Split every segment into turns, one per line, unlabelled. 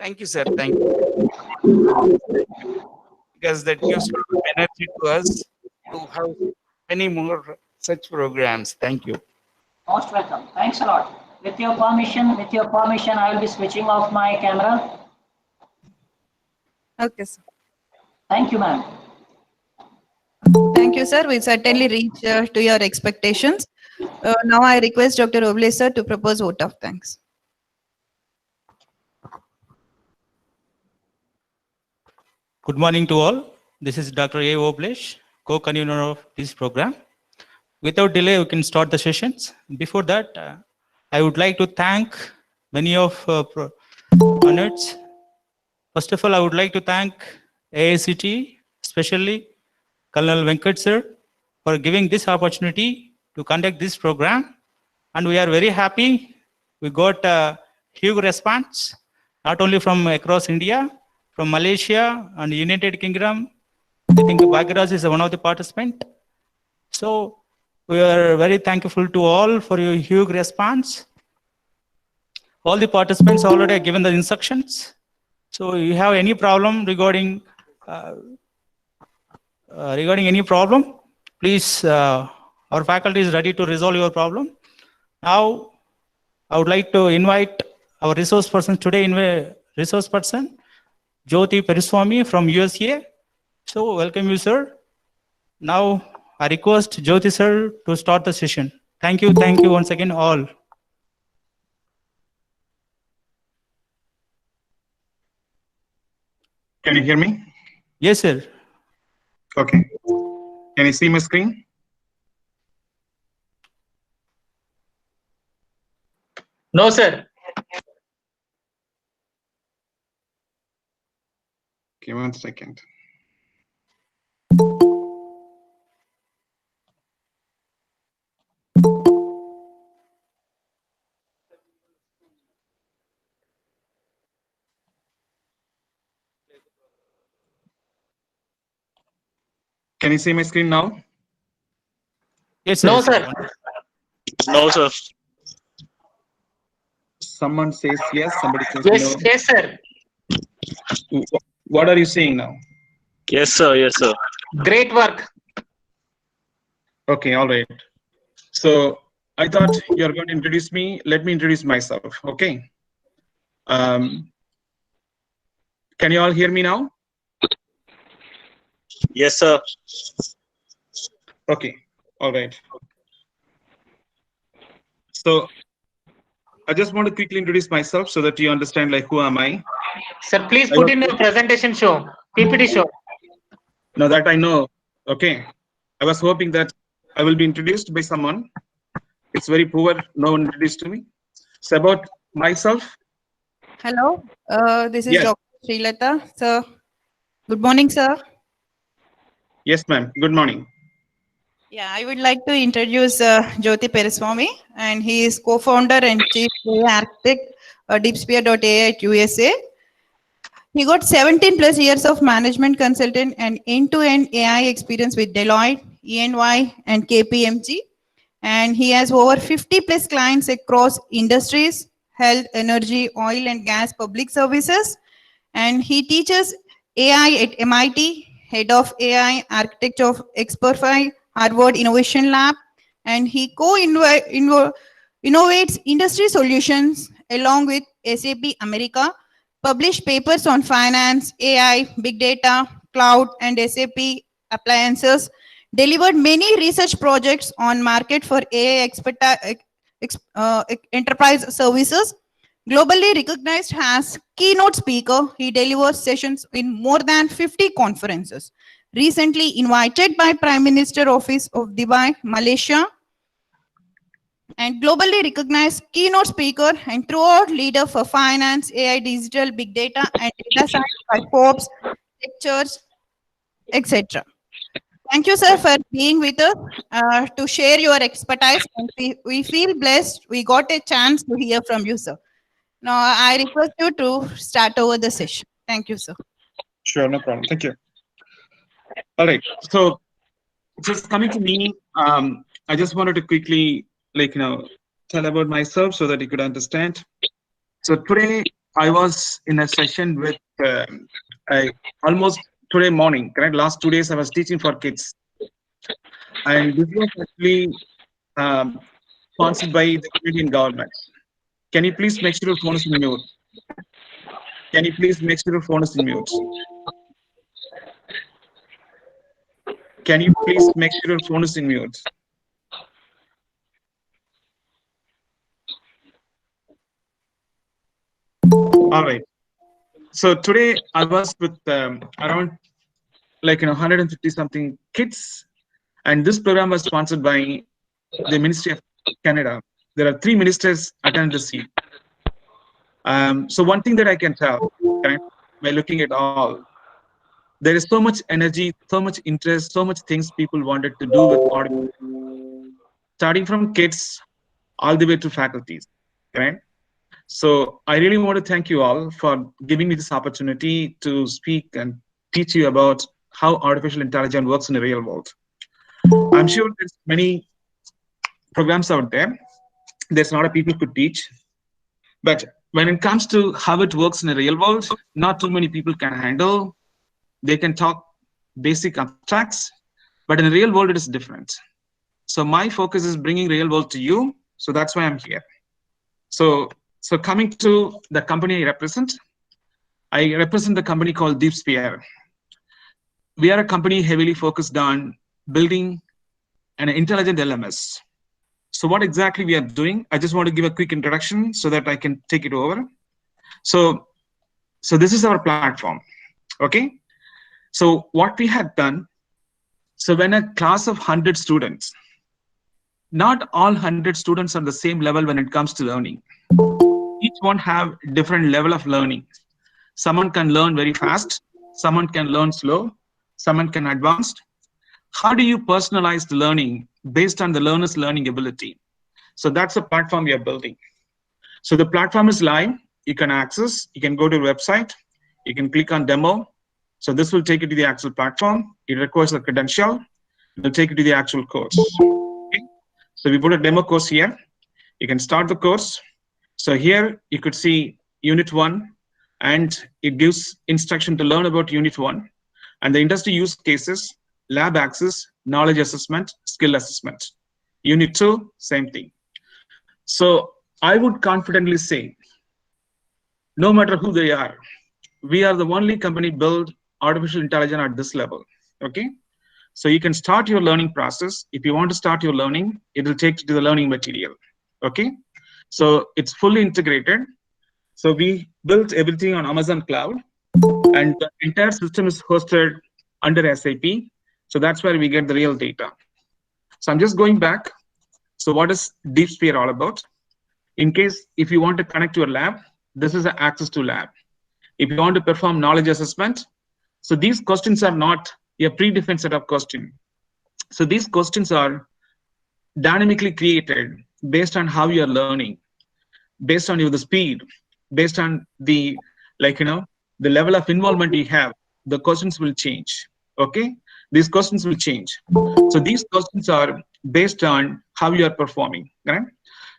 Thank you, sir. Thank you. Because that gives a lot of energy to us to have many more such programs. Thank you.
Most welcome. Thanks a lot. With your permission, I will be switching off my camera.
Okay, sir.
Thank you, ma'am.
Thank you, sir. We certainly reach to your expectations. Now I request Dr. Oble, sir, to propose vote of thanks.
Good morning to all. This is Dr. A. Oblesh, co-convener of this program. Without delay, we can start the sessions. Before that, I would like to thank many of honorees. First of all, I would like to thank AICTE, especially Colonel Venkat sir, for giving this opportunity to conduct this program. And we are very happy. We got a huge response, not only from across India, from Malaysia and United Kingdom. I think Bhagiraj is one of the participants. So we are very thankful to all for your huge response. All the participants already have given the instructions. So you have any problem regarding any problem, please, our faculty is ready to resolve your problem. Now, I would like to invite our resource person today, resource person, Jyoti Periswamy from USA. So welcome you, sir. Now, I request Jyoti sir to start the session. Thank you once again all.
Can you hear me?
Yes, sir.
Okay. Can you see my screen?
No, sir.
Okay, 1 second. Can you see my screen now?
Yes, sir.
No, sir.
No, sir.
Someone says yes, somebody says
Yes,
no.
yes, sir.
What are you saying now?
Yes, sir. Yes, sir.
Great work.
Okay, all right. So I thought you're going to introduce me. Let me introduce myself. Okay. Can you all hear me now?
Yes, sir.
Okay, all right. So I just want to quickly introduce myself so that you understand like who am I.
Sir, please put in your presentation show, PPT show.
Now that I know, okay. I was hoping that I will be introduced by someone. It's very poor, no one introduced to me. So about myself.
Hello, this is
Yes.
Dr. Srilata. Sir, good morning, sir.
Yes, ma'am. Good morning.
Yeah, I would like to introduce Jyoti Periswamy, and he is co-founder and chief AI architect DeepSphere.ai at USA. He got 17 plus years of management consultant and end-to-end AI experience with Deloitte, EY, and KPMG. And he has over 50 plus clients across industries, health, energy, oil and gas, public services. And he teaches AI at MIT, head of AI architect of Experify Harvard Innovation Lab. And he innovates industry solutions along with SAP America, published papers on finance, AI, big data, cloud, and SAP appliances, delivered many research projects on market for AI enterprise services. Globally recognized as keynote speaker, he delivers sessions in more than 50 conferences. Recently invited by Prime Minister Office of Dubai, Malaysia, and globally recognized keynote speaker and throughout leader for finance, AI, digital, big data, and data science by Forbes, lectures, etc. Thank you, sir, for being with us to share your expertise. And we feel blessed. We got a chance to hear from you, sir. Now, I request you to start over the session. Thank you, sir.
Sure, no problem. Thank you. All right. So just coming to me, I just wanted to quickly, tell about myself so that you could understand. So today, I was in a session with almost today morning, correct? Last 2 days I was teaching for kids. And this was actually sponsored by the Canadian government. Can you please make sure your phone is in mute? Can you please make sure your phone is in mute? Can you please make sure your phone is in mute? All right. So today I was with around 150 something kids, and this program was sponsored by the Ministry of Canada. There are 3 ministers attended the seat. So one thing that I can tell, okay, by looking at all, there is so much energy, so much interest, so much things people wanted to do with audio, starting from kids all the way to faculties, right? So I really want to thank you all for giving me this opportunity to speak and teach you about how artificial intelligence works in the real world. I'm sure there's many programs out there. There's a lot of people could teach, but when it comes to how it works in the real world, not too many people can handle. They can talk basic abstracts, but in the real world, it is different. So my focus is bringing real world to you. So that's why I'm here. So coming to the company I represent the company called DeepSphere. We are a company heavily focused on building an intelligent LMS. So what exactly we are doing? I just want to give a quick introduction so that I can take it over. So this is our platform, okay? So what we had done, so when a class of 100 students, not all 100 students are the same level when it comes to learning. Each one have different level of learning. Someone can learn very fast, someone can learn slow, someone can advance. How do you personalize the learning based on the learner's learning ability? So that's a platform we are building. So the platform is live. You can access, you can go to the website, you can click on demo. So this will take you to the actual platform. It requires a credential. It will take you to the actual course. Okay? So we put a demo course here. You can start the course. So here you could see Unit 1, and it gives instruction to learn about Unit 1 and the industry use cases, lab access, knowledge assessment, skill assessment. Unit 2, same thing. So I would confidently say, no matter who they are, we are the only company build artificial intelligence at this level, okay? So you can start your learning process. If you want to start your learning, it will take you to the learning material, okay? So it's fully integrated. So we built everything on Amazon Cloud, and the entire system is hosted under SAP. So that's where we get the real data. So I'm just going back. So what is DeepSphere all about? In case if you want to connect to a lab, this is an access to lab. If you want to perform knowledge assessment, so these questions are not a predefined set of questions. So these questions are dynamically created based on how you are learning, based on the speed, based on the the level of involvement you have. The questions will change. Okay, these questions will change. So these questions are based on how you are performing. Right?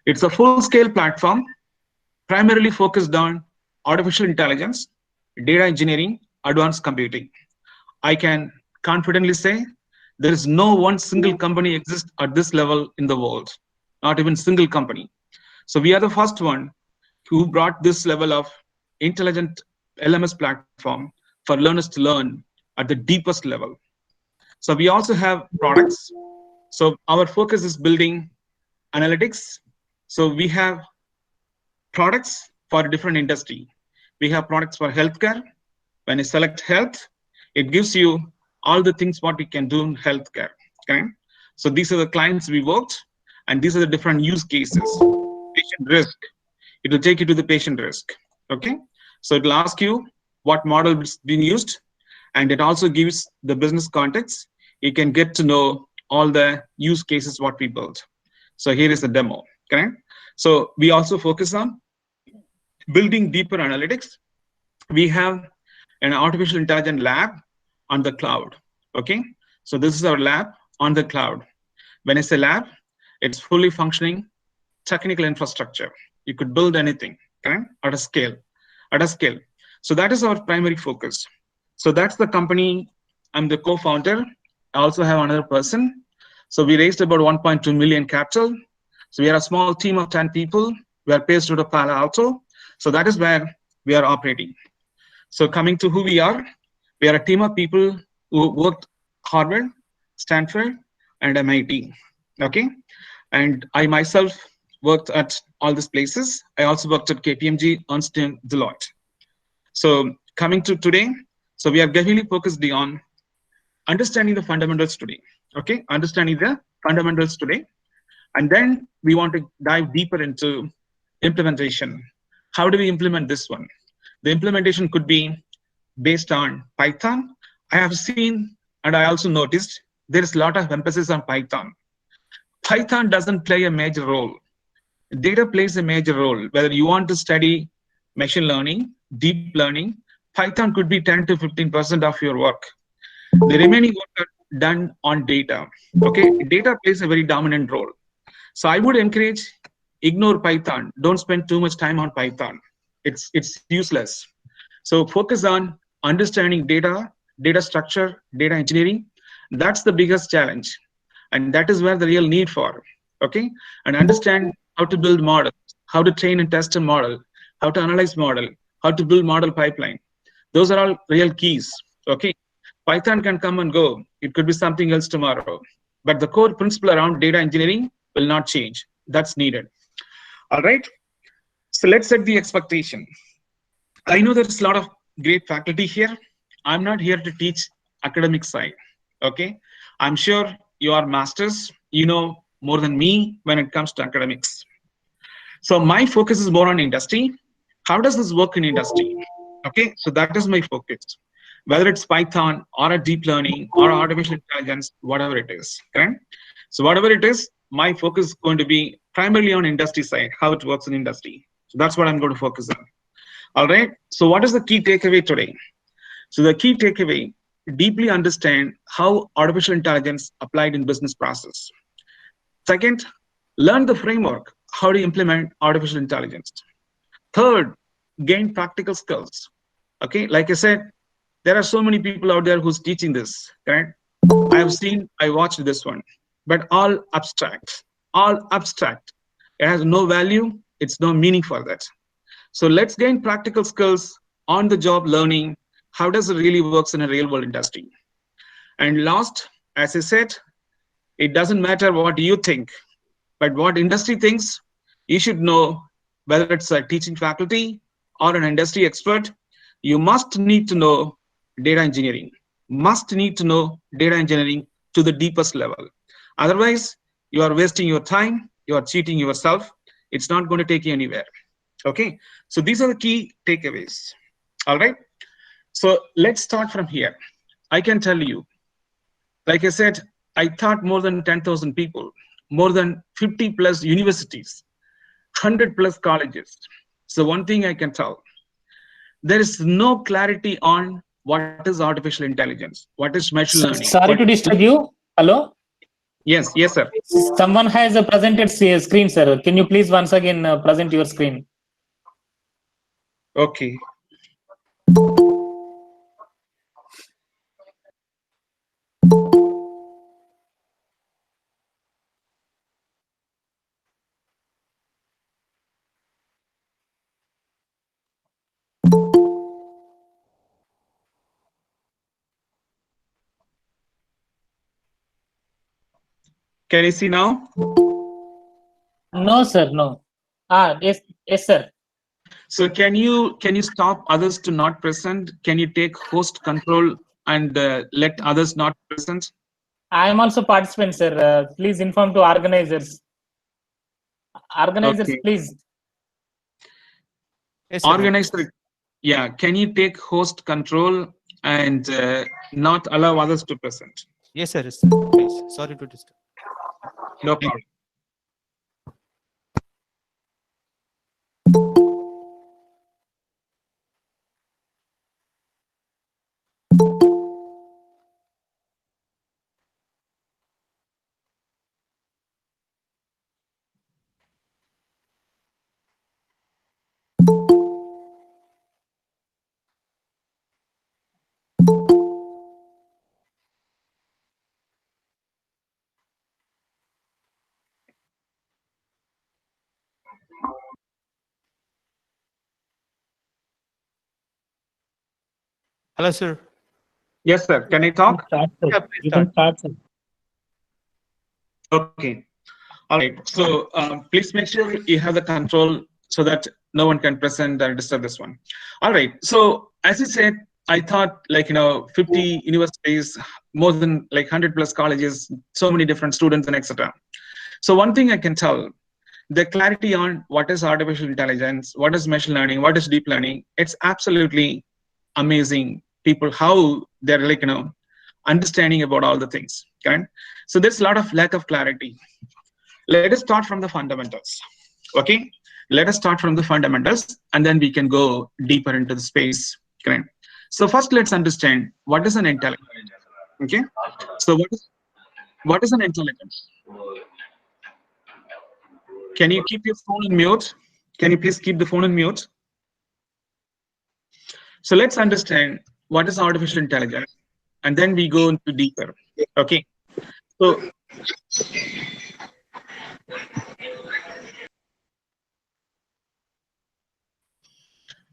It's a full-scale platform, primarily focused on artificial intelligence, data engineering, advanced computing. I can confidently say there is no one single company exists at this level in the world, not even single company. So we are the first one who brought this level of intelligent LMS platform for learners to learn at the deepest level. So we also have products. So our focus is building analytics. So we have products for different industry. We have products for healthcare. When you select health, it gives you all the things what we can do in healthcare. Okay, so these are the clients we worked, and these are the different use cases. Patient risk, it will take you to the patient risk. Okay, so it will ask you what model is being used, and it also gives the business context. You can get to know all the use cases what we built. So here is the demo. Okay, so we also focus on building deeper analytics. We have an artificial intelligence lab on the cloud. Okay, so this is our lab on the cloud. When I say lab, it's fully functioning technical infrastructure. You could build anything, okay, at a scale. at a scale. So that is our primary focus. So that's the company. I'm the co-founder. I also have another person. So we raised about 1.2 million capital. So we are a small team of 10 people. We are based out of Palo Alto. So that is where we are operating. So coming to who we are a team of people who worked Harvard, Stanford, and MIT. Okay, and I myself worked at all these places. I also worked at KPMG, Ernst and Deloitte. So coming to today, so we are heavily focused on understanding the fundamentals today. Okay, understanding the fundamentals today, and then we want to dive deeper into implementation. How do we implement this one? The implementation could be based on Python. I have seen and I also noticed there is a lot of emphasis on Python. Python doesn't play a major role. Data plays a major role. Whether you want to study machine learning, deep learning, Python could be 10 to 15% of your work. The remaining work are done on data. Okay, data plays a very dominant role. So I would encourage ignore Python. Don't spend too much time on Python. It's useless. So focus on understanding data, data structure, data engineering. That's the biggest challenge. And that is where the real need for, okay? And understand how to build models, how to train and test a model, how to analyze model, how to build model pipeline. Those are all real keys, okay? Python can come and go. It could be something else tomorrow. But the core principle around data engineering will not change. That's needed. All right. So let's set the expectation. I know there's a lot of great faculty here. I'm not here to teach academic side. Okay. I'm sure you are masters. You know more than me when it comes to academics. So my focus is more on industry. How does this work in industry? Okay. So that is my focus. Whether it's Python or a deep learning or artificial intelligence, whatever it is. Correct? So whatever it is, my focus is going to be primarily on industry side, how it works in industry. So that's what I'm going to focus on. All right. So what is the key takeaway today? So the key takeaway, deeply understand how artificial intelligence applied in business process. Second, learn the framework, how to implement artificial intelligence. Third, gain practical skills. Okay, like I said, there are so many people out there who's teaching this, correct? I watched this one, but all abstract, all abstract. It has no value, it's no meaning for that. So let's gain practical skills, on the job learning. How does it really works in a real world industry? And last, as I said, it doesn't matter what you think, but what industry thinks, you should know. Whether it's a teaching faculty or an industry expert, you must need to know data engineering, must need to know data engineering to the deepest level. Otherwise, you are wasting your time, you are cheating yourself. It's not going to take you anywhere. Okay, so these are the key takeaways. All right, so let's start from here. I can tell you, like I said, I taught more than 10,000 people, more than 50 plus universities, 100 plus colleges. So one thing I can tell, there is no clarity on what is artificial intelligence, what is machine learning.
Sorry to disturb you. Hello?
Yes, sir.
Someone has a presented screen, sir. Can you please once again present your screen?
Okay. Can you see now?
No, sir. No. Yes, sir.
So can you stop others to not present? Can you take host control and let others not present?
I am also participant, sir. Please inform to organizers. Organizers,
Okay.
please.
Yes, sir.
Organizer, yeah. Can you take host control and not allow others to present?
Yes, sir. Yes, sir. Please. Sorry to disturb.
No problem.
Hello, sir.
Yes, sir. Can I talk?
Start, sir.
Yeah, please
You
start.
can start, sir.
Okay. All right. So please make sure you have the control so that no one can present and disturb this one. All right. So as I said, I thought 50 universities, more than 100 plus colleges, so many different students and etc. So one thing I can tell, the clarity on what is artificial intelligence, what is machine learning, what is deep learning, it's absolutely amazing. People, how they're understanding about all the things. Okay. So there's a lot of lack of clarity. Let us start from the fundamentals. Okay, let us start from the fundamentals and then we can go deeper into the space. Okay, so first let's understand what is an intelligence. Okay, so what is an intelligence? Can you keep your phone on mute? Can you please keep the phone on mute? So let's understand what is artificial intelligence and then we go into deeper. Okay, so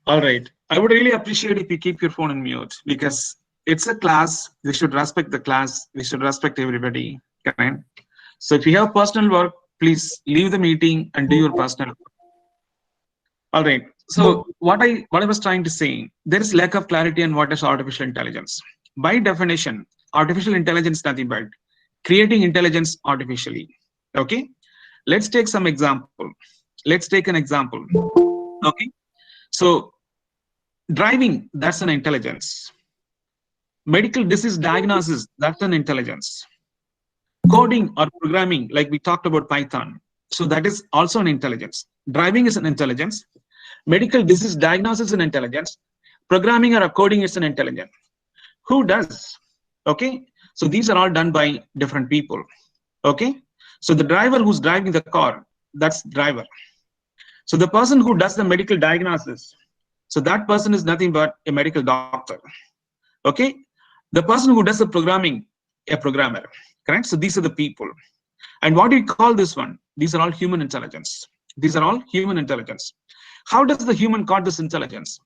all right. I would really appreciate if you keep your phone on mute because it's a class. We should respect the class. We should respect everybody. Okay? So if you have personal work, please leave the meeting and do your personal work. All right. So what I was trying to say, there is lack of clarity on what is artificial intelligence. By definition, artificial intelligence is nothing but creating intelligence artificially. Okay. Let's take some example. Let's take an example. Okay. So driving, that's an intelligence. Medical disease diagnosis, that's an intelligence. Coding or programming, like we talked about Python. So that is also an intelligence. Driving is an intelligence. Medical disease diagnosis is an intelligence. Programming or coding is an intelligence. Who does? Okay. So these are all done by different people. Okay. So the driver who's driving the car, that's driver. So the person who does the medical diagnosis, so that person is nothing but a medical doctor. Okay. The person who does the programming, a programmer. Correct. So these are the people. And what do you call this one? These are all human intelligence. These are all human intelligence. How does the human got this intelligence?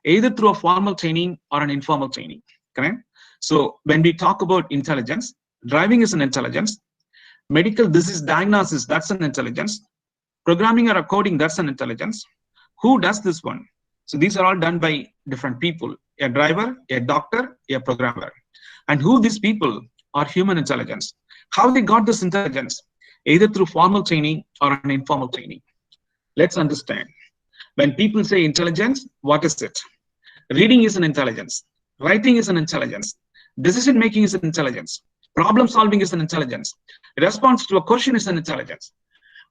Either through a formal training or an informal training. Correct. So when we talk about intelligence, driving is an intelligence. Medical disease diagnosis, that's an intelligence. Programming or coding, that's an intelligence. Who does this one? So these are all done by different people, a driver, a doctor, a programmer. And who these people are human intelligence. How they got this intelligence? Either through formal training or an informal training. Let's understand. When people say intelligence, what is it? Reading is an intelligence. Writing is an intelligence. Decision making is an intelligence. Problem solving is an intelligence. Response to a question is an intelligence.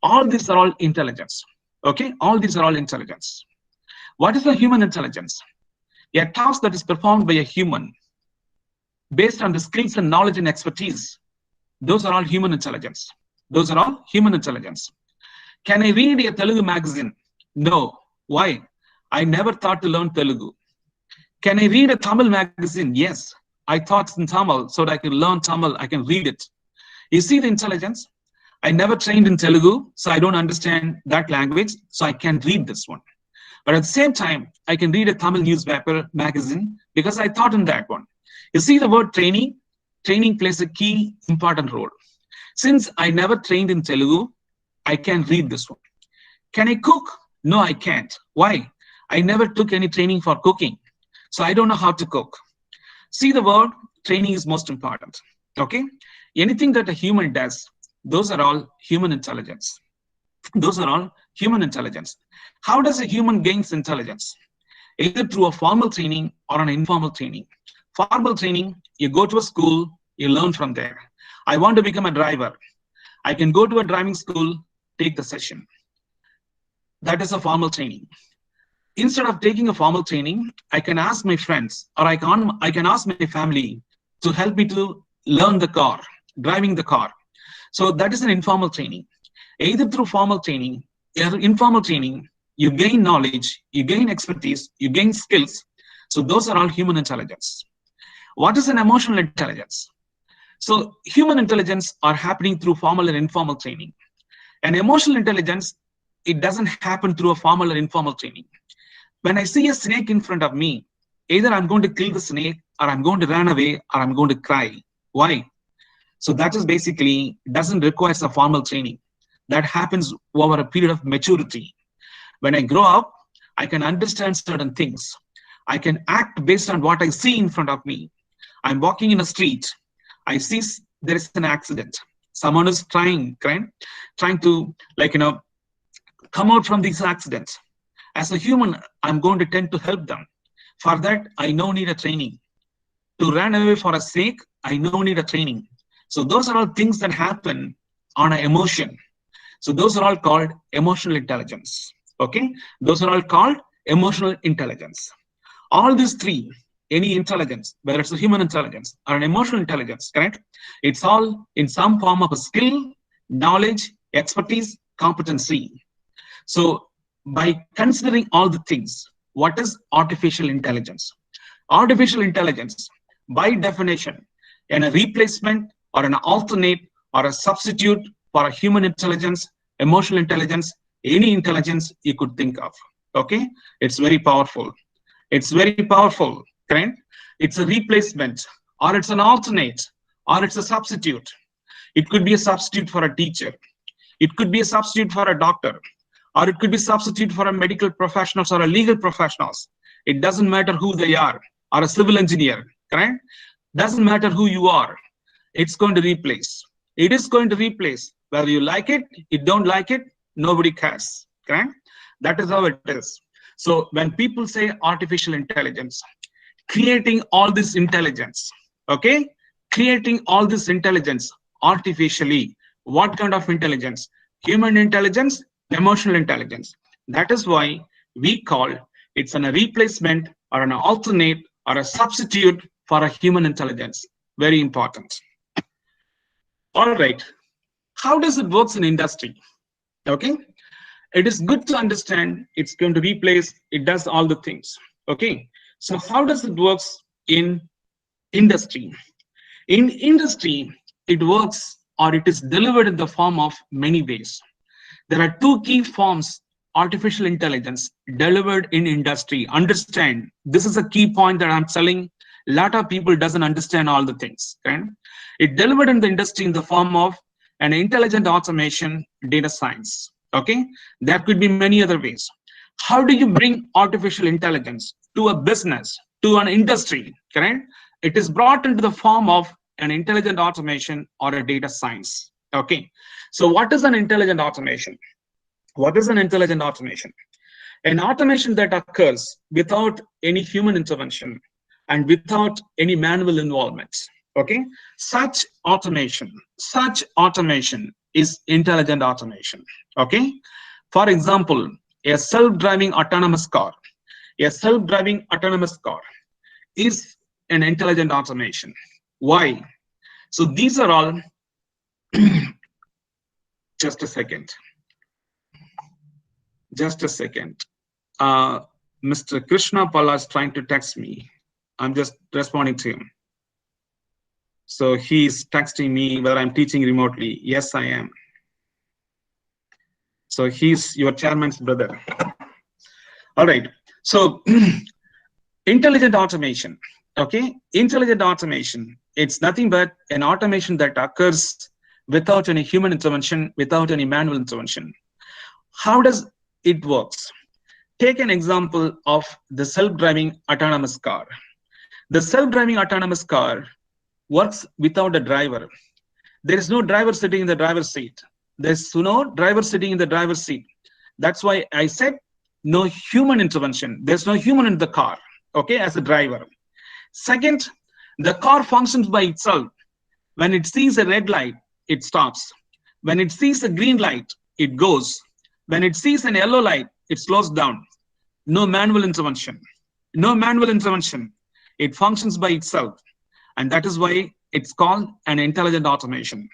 All these are all intelligence. Okay, all these are all intelligence. What is a human intelligence? A task that is performed by a human based on the skills and knowledge and expertise. Those are all human intelligence. Those are all human intelligence. Can I read a Telugu magazine? No. Why? I never thought to learn Telugu. Can I read a Tamil magazine? Yes. I thought in Tamil, so that I can learn Tamil, I can read it. You see the intelligence? I never trained in Telugu, so I don't understand that language, so I can't read this one. But at the same time, I can read a Tamil newspaper magazine because I thought in that one. You see the word training? Training plays a key important role. Since I never trained in Telugu, I can read this one. Can I cook? No, I can't. Why? I never took any training for cooking, so I don't know how to cook. See the word? Training is most important. Okay? Anything that a human does, those are all human intelligence. Those are all human intelligence. How does a human gains intelligence? Either through a formal training or an informal training. Formal training, you go to a school, you learn from there. I want to become a driver. I can go to a driving school, take the session. That is a formal training. Instead of taking a formal training, I can ask my friends or I can ask my family to help me to learn the car, driving the car. So that is an informal training. Either through formal training or informal training, you gain knowledge, you gain expertise, you gain skills. So those are all human intelligence. What is an emotional intelligence? So human intelligence are happening through formal and informal training. And emotional intelligence, it doesn't happen through a formal or informal training. When I see a snake in front of me, either I'm going to kill the snake, or I'm going to run away, or I'm going to cry. Why? So that is basically doesn't require a formal training. That happens over a period of maturity. When I grow up, I can understand certain things. I can act based on what I see in front of me. I'm walking in a street. I see there is an accident. Someone is trying to, come out from these accidents. As a human, I'm going to tend to help them. For that, I now need a training. To run away for a snake, I now need a training. So those are all things that happen on an emotion. So those are all called emotional intelligence. Okay, those are all called emotional intelligence. All these three, any intelligence, whether it's a human intelligence or an emotional intelligence, correct? It's all in some form of a skill, knowledge, expertise, competency. So by considering all the things, what is artificial intelligence? Artificial intelligence, by definition, a replacement or an alternate or a substitute for a human intelligence, emotional intelligence, any intelligence you could think of. Okay, it's very powerful. It's very powerful, correct? It's a replacement, or it's an alternate, or it's a substitute. It could be a substitute for a teacher. It could be a substitute for a doctor, or it could be a substitute for a medical professionals or a legal professionals. It doesn't matter who they are, or a civil engineer, correct? Doesn't matter who you are. It's going to replace. It is going to replace. Whether you like it, you don't like it, nobody cares, correct? That is how it is. So when people say artificial intelligence, creating all this intelligence, okay? Creating all this intelligence artificially. What kind of intelligence? Human intelligence, emotional intelligence. That is why we call it's a replacement or an alternate or a substitute for a human intelligence. Very important. All right. How does it work in industry? Okay. It is good to understand it's going to replace, it does all the things. Okay. So how does it work in industry? In industry, it works or it is delivered in the form of many ways. There are two key forms artificial intelligence delivered in industry. Understand, this is a key point that I'm telling. A lot of people doesn't understand all the things. Okay? It delivered in the industry in the form of an intelligent automation, data science. Okay, there could be many other ways. How do you bring artificial intelligence to a business, to an industry? Correct? It is brought into the form of an intelligent automation or a data science. Okay, so what is an intelligent automation? What is an intelligent automation? An automation that occurs without any human intervention and without any manual involvement. Okay, such automation is intelligent automation. Okay, for example, a self-driving autonomous car. A self-driving autonomous car is an intelligent automation. Why? So these are all. Just a second. Just a second. Mr. Krishna Pala is trying to text me. I'm just responding to him. So he's texting me whether I'm teaching remotely. Yes, I am. So he's your chairman's brother. All right. So intelligent automation. Okay. Intelligent automation. It's nothing but an automation that occurs without any human intervention, without any manual intervention. How does it work? Take an example of the self-driving autonomous car. The self-driving autonomous car works without a driver. There is no driver sitting in the driver's seat. There's no driver sitting in the driver's seat. That's why I said no human intervention. There's no human in the car, okay, as a driver. Second, the car functions by itself. When it sees a red light, it stops. When it sees a green light, it goes. When it sees an yellow light, it slows down. No manual intervention. No manual intervention. It functions by itself. And that is why it's called an intelligent automation.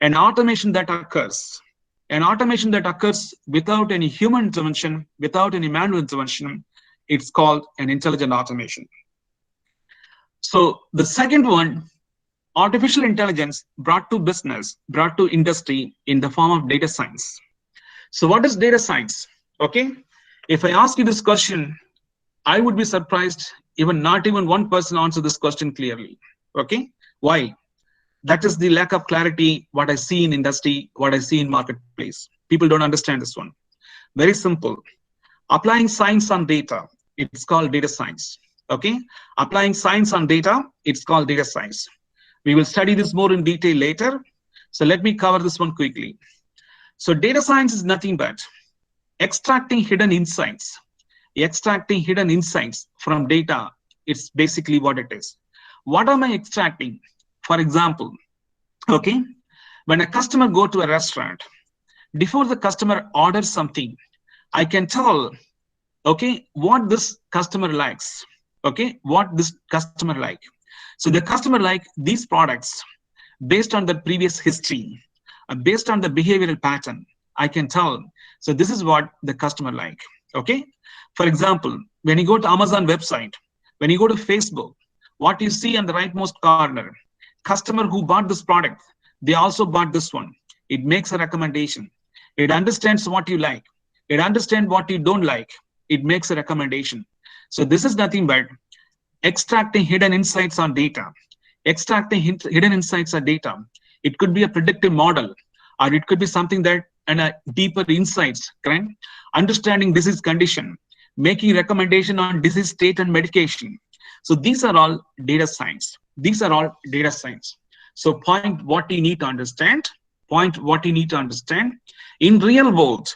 An automation that occurs without any human intervention, without any manual intervention, it's called an intelligent automation. So the second one, artificial intelligence brought to business, brought to industry in the form of data science. So what is data science? Okay, if I ask you this question, I would be surprised even not even one person answer this question clearly. Okay, why? That is the lack of clarity. What I see in industry, what I see in marketplace, people don't understand this one. Very simple. Applying science on data, it's called data science. Okay, applying science on data, it's called data science. We will study this more in detail later. So let me cover this one quickly. So data science is nothing but extracting hidden insights. Extracting hidden insights from data. It's basically what it is. What am I extracting? For example, okay, when a customer go to a restaurant, before the customer orders something, I can tell, okay, what this customer likes. Okay, what this customer like. So the customer like these products based on the previous history, based on the behavioral pattern, I can tell. So this is what the customer like. Okay. For example, when you go to Amazon website, when you go to Facebook, what you see on the rightmost corner, customer who bought this product, they also bought this one. It makes a recommendation. It understands what you like. It understands what you don't like. It makes a recommendation. So this is nothing but extracting hidden insights on data. Extracting hidden insights on data. It could be a predictive model, or it could be something that and a deeper insights, correct? Understanding disease condition, making recommendation on disease state and medication. So these are all data science. These are all data science. So point what you need to understand. Point what you need to understand. In real world,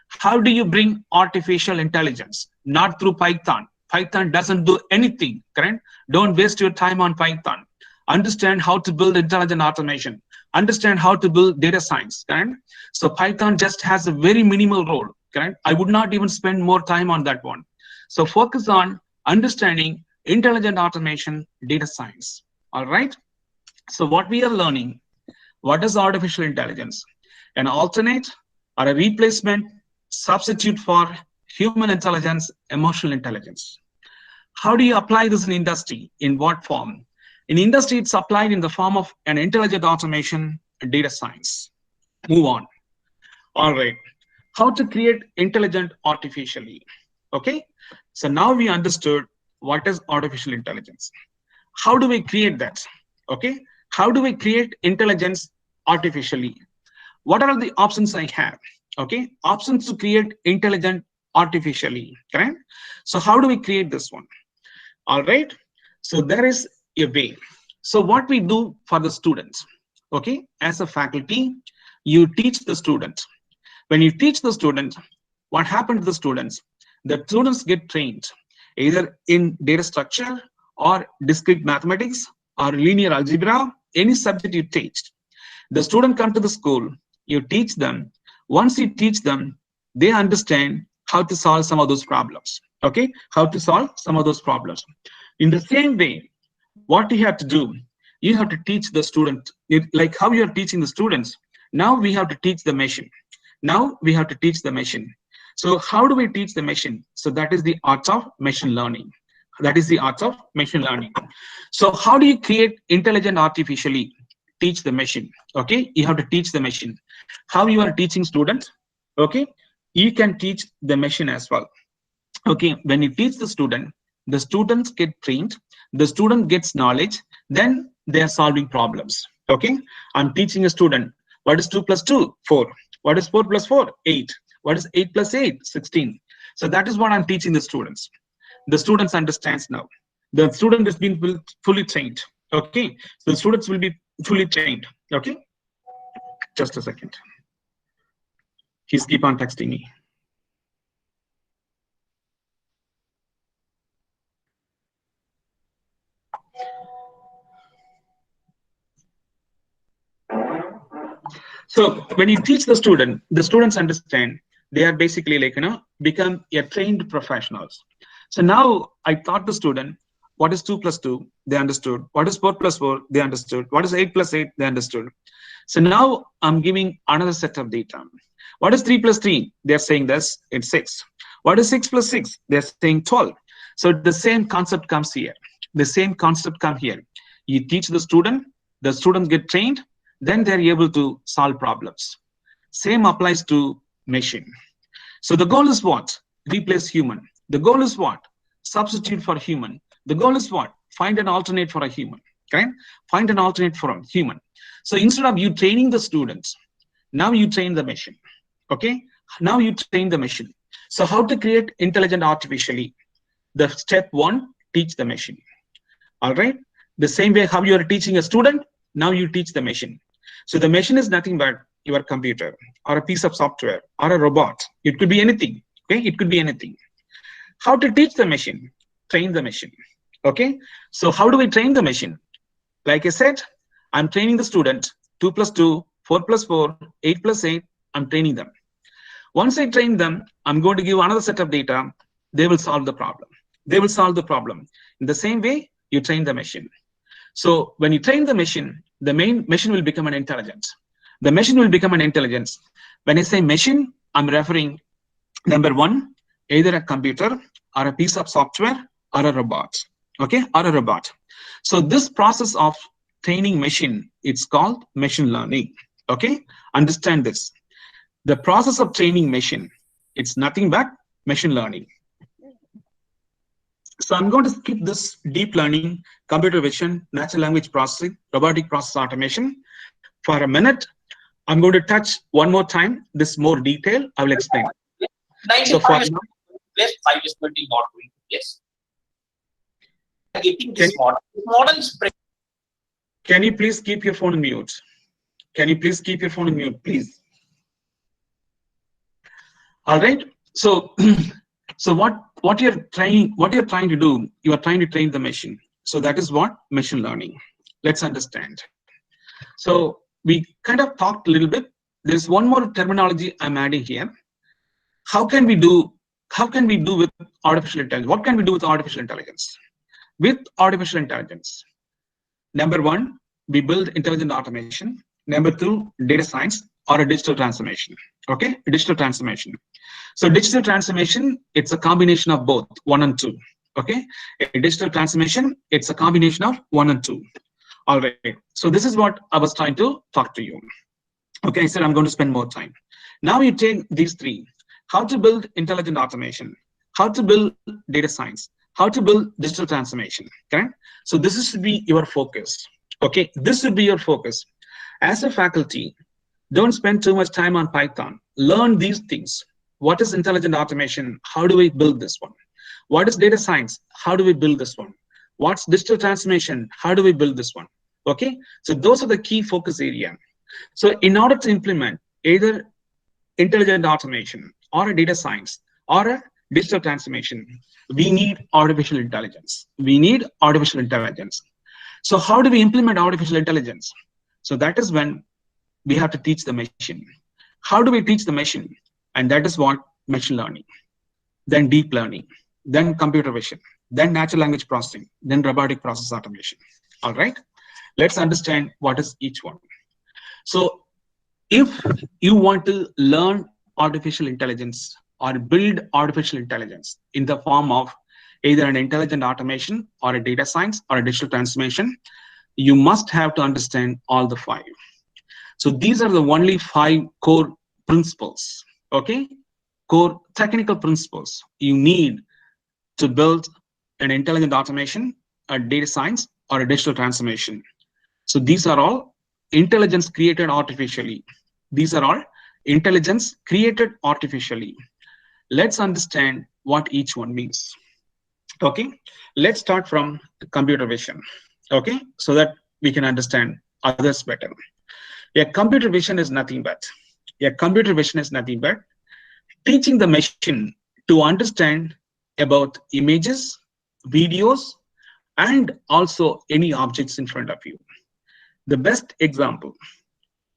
how do you bring artificial intelligence? Not through Python. Python doesn't do anything, correct? Don't waste your time on Python. Understand how to build intelligent automation. Understand how to build data science, correct? So Python just has a very minimal role, correct? I would not even spend more time on that one. So focus on understanding intelligent automation, data science, all right? So what we are learning, what is artificial intelligence? An alternate or a replacement substitute for human intelligence, emotional intelligence. How do you apply this in industry? In what form? In industry, it's applied in the form of an intelligent automation, data science. Move on. All right. How to create intelligent artificially. Okay. So now we understood what is artificial intelligence. How do we create that? Okay. How do we create intelligence artificially? What are the options I have? Okay. Options to create intelligent artificially. Correct. So how do we create this one? All right. So there is a way. So what we do for the students, okay, as a faculty, you teach the student. When you teach the student, what happened to the students? The students get trained either in data structure or discrete mathematics or linear algebra, any subject you teach. The student come to the school, you teach them. Once you teach them, they understand how to solve some of those problems. Okay, how to solve some of those problems. In the same way, what you have to do, you have to teach the student, like how you are teaching the students. Now we have to teach the machine. Now we have to teach the machine. So how do we teach the machine? So that is the art of machine learning. That is the art of machine learning. So how do you create intelligent artificially? Teach the machine. Okay, you have to teach the machine. How you are teaching students? Okay, you can teach the machine as well. Okay, when you teach the students get trained, the student gets knowledge, then they are solving problems. Okay, I'm teaching a student, what is 2 plus 2? 4. What is 4 plus 4? 8. What is 8 plus 8? 16. So that is what I'm teaching the students. The students understands now. The student has been fully trained. Okay, so the students will be fully trained. Okay, just a second. He's keep on texting me. So when you teach the students understand. They are basically like, become a trained professionals. So now I taught the student, what is 2 plus 2? They understood. What is 4 plus 4? They understood. What is 8 plus 8? They understood. So now I'm giving another set of data. What is 3 plus 3? They're saying this, it's 6. What is 6 plus 6? They're saying 12. So the same concept comes here. The same concept comes here. You teach the students get trained, then they're able to solve problems. Same applies to machine. So the goal is what? Replace human. The goal is what? substitute for human. The goal is what? Find an alternate for a human. Correct? Find an alternate for a human. So instead of you training the students, now you train the machine. Okay? Now you train the machine. So how to create intelligent artificially? The step one, teach the machine. All right? The same way how you are teaching a student, now you teach the machine. So the machine is nothing but your computer or a piece of software or a robot. It could be anything. Okay? It could be anything. How to teach the machine? Train the machine. Okay? So how do we train the machine? Like I said, I'm training the student, 2 plus 2, 4 plus 4, 8 plus 8, I'm training them. Once I train them, I'm going to give another set of data. They will solve the problem. They will solve the problem. In the same way, you train the machine. So when you train the machine will become an intelligence. The machine will become an intelligence. When I say machine, I'm referring, number one, either a computer or a piece of software or a robot. Okay, or a robot. So this process of training machine, it's called machine learning. Okay, understand this. The process of training machine, it's nothing but machine learning. So I'm going to skip this deep learning, computer vision, natural language processing, robotic process automation. For a minute, I'm going to touch one more time this more detail. I will explain. So for now,
place 5 is 20 not going to place. Getting this model. This model is.
Can you please keep your phone on mute? Can you please keep your phone on mute, please? All right. So, so what you're trying to do, you are trying to train the machine. So that is what machine learning. Let's understand. So we kind of talked a little bit. There's one more terminology I'm adding here. How can we do with artificial intelligence? What can we do with artificial intelligence? With artificial intelligence, number one, we build intelligent automation. Number two, data science or a digital transformation. Okay, digital transformation. So digital transformation, it's a combination of both, 1 and 2. Okay, a digital transformation, it's a combination of 1 and 2. All right. So this is what I was trying to talk to you. Okay, I said I'm going to spend more time. Now you take these three: how to build intelligent automation, how to build data science, how to build digital transformation. Okay, so this should be your focus. Okay, this should be your focus. As a faculty, don't spend too much time on Python. Learn these things. What is intelligent automation? How do we build this one? What is data science? How do we build this one? What's digital transformation? How do we build this one? Okay, so those are the key focus area. So in order to implement either intelligent automation or a data science or a digital transformation, we need artificial intelligence. We need artificial intelligence. So how do we implement artificial intelligence? So that is when we have to teach the machine. How do we teach the machine? And that is what machine learning, then deep learning, then computer vision, then natural language processing, then robotic process automation. All right, let's understand what is each one. So if you want to learn artificial intelligence or build artificial intelligence in the form of either an intelligent automation or a data science or a digital transformation, you must have to understand all the 5. So these are the only 5 core principles, okay? Core technical principles you need to build an intelligent automation, a data science, or a digital transformation. So these are all intelligence created artificially. These are all intelligence created artificially. Let's understand what each one means. Okay, let's start from computer vision. Okay, so that we can understand others better. Yeah, computer vision is nothing but teaching the machine to understand about images, videos, and also any objects in front of you. The best example,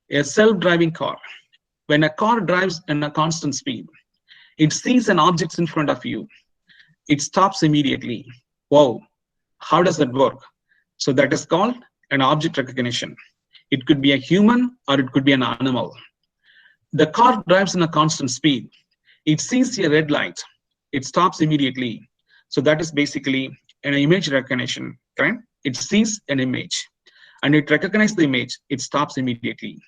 a self-driving car. When a car drives in a constant speed, it sees an object in front of you. It stops immediately. Wow, how does that work? So that is called an object recognition. It could be a human or it could be an animal. The car drives in a constant speed. It sees a red light. It stops immediately. So that is basically an image recognition. Okay? It sees an image and it recognizes the image. It stops immediately.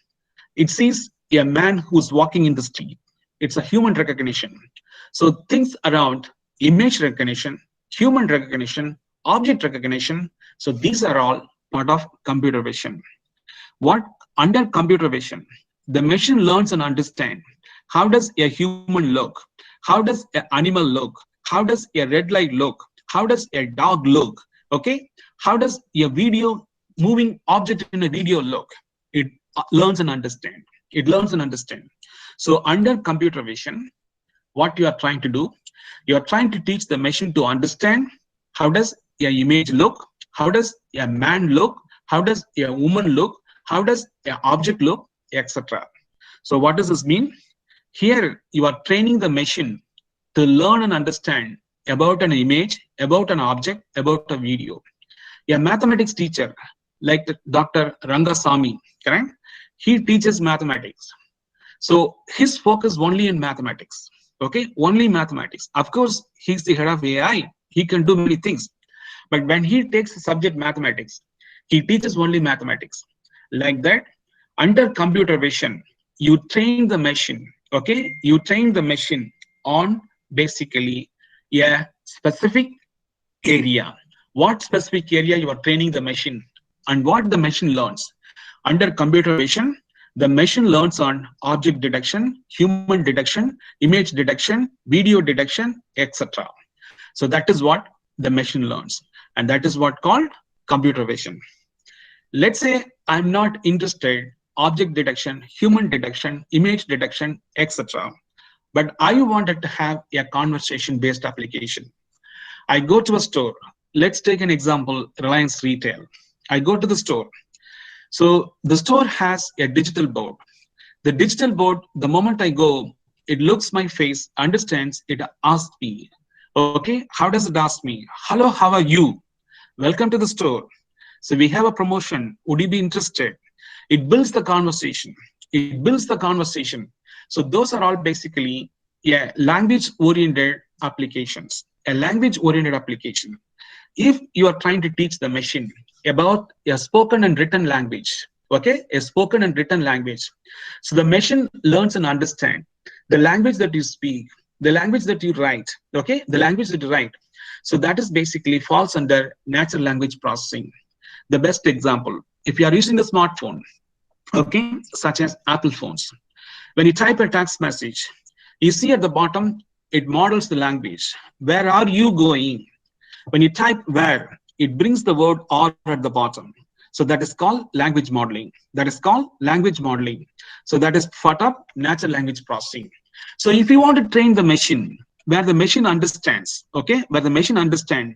It sees a man who's walking in the street. It's a human recognition. So things around image recognition, human recognition, object recognition. So these are all part of computer vision. What under computer vision, the machine learns and understands how does a human look, how does an animal look, how does a red light look, how does a dog look, okay? How does a video moving object in a video look? It learns and understands. It learns and understands. So under computer vision, what you are trying to do, you are trying to teach the machine to understand how does a image look, how does a man look, how does a woman look, how does an object look, etc. So what does this mean? Here you are training the machine to learn and understand about an image, about an object, about a video. A mathematics teacher like Dr. Rangasamy, correct? He teaches mathematics. So his focus only in mathematics, okay? Only mathematics. Of course, he's the head of AI. He can do many things. But when he takes the subject mathematics, he teaches only mathematics. Like that, under computer vision, you train the machine, okay? You train the machine on basically a specific area. What specific area you are training the machine and what the machine learns. Under computer vision, the machine learns on object detection, human detection, image detection, video detection, etc. So that is what the machine learns. And that is what called computer vision. Let's say I'm not interested object detection, human detection, image detection, etc. But I wanted to have a conversation-based application. I go to a store. Let's take an example, Reliance Retail. I go to the store. So the store has a digital board. The digital board, the moment I go, it looks my face, understands, it asks me, okay, how does it ask me? Hello, how are you? Welcome to the store. So we have a promotion. Would you be interested? It builds the conversation. It builds the conversation. So those are all basically language-oriented applications, a language-oriented application. If you are trying to teach the machine about a spoken and written language, okay, a spoken and written language. So the machine learns and understands the language that you speak, the language that you write, okay, the language that you write. So that is basically falls under natural language processing. The best example, if you are using a smartphone, okay, such as Apple phones, when you type a text message, you see at the bottom, it models the language. Where are you going? When you type where, it brings the word or at the bottom. So that is called language modeling. That is called language modeling. So that is part of natural language processing. So if you want to train the machine, where the machine understands, okay, where the machine understands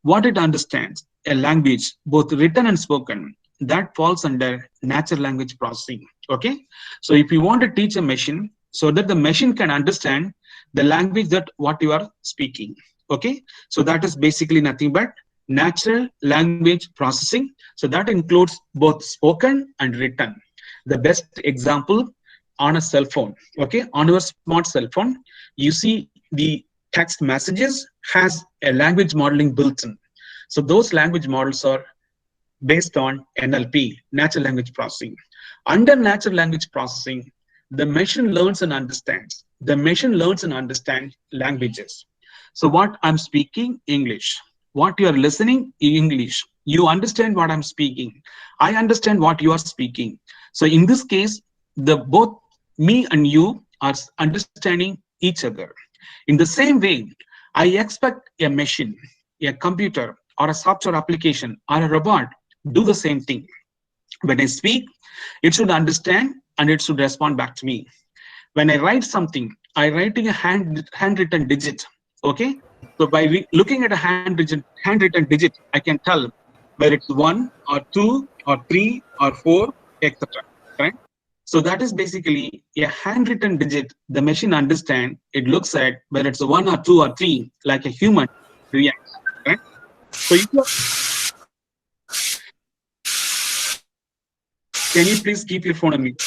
what it understands, a language, both written and spoken, that falls under natural language processing, okay? So if you want to teach a machine so that the machine can understand the language that what you are speaking, okay? So that is basically nothing but natural language processing. So that includes both spoken and written. The best example on a cell phone, okay? On your smart cell phone, you see the text messages has a language modeling built in. So those language models are based on NLP, natural language processing. Under natural language processing, the machine learns and understands. The machine learns and understands languages. So what I'm speaking, English. What you are listening, English. You understand what I'm speaking. I understand what you are speaking. So in this case, both me and you are understanding each other. In the same way, I expect a machine, a computer, or a software application, or a robot do the same thing. When I speak, it should understand and it should respond back to me. When I write something, I write in a handwritten digit, okay? So by looking at a handwritten digit, I can tell whether it's 1 or 2 or 3 or 4, etc. Right? So that is basically a handwritten digit. The machine understands. It looks at whether it's 1 or 2 or 3, like a human reacts. Right? So if you can you please keep your phone on mute?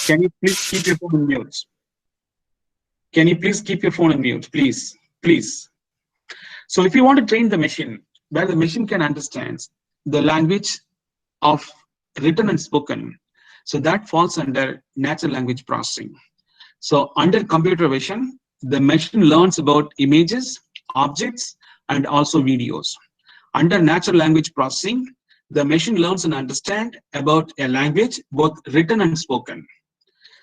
Can you please keep your phone on mute? Can you please keep your phone on mute, please? Please. So if you want to train the machine, where the machine can understand the language of written and spoken, so that falls under natural language processing. So under computer vision, the machine learns about images, objects, and also videos. Under natural language processing, the machine learns and understands about a language, both written and spoken.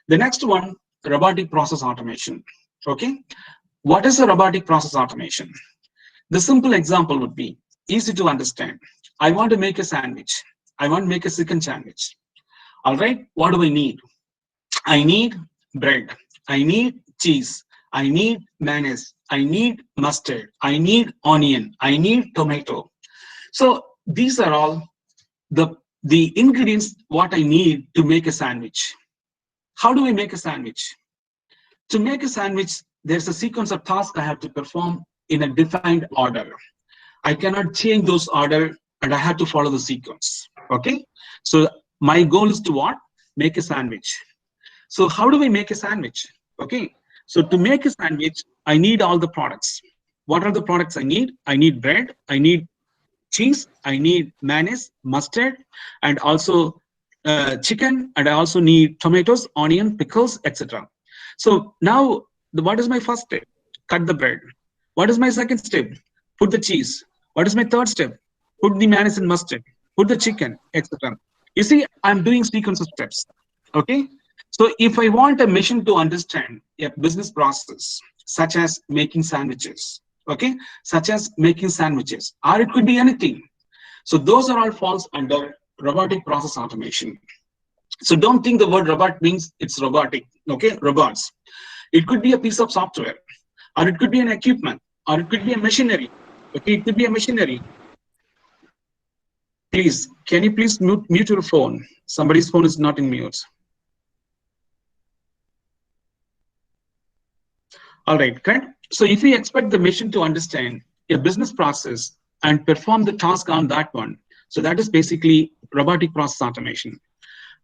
The next one, robotic process automation. Okay, what is a robotic process automation? The simple example would be easy to understand. I want to make a sandwich. I want to make a chicken sandwich. All right, what do I need? I need bread. I need cheese. I need mayonnaise. I need mustard. I need onion. I need tomato. So these are all the ingredients what I need to make a sandwich. How do I make a sandwich? To make a sandwich, there's a sequence of tasks I have to perform in a defined order. I cannot change those order and I have to follow the sequence. Okay, so my goal is to what? Make a sandwich. So how do we make a sandwich? Okay, so to make a sandwich, I need all the products. What are the products I need? I need bread, I need cheese, I need mayonnaise, mustard, and also chicken, and I also need tomatoes, onion, pickles, etc. So now, what is my first step? Cut the bread. What is my second step? Put the cheese. What is my third step? Put the mayonnaise and mustard. Put the chicken, etc. You see, I'm doing sequence of steps. Okay. So if I want a machine to understand a business process, such as making sandwiches, okay, such as making sandwiches, or it could be anything. So those are all falls under robotic process automation. So don't think the word robot means it's robotic, okay, robots. It could be a piece of software, or it could be an equipment, or it could be a machinery, okay, it could be a machinery. Please, can you please mute your phone? Somebody's phone is not in mute. All right, correct? So if we expect the machine to understand a business process and perform the task on that one, so that is basically robotic process automation.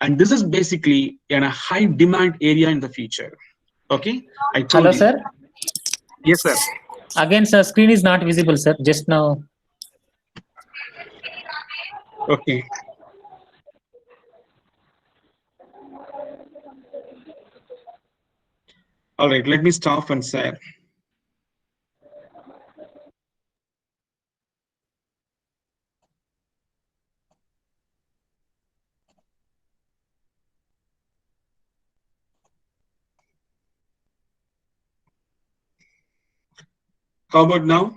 And this is basically in a high demand area in the future. Okay, I told
Hello,
you.
sir.
Yes, sir.
Again, sir, screen is not visible, sir. Just now.
Okay. All right, let me stop and say. How about now?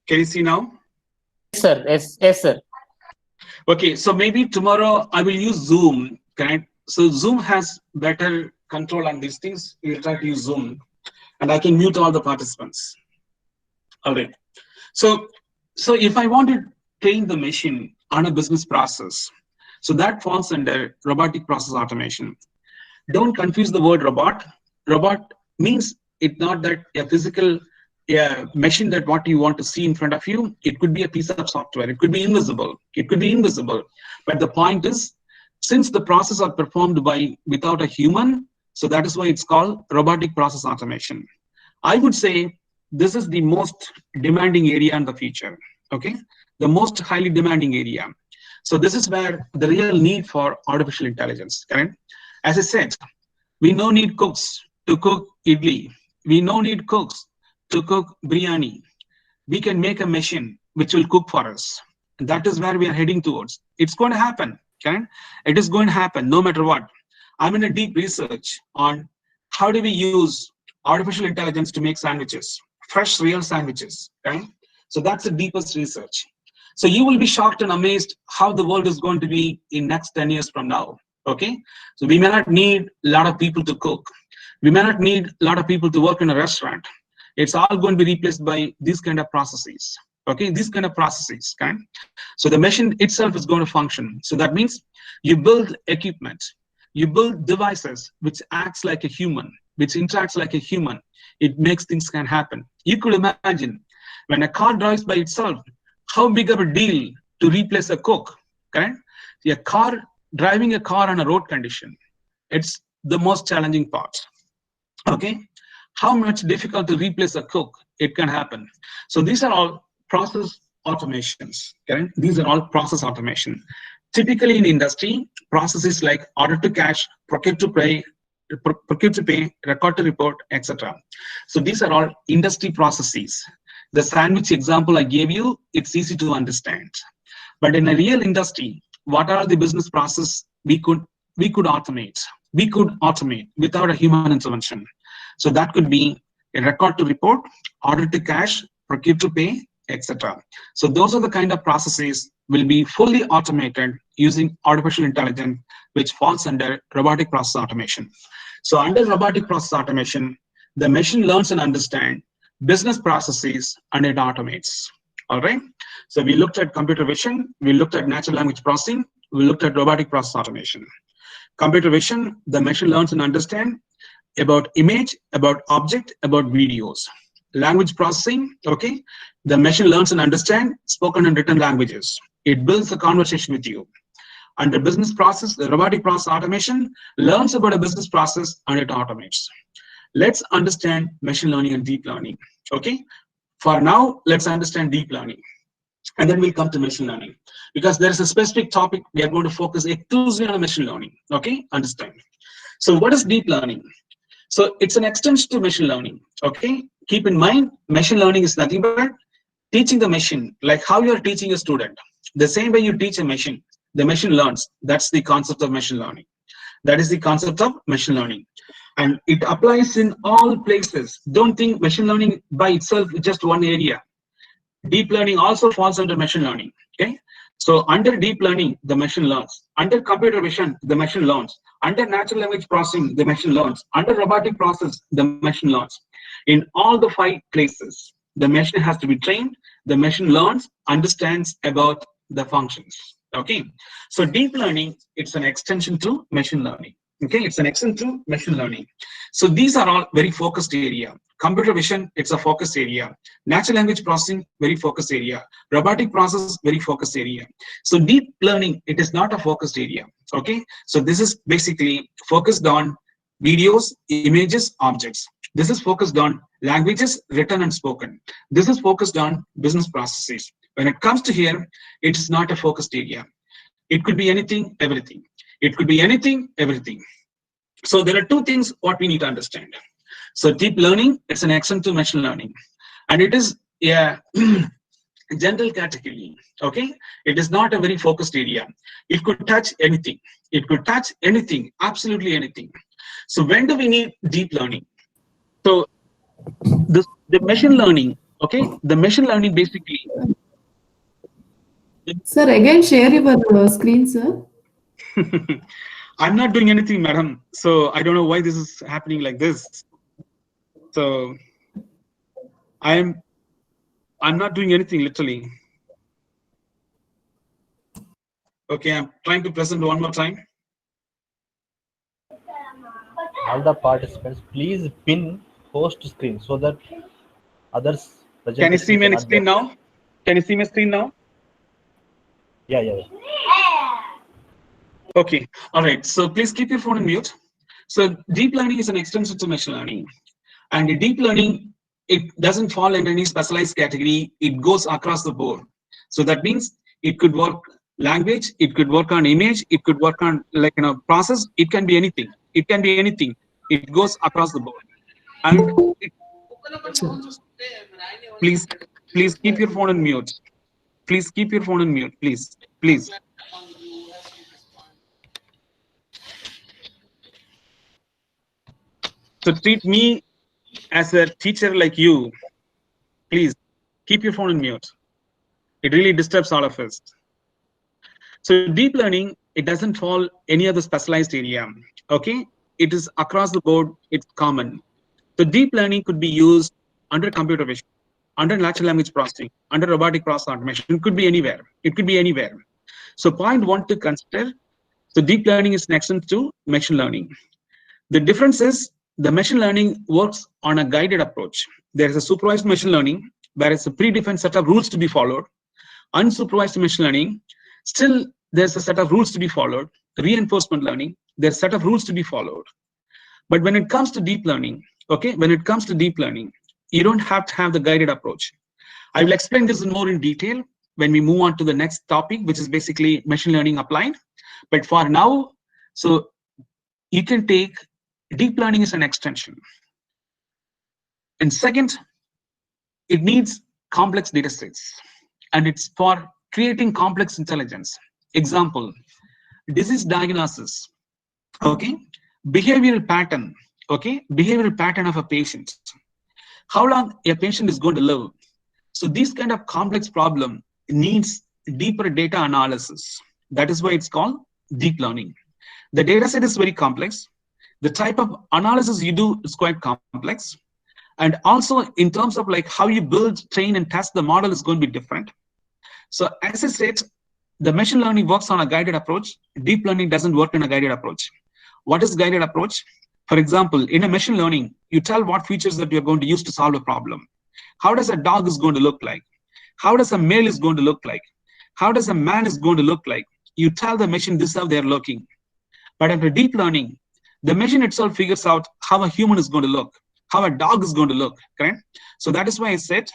Can you see now?
Yes, sir. Yes, sir.
Okay, so maybe tomorrow I will use Zoom, correct? So Zoom has better control on these things. We'll try to use Zoom, and I can mute all the participants. All right. So if I want to train the machine on a business process, so that falls under robotic process automation. Don't confuse the word robot. Robot means it's not that a physical machine that what you want to see in front of you. It could be a piece of software. It could be invisible. It could be invisible. But the point is, since the process are performed without a human, so that is why it's called robotic process automation. I would say this is the most demanding area in the future. Okay, the most highly demanding area. So this is where the real need for artificial intelligence. Correct? As I said, we no need cooks to cook idli. We no need cooks to cook biryani. We can make a machine which will cook for us. And that is where we are heading towards. It's going to happen. Okay? It is going to happen no matter what. I'm in a deep research on how do we use artificial intelligence to make sandwiches, fresh, real sandwiches. Okay? So that's the deepest research. So you will be shocked and amazed how the world is going to be in next 10 years from now. Okay, so we may not need a lot of people to cook. We may not need a lot of people to work in a restaurant. It's all going to be replaced by these kind of processes. Okay, these kind of processes. Okay, so the machine itself is going to function. So that means you build equipment, you build devices which acts like a human, which interacts like a human. It makes things can happen. You could imagine when a car drives by itself, how big of a deal to replace a cook. Correct? Driving a car on a road condition, it's the most challenging part. Okay, how much difficult to replace a cook? It can happen. So these are all process automations. Okay? These are all process automation. Typically in industry, processes like order to cash, procure to pay, procure to pay, record to report, etc. So these are all industry processes. The sandwich example I gave you, it's easy to understand. But in a real industry, what are the business process we could automate? We could automate without a human intervention. So that could be a record to report, order to cash, procure to pay, etc. So those are the kind of processes will be fully automated using artificial intelligence, which falls under robotic process automation. So under robotic process automation, the machine learns and understands business processes and it automates. All right. So we looked at computer vision, we looked at natural language processing, we looked at robotic process automation. Computer vision, the machine learns and understands about image, about object, about videos. Language processing, okay, the machine learns and understands spoken and written languages. It builds a conversation with you. Under business process, the robotic process automation learns about a business process and it automates. Let's understand machine learning and deep learning, okay? For now, let's understand deep learning. And then we'll come to machine learning. Because there is a specific topic we are going to focus exclusively on machine learning, okay? Understand. So what is deep learning? So it's an extension to machine learning, okay? Keep in mind, machine learning is nothing but teaching the machine, like how you're teaching a student. The same way you teach a machine, the machine learns. That's the concept of machine learning. That is the concept of machine learning. And it applies in all places. Don't think machine learning by itself is just one area. Deep learning also falls under machine learning, okay? So under deep learning, the machine learns. Under computer vision, the machine learns. Under natural language processing, the machine learns. Under robotic process, the machine learns. In all the 5 places, the machine has to be trained. The machine learns, understands about the functions, okay? So deep learning, it's an extension to machine learning. Okay, it's an extension to machine learning. So these are all very focused area. Computer vision, it's a focus area. Natural language processing, very focused area. Robotic process, very focused area. So deep learning, it is not a focused area. Okay, so this is basically focused on videos, images, objects. This is focused on languages, written and spoken. This is focused on business processes. When it comes to here, it's not a focused area. It could be anything, everything. It could be anything, everything. So there are 2 things what we need to understand. So deep learning, it's an extension to machine learning. And it is a general category, okay? It is not a very focused area. It could touch anything. It could touch anything, absolutely anything. So when do we need deep learning? So the machine learning, okay? The machine learning basically.
Sir, again share your screen, sir.
I'm not doing anything, madam. So I don't know why this is happening like this. So I'm not doing anything literally. Okay, I'm trying to present one more time.
All the participants, please pin host screen so that others.
Can you see my screen now? Can you see my screen now?
Yeah.
Okay, all right. So please keep your phone on mute. So deep learning is an extension to machine learning. And deep learning, it doesn't fall in any specialized category. It goes across the board. So that means it could work language, it could work on image, it could work on process. It can be anything. It can be anything. It goes across the board. And please keep your phone on mute. Please keep your phone on mute, please. So treat me as a teacher like you. Please keep your phone on mute. It really disturbs all of us. So deep learning, it doesn't fall any other specialized area. Okay, it is across the board. It's common. So deep learning could be used under computer vision, under natural language processing, under robotic process automation. It could be anywhere. It could be anywhere. So point 1 to consider. So deep learning is next to machine learning. The difference is the machine learning works on a guided approach. There is a supervised machine learning, where it's a predefined set of rules to be followed. Unsupervised machine learning, still there's a set of rules to be followed. Reinforcement learning, there's a set of rules to be followed. But when it comes to deep learning, okay, when it comes to deep learning, you don't have to have the guided approach. I will explain this more in detail when we move on to the next topic, which is basically machine learning applied. But for now, so you can take deep learning is an extension. And second, it needs complex data sets, and it's for creating complex intelligence. Example, disease diagnosis, okay, behavioral pattern, okay, behavioral pattern of a patient, how long a patient is going to live. So this kind of complex problem needs deeper data analysis. That is why it's called deep learning. The data set is very complex. The type of analysis you do is quite complex. And also in terms of like how you build, train, and test the model is going to be different. So as I said, the machine learning works on a guided approach. Deep learning doesn't work in a guided approach. What is guided approach? For example, in a machine learning, you tell what features that you're going to use to solve a problem. How does a dog is going to look like? How does a male is going to look like? How does a man is going to look like? You tell the machine this is how they're looking. But after deep learning, the machine itself figures out how a human is going to look, how a dog is going to look, correct? So that is why I said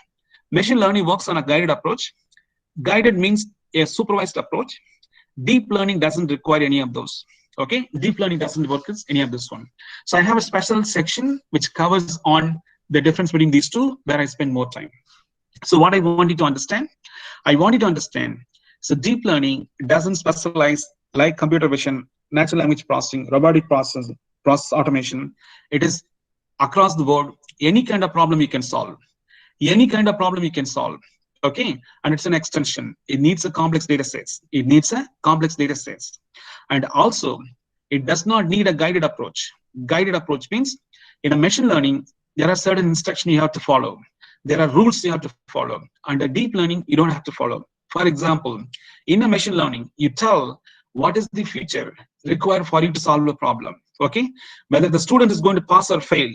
machine learning works on a guided approach. Guided means a supervised approach. Deep learning doesn't require any of those. Okay, deep learning doesn't work with any of this one. So I have a special section which covers on the difference between these two, where I spend more time. So what I want you to understand, so deep learning doesn't specialize like computer vision, natural language processing, robotic process automation. It is across the board, any kind of problem you can solve. Any kind of problem you can solve. Okay, and it's an extension. It needs a complex data sets. It needs a complex data sets. And also, it does not need a guided approach. Guided approach means in a machine learning, there are certain instructions you have to follow. There are rules you have to follow. Under deep learning, you don't have to follow. For example, in a machine learning, you tell what is the feature required for you to solve a problem. Okay, whether the student is going to pass or fail.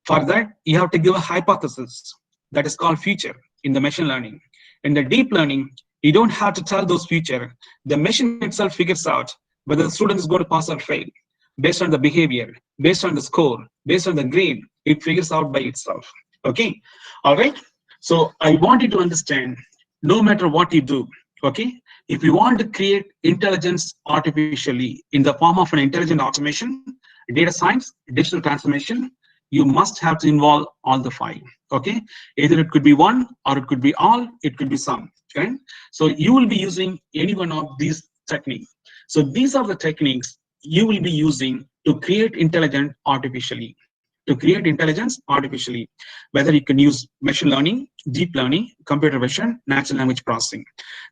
For that, you have to give a hypothesis that is called feature in the machine learning. In the deep learning, you don't have to tell those feature. The machine itself figures out whether the student is going to pass or fail. Based on the behavior, based on the score, based on the grade, it figures out by itself. Okay, all right. So I want you to understand, no matter what you do, okay, if you want to create intelligence artificially in the form of an intelligent automation, data science, digital transformation, you must have to involve all the five. Okay, either it could be one, or it could be all, it could be some. Okay, so you will be using any one of these techniques. So these are the techniques you will be using to create intelligence artificially. To create intelligence artificially, whether you can use machine learning, deep learning, computer vision, natural language processing.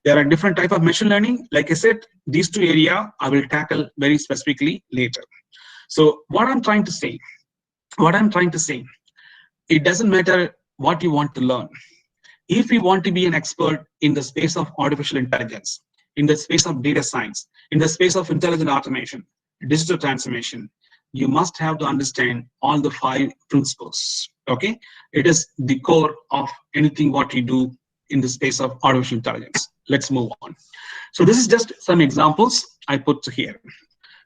There are different types of machine learning. Like I said, these two areas I will tackle very specifically later. So what I'm trying to say, it doesn't matter what you want to learn. If you want to be an expert in the space of artificial intelligence, in the space of data science, in the space of intelligent automation, digital transformation, you must have to understand all the five principles. Okay, it is the core of anything what you do in the space of artificial intelligence. Let's move on. So this is just some examples I put here.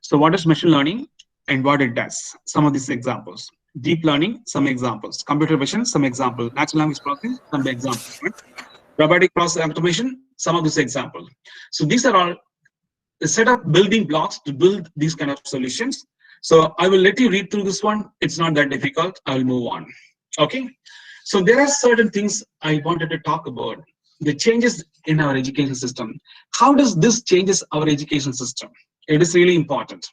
So what is machine learning and what it does? Some of these examples. Deep learning, some examples. Computer vision, some examples. Natural language processing, some examples. Right? Robotic process automation, some of these examples. So these are all a set of building blocks to build these kind of solutions. So I will let you read through this one. It's not that difficult. I will move on. Okay. So there are certain things I wanted to talk about. The changes in our education system. How does this changes our education system? It is really important.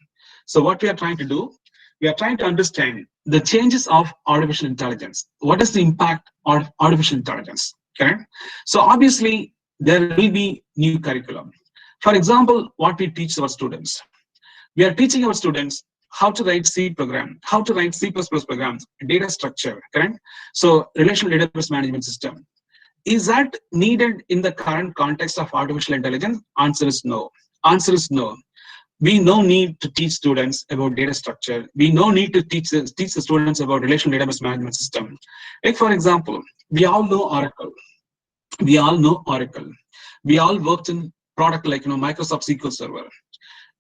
So what we are trying to do, we are trying to understand the changes of artificial intelligence. What is the impact of artificial intelligence? Okay. So obviously there will be new curriculum. For example, what we teach our students. We are teaching our students how to write C program, how to write C++ programs, data structure, correct? So relational database management system. Is that needed in the current context of artificial intelligence? Answer is no. Answer is no. We no need to teach students about data structure. We no need to teach the students about relational database management system. Like for example, we all know Oracle. We all know Oracle. We all worked in product like Microsoft SQL Server.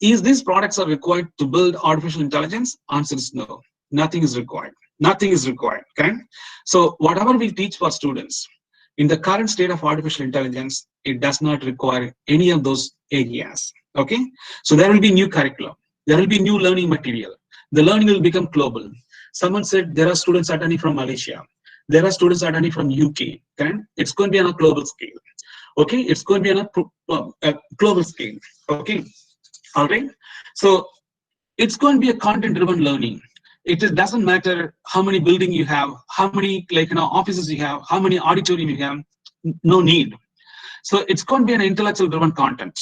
Is these products are required to build artificial intelligence? Answer is no. Nothing is required. Nothing is required. Okay. So whatever we teach for students in the current state of artificial intelligence, it does not require any of those areas. Okay. So there will be new curriculum. There will be new learning material. The learning will become global. Someone said there are students attending from Malaysia. There are students attending from UK. Okay? It's going to be on a global scale. Okay, it's going to be on a global scale. Okay, all right. So it's going to be a content-driven learning. It doesn't matter how many buildings you have, how many offices you have, how many auditorium you have. No need. So it's going to be an intellectual-driven content.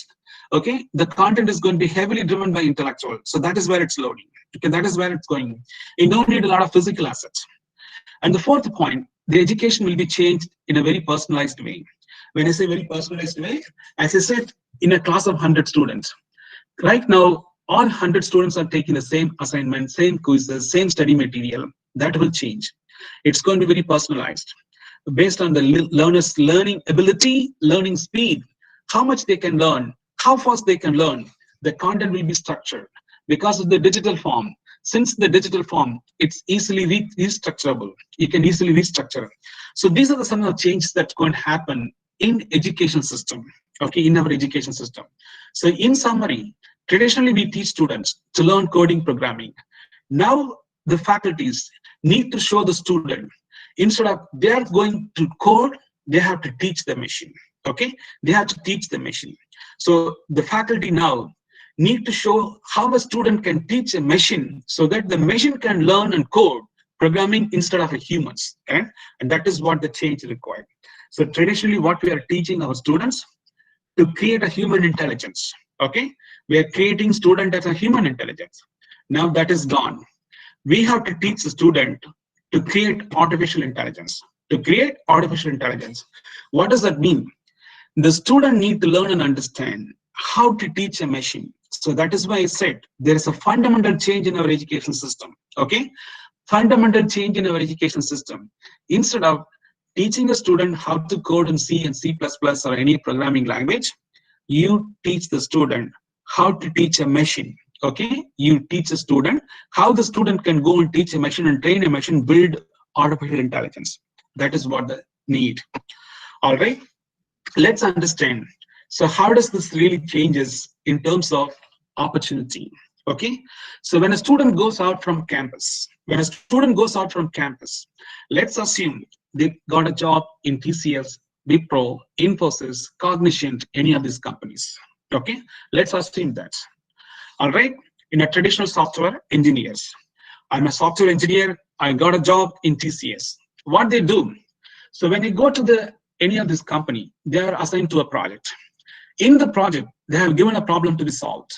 Okay, the content is going to be heavily driven by intellectual. So that is where it's loading. Okay, that is where it's going. You don't need a lot of physical assets. And the fourth point, the education will be changed in a very personalized way. When I say very personalized way, as I said, in a class of 100 students, right now, all 100 students are taking the same assignment, same quizzes, same study material. That will change. It's going to be very personalized based on the learner's learning ability, learning speed, how much they can learn, how fast they can learn. The content will be structured because of the digital form. Since the digital form, it's easily restructurable. You can easily restructure. So these are some of the changes that's going to happen in education system, okay, in our education system. So in summary, traditionally we teach students to learn coding programming. Now the faculties need to show the student, instead of they are going to code, they have to teach the machine, okay? They have to teach the machine. So the faculty now need to show how a student can teach a machine so that the machine can learn and code programming instead of humans, okay? And that is what the change required. So traditionally what we are teaching our students to create a human intelligence, okay? We are creating student as a human intelligence. Now that is gone. We have to teach the student to create artificial intelligence. To create artificial intelligence. What does that mean? The student need to learn and understand how to teach a machine. So that is why I said there is a fundamental change in our education system, okay? Fundamental change in our education system. Instead of teaching a student how to code in C and C++ or any programming language, you teach the student how to teach a machine, okay? You teach a student how the student can go and teach a machine and train a machine, build artificial intelligence. That is what they need. All right, let's understand. So how does this really changes in terms of opportunity, okay? So when a student goes out from campus, let's assume they got a job in TCS, Wipro, Infosys, Cognizant, any of these companies, okay? Let's assume that. All right, in a traditional software engineers, I'm a software engineer, I got a job in TCS. What they do, so when they go to any of this company, they are assigned to a project. In the project, they have given a problem to be solved.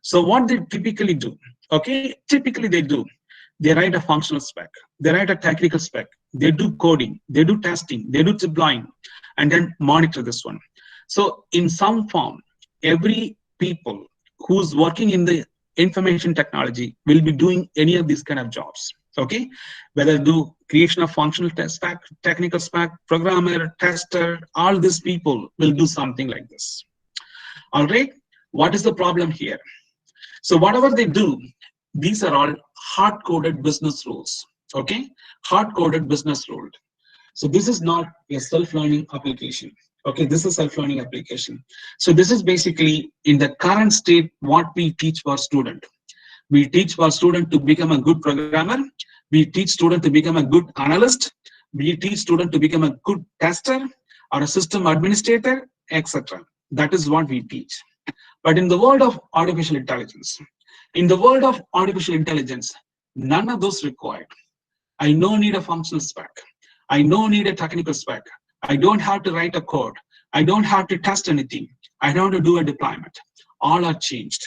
So what they typically do, okay, they write a functional spec, they write a technical spec, they do coding, they do testing, they do deploying, and then monitor this one. So in some form, every people who's working in the information technology will be doing any of these kind of jobs, okay? Whether do creation of functional test spec, technical spec, programmer, tester, all these people will do something like this. All right, what is the problem here? So whatever they do, these are all hard-coded business rules, okay? Hard-coded business rule. So this is not a self-learning application, okay? This is self-learning application. So this is basically in the current state what we teach for student. We teach for student to become a good programmer. We teach student to become a good analyst. We teach student to become a good tester or a system administrator, etc. That is what we teach. But in the world of artificial intelligence, none of those required. I no need a functional spec. I no need a technical spec. I don't have to write a code. I don't have to test anything. I don't have to do a deployment. All are changed.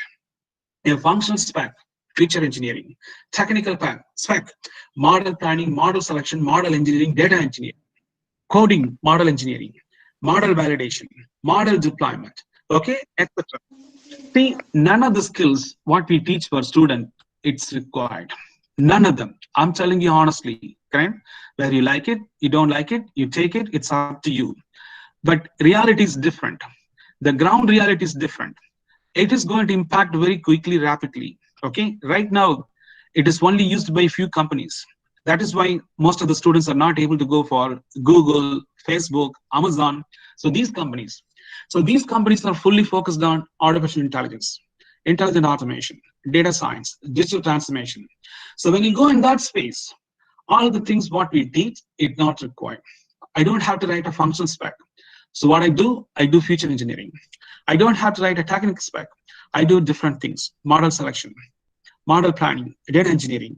A functional spec, feature engineering, technical spec, model planning, model selection, model engineering, data engineering, coding, model engineering, model validation, model deployment, okay, etc. See, none of the skills what we teach for student, it's required. None of them. I'm telling you honestly, correct? Whether you like it, you don't like it, you take it, it's up to you. But reality is different. The ground reality is different. It is going to impact very quickly, rapidly. Okay, right now, it is only used by a few companies. That is why most of the students are not able to go for Google, Facebook, Amazon. So these companies are fully focused on artificial intelligence. intelligent automation, data science, digital transformation. So when you go in that space, all the things what we teach is not required. I don't have to write a functional spec. So what I do feature engineering. I don't have to write a technical spec. I do different things, model selection, model planning, data engineering.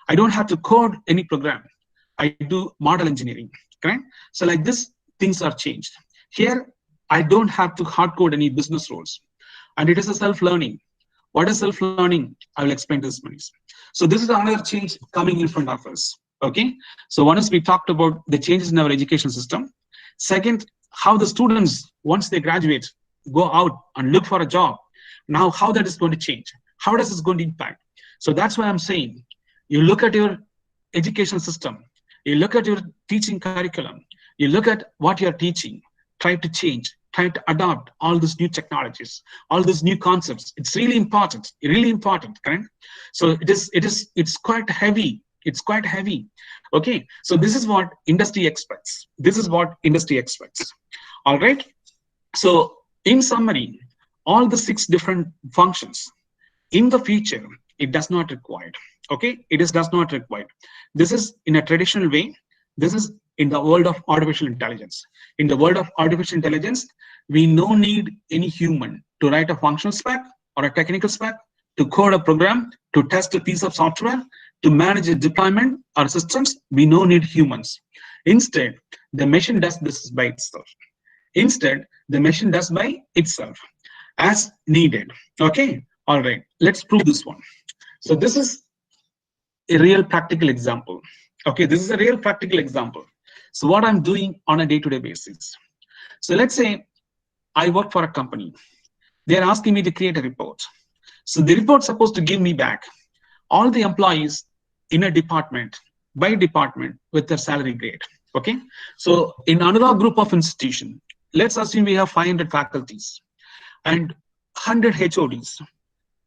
I don't have to code any program. I do model engineering, correct? So like this, things are changed. Here, I don't have to hard code any business roles. And it is a self-learning. What is self-learning? I will explain this, please. So this is another change coming in front of us, okay? So one is we talked about the changes in our education system. Second, how the students, once they graduate, go out and look for a job. Now, how that is going to change? How does this going to impact? So that's why I'm saying, you look at your education system, you look at your teaching curriculum, you look at what you're teaching, try to change, try to adopt all these new technologies, all these new concepts. It's really important, correct? So it's quite heavy. It's quite heavy. Okay, so this is what industry expects. All right. So in summary, all the 6 different functions in the future, it does not require. Okay, does not require. This is in a traditional way. This is in the world of artificial intelligence. In the world of artificial intelligence, we no need any human to write a functional spec or a technical spec, to code a program, to test a piece of software, to manage a deployment or systems. We no need humans. Instead, the machine does this by itself. As needed. Okay, all right, let's prove this one. So this is a real practical example. Okay, this is a real practical example. So what I'm doing on a day-to-day basis. So let's say I work for a company. They're asking me to create a report. So the report's supposed to give me back all the employees in a department, by department, with their salary grade. Okay, so in Anurag Group of Institutions, let's assume we have 500 faculties and 100 HODs,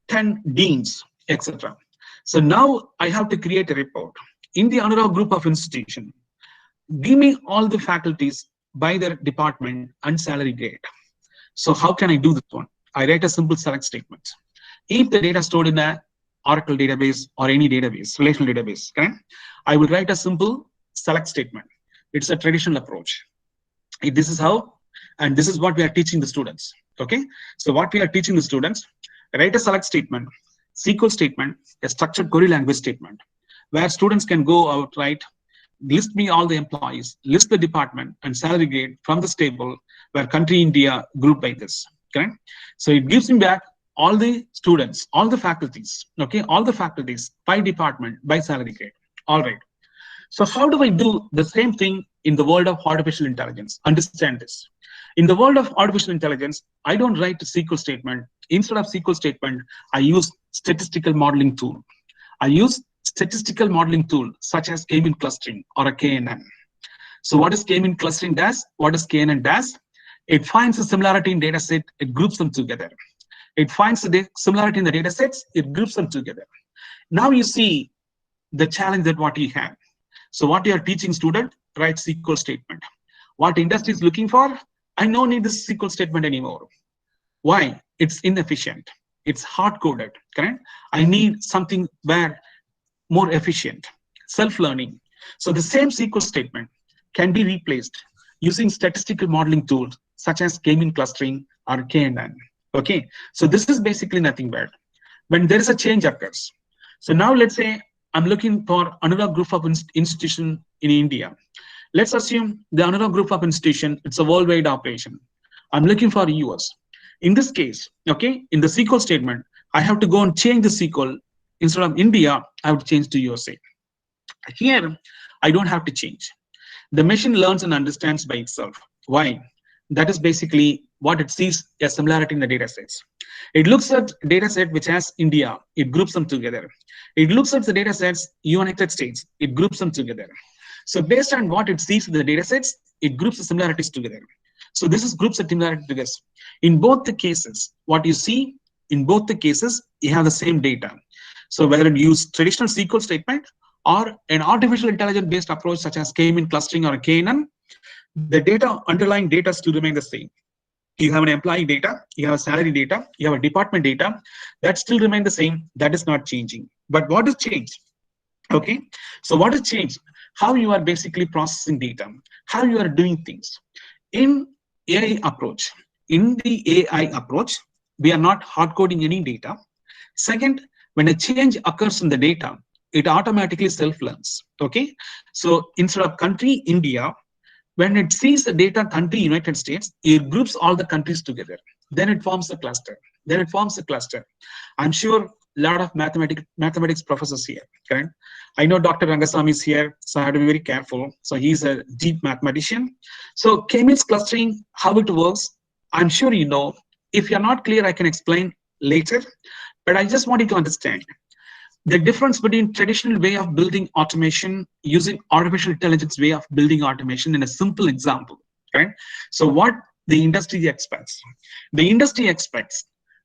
10 deans, etc. So now I have to create a report. In the Anurag Group of Institutions, give me all the faculties by their department and salary grade. So how can I do this one? I write a simple select statement. If the data stored in a Oracle database or any database, relational database, okay, I will write a simple select statement. It's a traditional approach. This is how, and this is what we are teaching the students. Okay, so what we are teaching the students, write a select statement, SQL statement, a structured query language statement, where students can go out, right, list me all the employees, list the department and salary grade from this table, where country India group by this. Okay, so it gives me back all the students, all the faculties, okay, all the faculties by department, by salary grade. All right. So how do I do the same thing in the world of artificial intelligence? Understand this. In the world of artificial intelligence, I don't write a SQL statement. Instead of SQL statement, I use statistical modeling tool. I use statistical modeling tool such as K-mean clustering or a KNN. So what is K-mean clustering does? What is KNN does? It finds a similarity in data set, it groups them together. It finds the similarity in the data sets, it groups them together. Now you see the challenge that what you have. So what you are teaching student, write SQL statement. What industry is looking for? I don't need this SQL statement anymore. Why? It's inefficient. It's hard-coded, correct? I need something where more efficient, self-learning. So the same SQL statement can be replaced using statistical modeling tools such as K-mean clustering or KNN. Okay, so this is basically nothing bad. When there is a change occurs. So now let's say I'm looking for Anurag Group of Institution in India. Let's assume the Anurag Group of Institution, it's a worldwide operation. I'm looking for US. In this case, okay, in the SQL statement, I have to go and change the SQL. Instead of India, I have to change to USA. Here, I don't have to change. The machine learns and understands by itself. Why? That is basically what it sees a similarity in the data sets. It looks at data set which has India, it groups them together. It looks at the data sets United States, it groups them together. So based on what it sees in the data sets, it groups the similarities together. So this is groups of similarity together. In both the cases, what you see, in both the cases, you have the same data. So whether you use traditional SQL statement or an artificial intelligence based approach such as K-mean clustering or KNN, the data, underlying data still remain the same. You have an employee data, you have a salary data, you have a department data. That still remain the same. That is not changing. But what has changed? Okay, so what has changed? How you are basically processing data, how you are doing things. In AI approach, in the AI approach, we are not hard coding any data. Second, when a change occurs in the data, it automatically self-learns. Okay, so instead of country India, when it sees the data country United States, it groups all the countries together. Then it forms a cluster. Then it forms a cluster. I'm sure a lot of mathematics professors here, correct? I know Dr. Rangasamy is here, so I have to be very careful. So he's a deep mathematician. So K-means clustering, how it works, I'm sure you know. If you're not clear, I can explain later. But I just want you to understand the difference between traditional way of building automation using artificial intelligence way of building automation in a simple example, right? So what the industry expects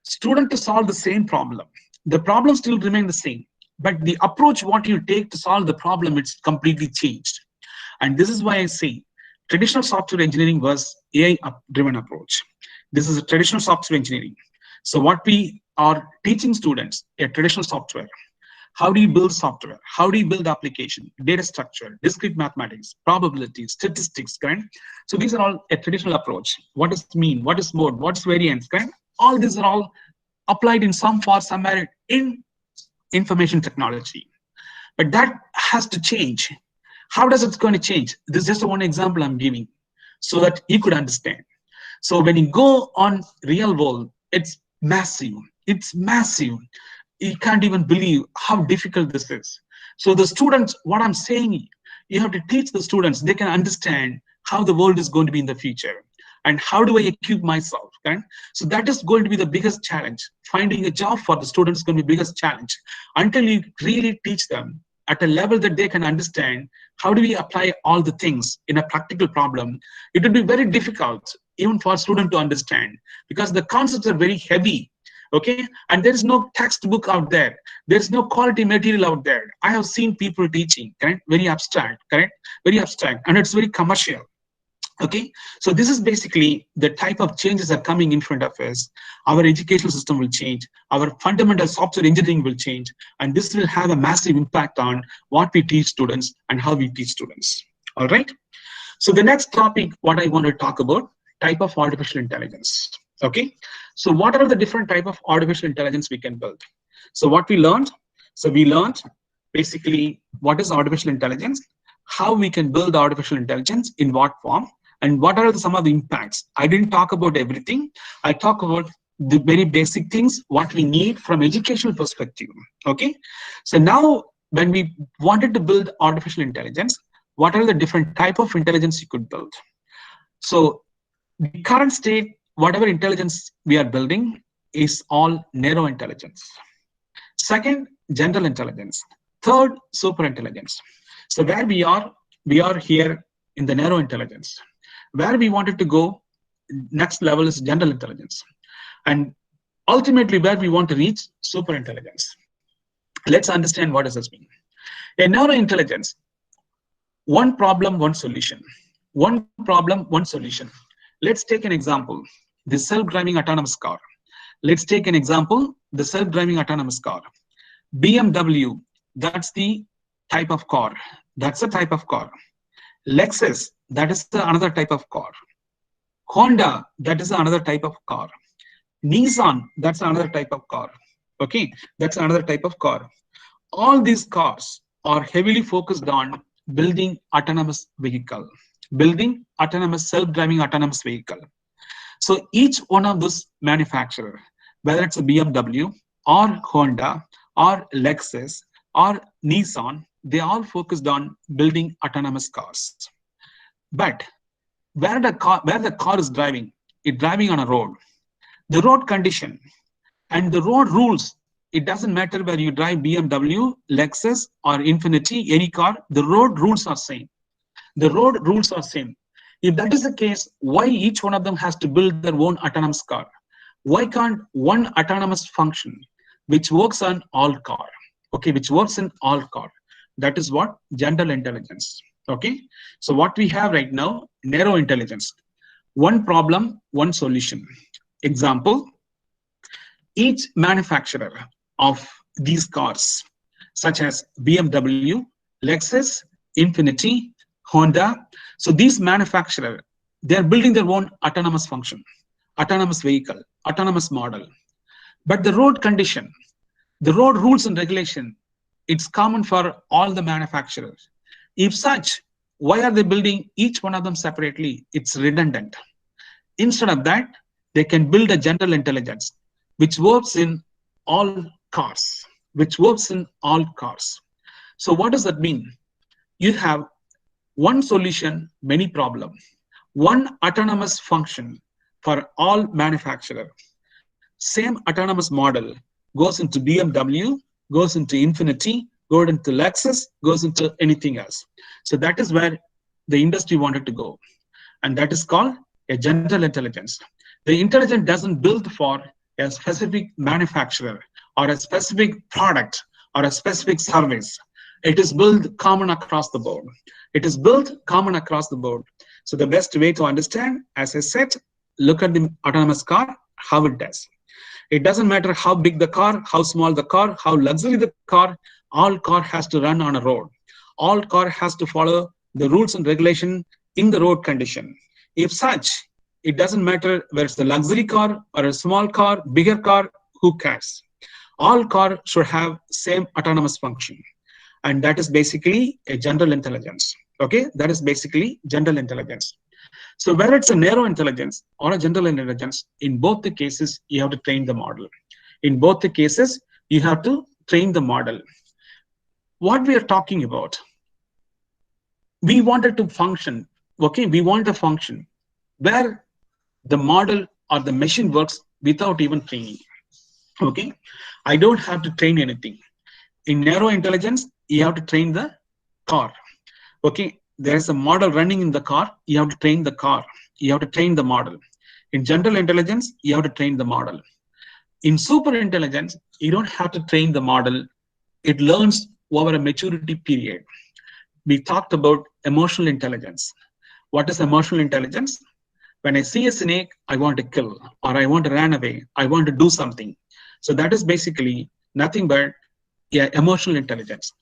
student to solve the same problem. The problem still remain the same, but the approach what you take to solve the problem, it's completely changed. And this is why I say traditional software engineering was AI driven approach. This is a traditional software engineering. So what we are teaching students, a traditional software. How do you build software? How do you build application, data structure, discrete mathematics, probability, statistics, correct? So these are all a traditional approach. What does it mean? What is mode? What is variance, correct? All these are all applied in some form somewhere in information technology. But that has to change. How does it going to change? This is just one example I'm giving so that you could understand. So when you go on real world, it's massive. It's massive. You can't even believe how difficult this is. So the students, what I'm saying, you have to teach the students, they can understand how the world is going to be in the future and how do I equip myself, okay? So that is going to be the biggest challenge. Finding a job for the students is going to be the biggest challenge. Until you really teach them at a level that they can understand, how do we apply all the things in a practical problem, it will be very difficult even for a student to understand because the concepts are very heavy. Okay, and there is no textbook out there. There's no quality material out there. I have seen people teaching, correct? Very abstract, correct? Very abstract, and it's very commercial. Okay, so this is basically the type of changes that are coming in front of us. Our educational system will change. Our fundamental software engineering will change, and this will have a massive impact on what we teach students and how we teach students. All right. So the next topic, what I want to talk about, type of artificial intelligence. Okay, so what are the different type of artificial intelligence we can build? So what we learned, basically what is artificial intelligence, how we can build artificial intelligence, in what form, and what are some of the impacts. I didn't talk about everything. I talk about the very basic things, what we need from educational perspective. Okay, so now when we wanted to build artificial intelligence, what are the different type of intelligence you could build? So the current state, whatever intelligence we are building is all narrow intelligence. Second, general intelligence. Third, super intelligence. So where we are here in the narrow intelligence. Where we wanted to go, next level is general intelligence. And ultimately where we want to reach, super intelligence. Let's understand what does this mean. A narrow intelligence, one problem, one solution. One problem, one solution. Let's take an example. The self-driving autonomous car. Let's take an example, the self-driving autonomous car. BMW, that's the type of car. That's a type of car. Lexus, that is another type of car. Honda, that is another type of car. Nissan, that's another type of car. Okay, that's another type of car. All these cars are heavily focused on building autonomous vehicle, building autonomous self-driving autonomous vehicle. So each one of those manufacturer, whether it's a BMW or Honda or Lexus or Nissan, they all focused on building autonomous cars. But where the car is driving, it's driving on a road. The road condition and the road rules, it doesn't matter whether you drive BMW, Lexus or Infiniti, any car, the road rules are same. The road rules are same. If that is the case, why each one of them has to build their own autonomous car? Why can't one autonomous function which works on all car? Okay, which works in all car. That is what general intelligence. Okay, so what we have right now, narrow intelligence. one problem, one solution. Example, each manufacturer of these cars, such as BMW, Lexus, Infiniti, Honda. So these manufacturers, they're building their own autonomous function, autonomous vehicle, autonomous model. But the road condition, the road rules and regulation, it's common for all the manufacturers. If such, why are they building each one of them separately? It's redundant. Instead of that, they can build a general intelligence, which works in all cars, So what does that mean? You have one solution, many problems, one autonomous function for all manufacturers. Same autonomous model goes into BMW, goes into Infiniti, goes into Lexus, goes into anything else. So that is where the industry wanted to go. And that is called a general intelligence. The intelligence doesn't build for a specific manufacturer or a specific product or a specific service. It is built common across the board. So the best way to understand, as I said, look at the autonomous car, how it does. It doesn't matter how big the car, how small the car, how luxury the car, all car has to run on a road. All car has to follow the rules and regulation in the road condition. If such, it doesn't matter whether it's a luxury car or a small car, bigger car, who cares? All car should have same autonomous function. And that is basically a general intelligence. Okay, that is basically general intelligence. So whether it's a narrow intelligence or a general intelligence, in both the cases, you have to train the model. What we are talking about, we wanted to function, okay? We want a function where the model or the machine works without even training, okay? I don't have to train anything. In narrow intelligence, you have to train the car, okay? There is a model running in the car, you have to train the car, you have to train the model. In general intelligence, you have to train the model. In super intelligence, you don't have to train the model. It learns over a maturity period. We talked about emotional intelligence. What is emotional intelligence? When I see a snake, I want to kill, or I want to run away, I want to do something. So that is basically nothing but emotional intelligence.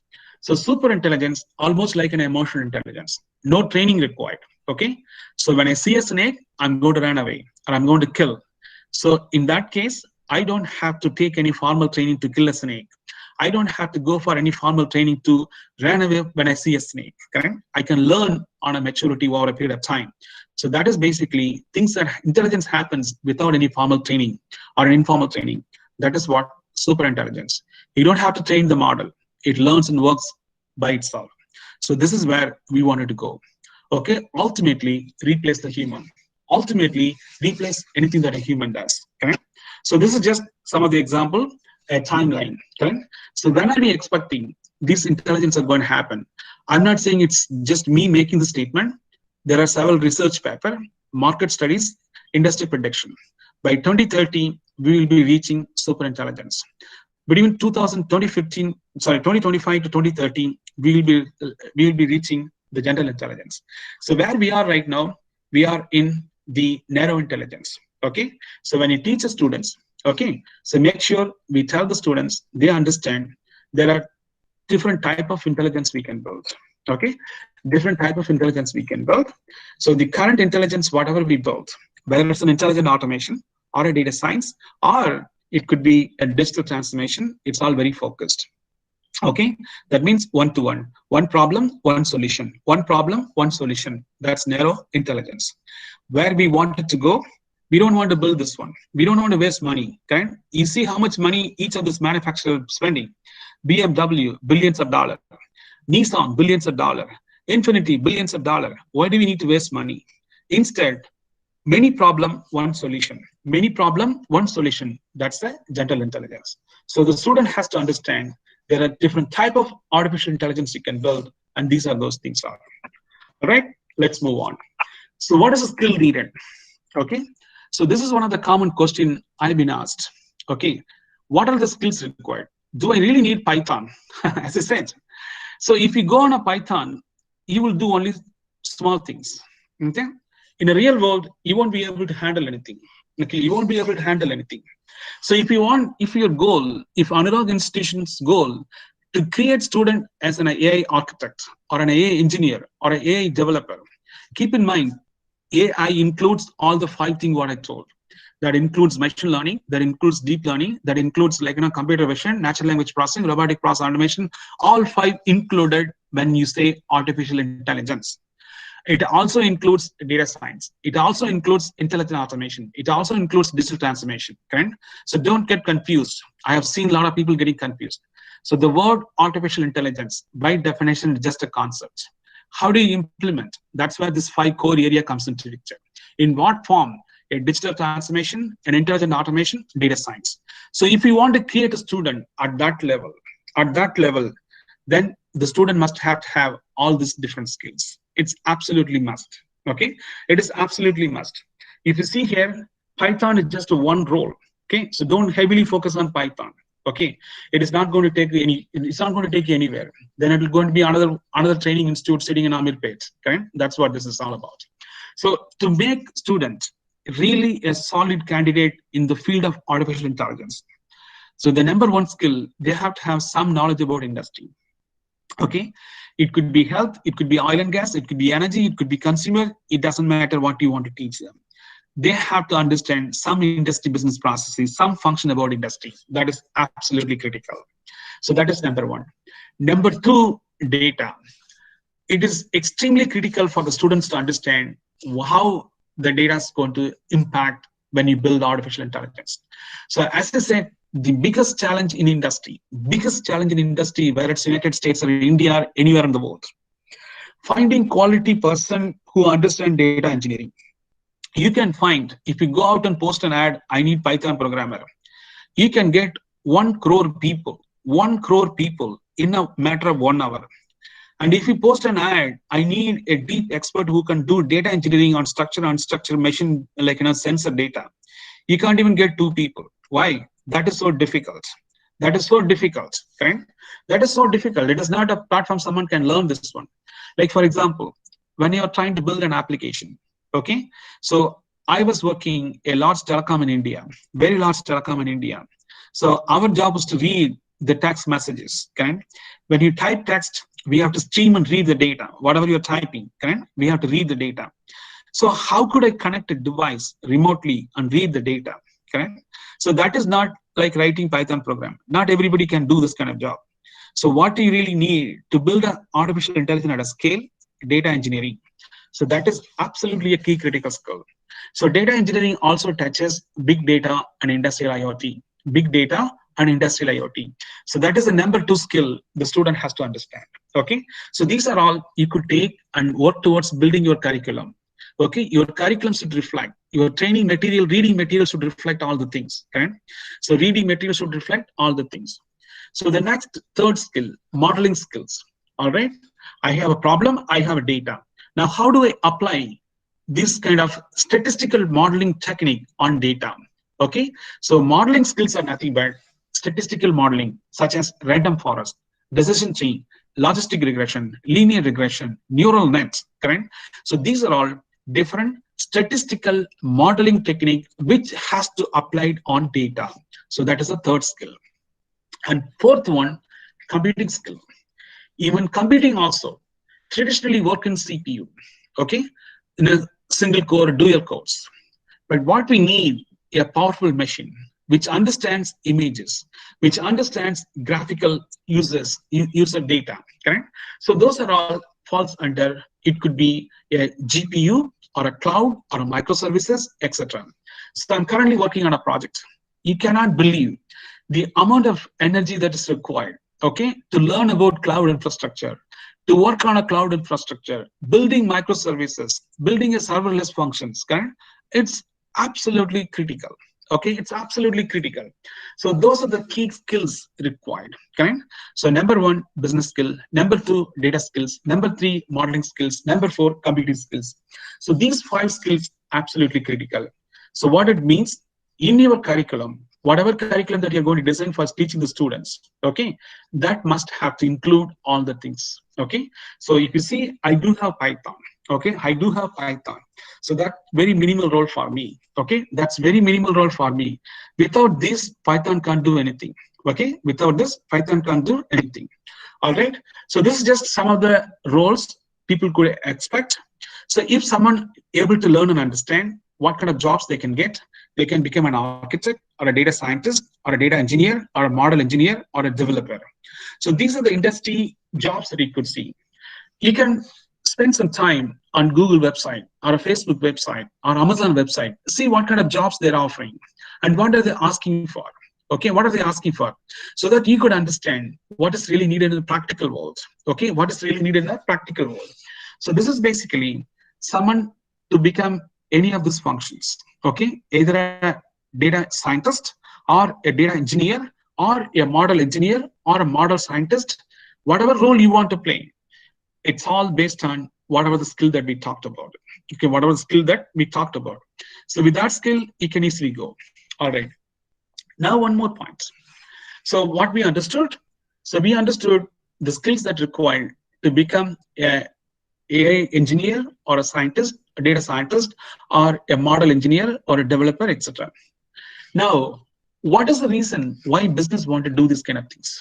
So super intelligence, almost like an emotional intelligence, no training required, okay? So when I see a snake, I'm going to run away, or I'm going to kill. So in that case, I don't have to take any formal training to kill a snake. I don't have to go for any formal training to run away when I see a snake, correct? I can learn on a maturity over a period of time. So that is basically things that intelligence happens without any formal training or informal training. That is what super intelligence. You don't have to train the model. It learns and works by itself. So this is where we wanted to go. Okay, ultimately replace the human. Ultimately replace anything that a human does, correct? So this is just some of the example, a timeline, correct? So when are we expecting this intelligence are going to happen? I'm not saying it's just me making the statement. There are several research papers, market studies, industry prediction. By 2030, we will be reaching super intelligence. Between 2025 to 2030, we will be reaching the general intelligence. So where we are right now, we are in the narrow intelligence. Okay, so when you teach the students, okay, so make sure we tell the students they understand there are different type of intelligence we can build. Okay, different type of intelligence we can build. So the current intelligence, whatever we build, whether it's an intelligent automation or a data science, or it could be a digital transformation, it's all very focused. Okay, that means one-to-one, one problem, one solution, one problem, one solution. That's narrow intelligence. Where we wanted to go, we don't want to build this one. We don't want to waste money. Okay, you see how much money each of this manufacturer is spending. BMW, billions of dollars. Nissan, billions of dollars. Infiniti, billions of dollars. Why do we need to waste money? Instead, many problem, one solution. Many problem, one solution. That's the general intelligence. So the student has to understand there are different type of artificial intelligence you can build, and these are those things are. All right, let's move on. So what is the skill needed? Okay, so this is one of the common questions I've been asked. Okay, what are the skills required? Do I really need Python? As I said, so if you go on a Python, you will do only small things. Okay, In a real world, you won't be able to handle anything. Okay, you won't be able to handle anything. So if your goal, if Anurag Institution's goal to create student as an AI architect or an AI engineer or an AI developer, keep in mind, AI includes all the 5 things what I told. That includes machine learning, that includes deep learning, that includes computer vision, natural language processing, robotic process automation, all 5 included when you say artificial intelligence. It also includes data science. It also includes intelligent automation. It also includes digital transformation, correct? So don't get confused. I have seen a lot of people getting confused. So the word artificial intelligence, by definition, is just a concept. How do you implement? That's where this 5 core area comes into picture. In what form? A digital transformation, an intelligent automation, data science. So if you want to create a student at that level, then the student must have to have all these different skills. It's absolutely must. Okay, it is absolutely must. If you see here, Python is just one role. Okay, so don't heavily focus on Python. Okay, it is not going to take any. It's not going to take you anywhere. Then it is going to be another training institute sitting in Amirpet. Okay, that's what this is all about. So to make students really a solid candidate in the field of artificial intelligence, so the number 1 skill, they have to have some knowledge about industry. Okay, it could be health, it could be oil and gas, it could be energy, it could be consumer. It doesn't matter what you want to teach them. They have to understand some industry business processes, some function about industry. That is absolutely critical. So that is number 1. Number 2, data. It is extremely critical for the students to understand how the data is going to impact when you build artificial intelligence. So as I said, the biggest challenge in industry, whether it's United States or India or anywhere in the world, finding quality person who understand data engineering. You can find, if you go out and post an ad, I need Python programmer, you can get 1 crore people in a matter of 1 hour. And if you post an ad, I need a deep expert who can do data engineering on unstructured machine, sensor data. You can't even get 2 people. Why? That is so difficult. That is so difficult, right? That is so difficult. It is not a platform someone can learn this one. Like for example, when you are trying to build an application, okay? So I was working a large telecom in India, very large telecom in India. So our job was to read the text messages, okay? When you type text, we have to stream and read the data. Whatever you're typing, okay? We have to read the data. So how could I connect a device remotely and read the data? Correct? So that is not like writing Python program. Not everybody can do this kind of job. So what do you really need to build an artificial intelligence at a scale? Data engineering. So that is absolutely a key critical skill. So data engineering also touches big data and industrial IoT. Big data and industrial IoT. So that is the number 2 skill the student has to understand. Okay. So these are all you could take and work towards building your curriculum. Okay, your curriculum should reflect, your training material, reading material should reflect all the things. Okay? So reading material should reflect all the things. So the next 3rd skill, modeling skills. All right, I have a problem, I have a data. Now, how do I apply this kind of statistical modeling technique on data? Okay, so modeling skills are nothing but statistical modeling, such as random forest, decision tree, logistic regression, linear regression, neural nets. Correct? So these are all different statistical modeling technique which has to applied on data. So that is the 3rd skill. And 4th one, computing skill. Even computing also traditionally work in CPU, okay, in a single core, dual cores. But what we need a powerful machine which understands images, which understands graphical user data. Correct? So those are all falls under. It could be a GPU or a cloud or a microservices, etc. So I'm currently working on a project. You cannot believe the amount of energy that is required, okay, to learn about cloud infrastructure, to work on a cloud infrastructure, building microservices, building a serverless functions. Correct? It's absolutely critical. Okay, it's absolutely critical. So those are the key skills required. Correct? So number 1, business skill. Number 2, data skills. Number 3, modeling skills. Number 4, computing skills. So these 5 skills absolutely critical. So what it means in your curriculum, whatever curriculum that you're going to design for teaching the students, okay, that must have to include all the things. Okay, so if you see, I do have Python. Okay, I do have Python. So that's very minimal role for me. Okay, that's very minimal role for me. Without this, Python can't do anything. Okay, without this, Python can't do anything. All right. So this is just some of the roles people could expect. So if someone able to learn and understand what kind of jobs they can become an architect or a data scientist or a data engineer or a model engineer or a developer. So these are the industry jobs that you could see. You can spend some time on Google website or a Facebook website or Amazon website, see what kind of jobs they're offering and what are they asking for. Okay, what are they asking for? So that you could understand what is really needed in the practical world. Okay, what is really needed in the practical world. So this is basically someone to become any of these functions. Okay, either a data scientist or a data engineer or a model engineer or a model scientist, whatever role you want to play. It's all based on whatever the skill that we talked about. Okay, whatever the skill that we talked about. So with that skill, you can easily go. All right. Now one more point. So what we understood? So we understood the skills that required to become a AI engineer or a scientist, a data scientist, or a model engineer or a developer, etc. Now, what is the reason why business want to do these kind of things?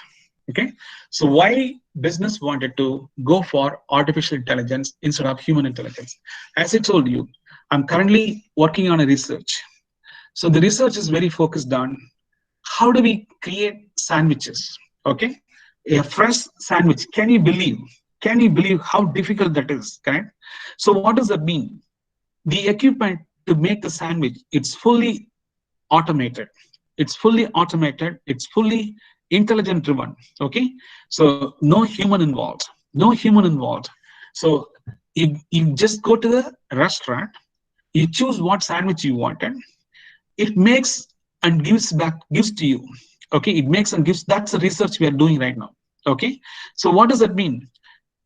Okay, so why business wanted to go for artificial intelligence instead of human intelligence? As I told you, I'm currently working on a research. So the research is very focused on how do we create sandwiches? Okay, a fresh sandwich. Can you believe? Can you believe how difficult that is? Correct. So what does that mean? The equipment to make the sandwich, it's fully automated. It's fully automated. It's fully intelligent driven. Okay, so no human involved. No human involved. So you just go to the restaurant, you choose what sandwich you wanted. It makes and gives to you. Okay, it makes and gives. That's the research we are doing right now. Okay, so what does that mean?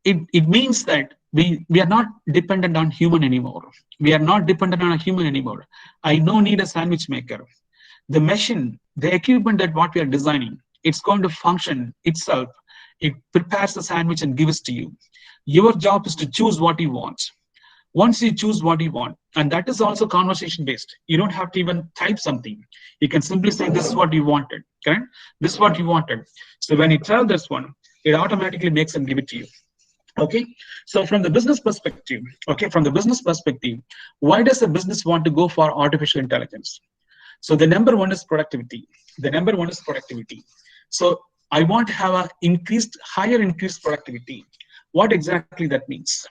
It means that we are not dependent on human anymore. We are not dependent on a human anymore. I no need a sandwich maker. The machine, the equipment that what we are designing, it's going to function itself. It prepares the sandwich and gives to you. Your job is to choose what you want. Once you choose what you want, and that is also conversation based. You don't have to even type something. You can simply say, this is what you wanted, correct? This is what you wanted. So when you tell this one, it automatically makes and give it to you. Okay, so from the business perspective, why does a business want to go for artificial intelligence? So the number one is productivity. So I want to have a higher increased productivity. What exactly that means?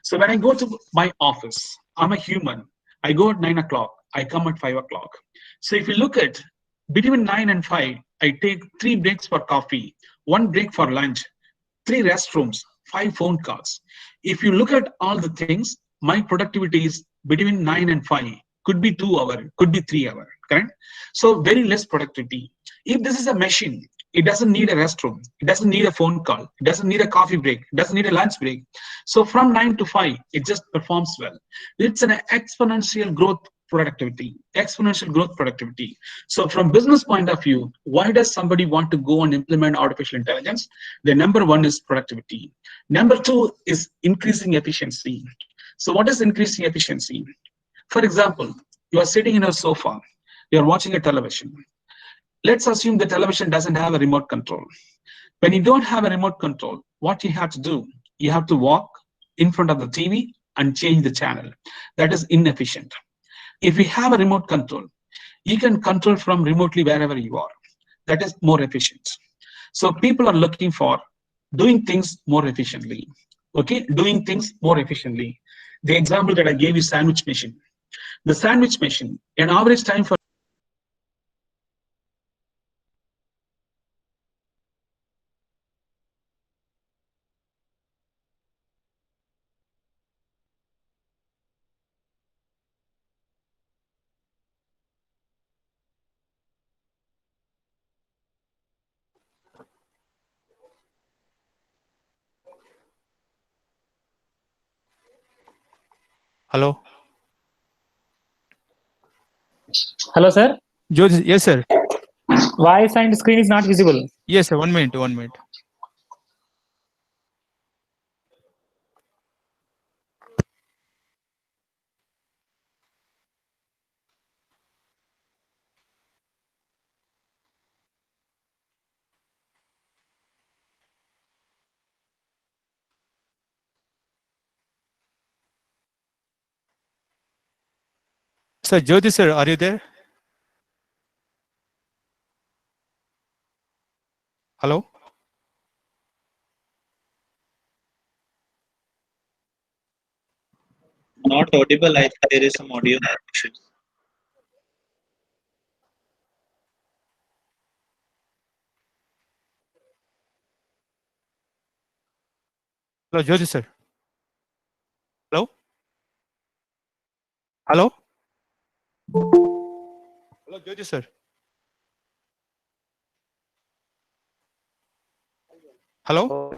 So when I go to my office, I'm a human. I go at 9 o'clock. I come at 5 o'clock. So if you look at between 9 and 5, I take 3 breaks for coffee, 1 break for lunch, 3 restrooms, 5 phone calls. If you look at all the things, my productivity is between 9 and 5. Could be 2 hours, could be 3 hours, correct? So very less productivity. If this is a machine, it doesn't need a restroom, it doesn't need a phone call, it doesn't need a coffee break, it doesn't need a lunch break. So from 9 to 5, it just performs well. It's an exponential growth productivity. So from business point of view, why does somebody want to go and implement artificial intelligence? The number one is productivity. Number two is increasing efficiency. So what is increasing efficiency? For example, you are sitting in a sofa, you are watching a television. Let's assume the television doesn't have a remote control. When you don't have a remote control, what you have to do, you have to walk in front of the TV and change the channel. That is inefficient. If you have a remote control, you can control from remotely wherever you are. That is more efficient. So people are looking for doing things more efficiently. Okay, doing things more efficiently. The example that I gave you, sandwich machine. The sandwich machine, an average time for
Hello.
Hello, sir.
George, yes, sir.
Why assigned screen is not visible?
Yes, sir. 1 minute. 1 minute. Sir, Jyoti sir, are you there? Hello?
Not audible. I think there is some audio issue.
Hello, Jyoti sir. Hello? Hello? Hello, Jyoti sir. Hello?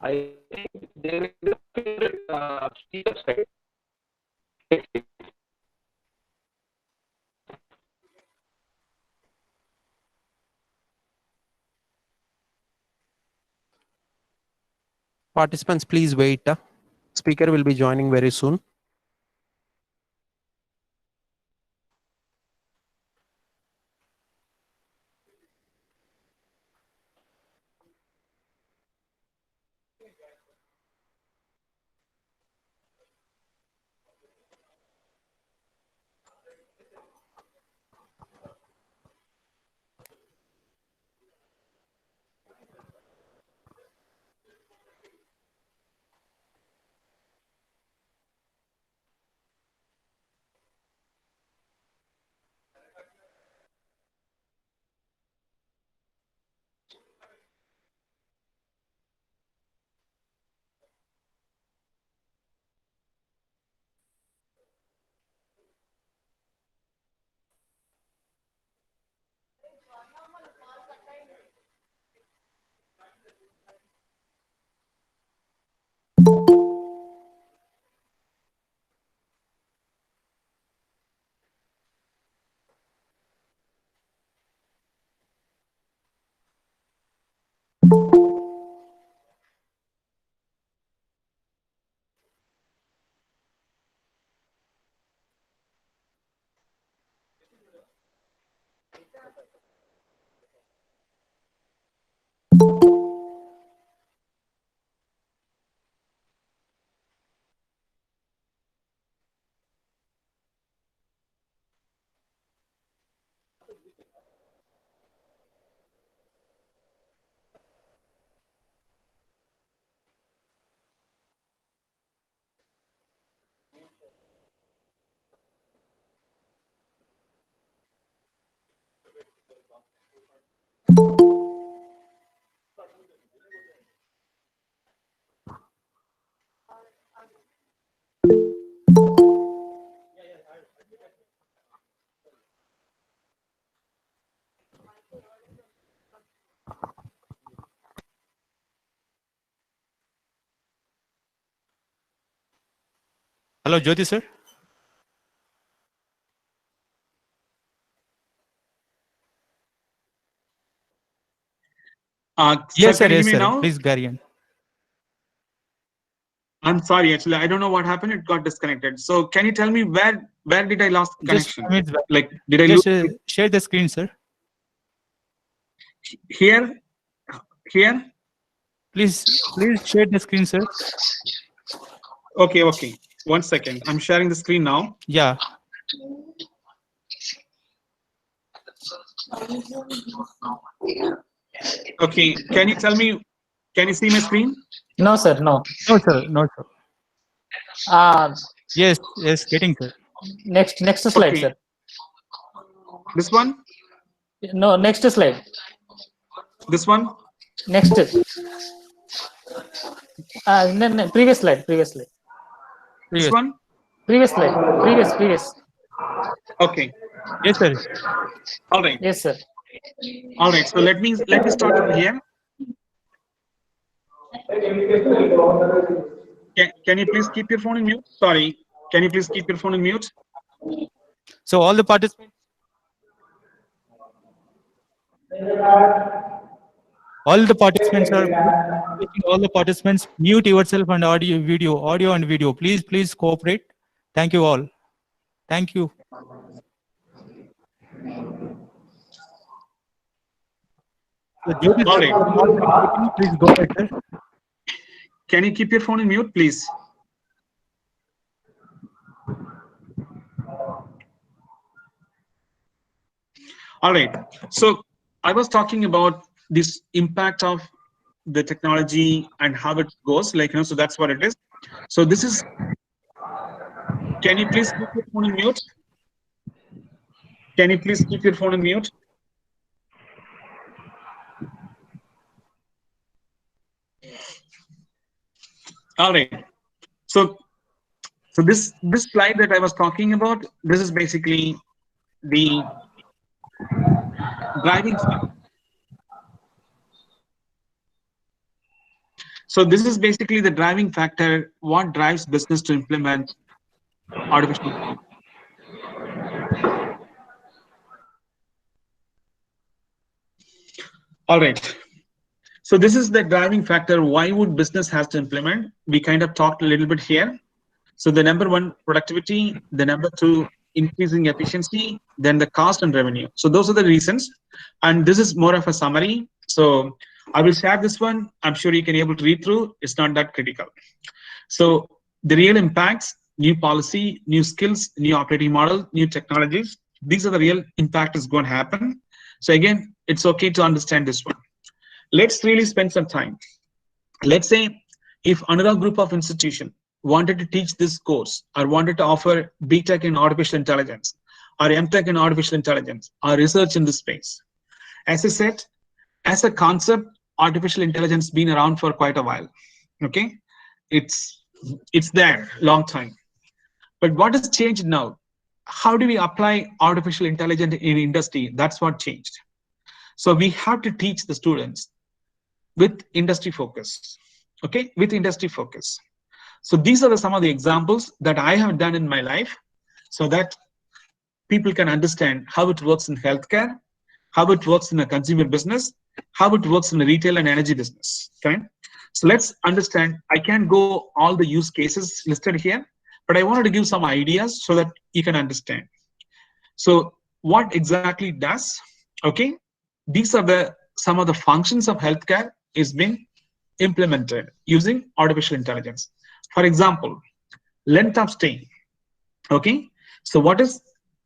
I think there is a speaker side.
Participants, please wait. Speaker will be joining very soon.
Hello, Jyoti sir.
Sir,
Yes, sir.
can you
Yes,
hear me
sir.
now?
Please carry on.
I'm sorry, actually, I don't know what happened. It got disconnected. So can you tell me where did I lost
Just
connection?
5 minutes back.
Like, did I
Just
lose
share the screen, sir.
here? Here?
Please share the screen, sir.
Okay, okay. 1 second. I'm sharing the screen now.
Yeah.
Okay. Can you tell me? Can you see my screen?
No, sir. No.
No, sir. No, sir. Yes, yes, getting, sir.
Next slide,
Okay.
sir.
This one?
No, next slide.
This one?
Next. No, previous slide.
This one?
Previous slide. Previous.
Okay.
Yes, sir.
All right.
Yes, sir.
All right. So let me start from here. Can you please keep your phone in mute? Sorry. Can you please keep your phone in mute?
So all the participants. All the participants are all the participants mute yourself and audio and video. Please cooperate. Thank you all. Thank you. So, Jyoti,
All
sir,
right.
please go ahead, sir.
Can you keep your phone in mute, please? All right. So I was talking about this impact of the technology and how it goes. Like, so that's what it is. So this is. Can you please keep your phone on mute? Can you please keep your phone on mute? All right. So this slide that I was talking about, this is basically the driving factor. So this is basically the driving factor, what drives business to implement artificial intelligence. All right. So this is the driving factor. Why would business has to implement? We kind of talked a little bit here. So the number one, productivity. The number two, increasing efficiency. Then the cost and revenue. So those are the reasons. And this is more of a summary. So I will share this one. I'm sure you can be able to read through. It's not that critical. So the real impacts, new policy, new skills, new operating model, new technologies. These are the real impact is going to happen. So again, it's okay to understand this one. Let's really spend some time. Let's say if Anurag Group of Institutions wanted to teach this course or wanted to offer BTech in artificial intelligence or MTech in artificial intelligence or research in this space. As I said, as a concept, artificial intelligence been around for quite a while. Okay, it's there long time. But what has changed now? How do we apply artificial intelligence in industry? That's what changed. So we have to teach the students with industry focus. Okay, with industry focus. So these are some of the examples that I have done in my life so that people can understand how it works in healthcare, how it works in a consumer business, how it works in a retail and energy business. Okay, so let's understand. I can't go all the use cases listed here, but I wanted to give some ideas so that you can understand. So what exactly it does? Okay, these are some of the functions of healthcare is being implemented using artificial intelligence. For example, length of stay. Okay, so what is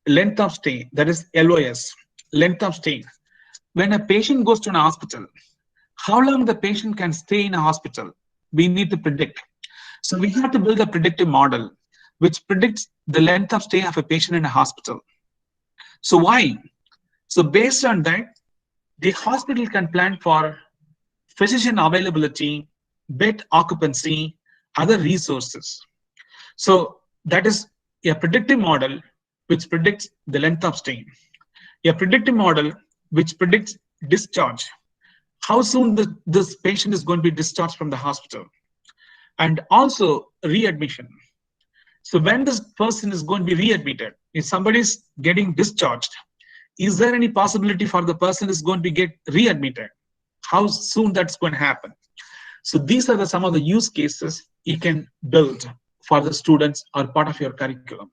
length of stay? That is LOS, length of stay. When a patient goes to an hospital, how long the patient can stay in a hospital, we need to predict. So we have to build a predictive model which predicts the length of stay of a patient in a hospital. So why? So based on that, the hospital can plan for physician availability, bed occupancy, other resources. So that is a predictive model which predicts the length of stay. A predictive model which predicts discharge. How soon this patient is going to be discharged from the hospital. And also readmission. So when this person is going to be readmitted, if somebody is getting discharged, is there any possibility for the person is going to get readmitted? How soon that's going to happen? So these are some of the use cases you can build for the students or part of your curriculum.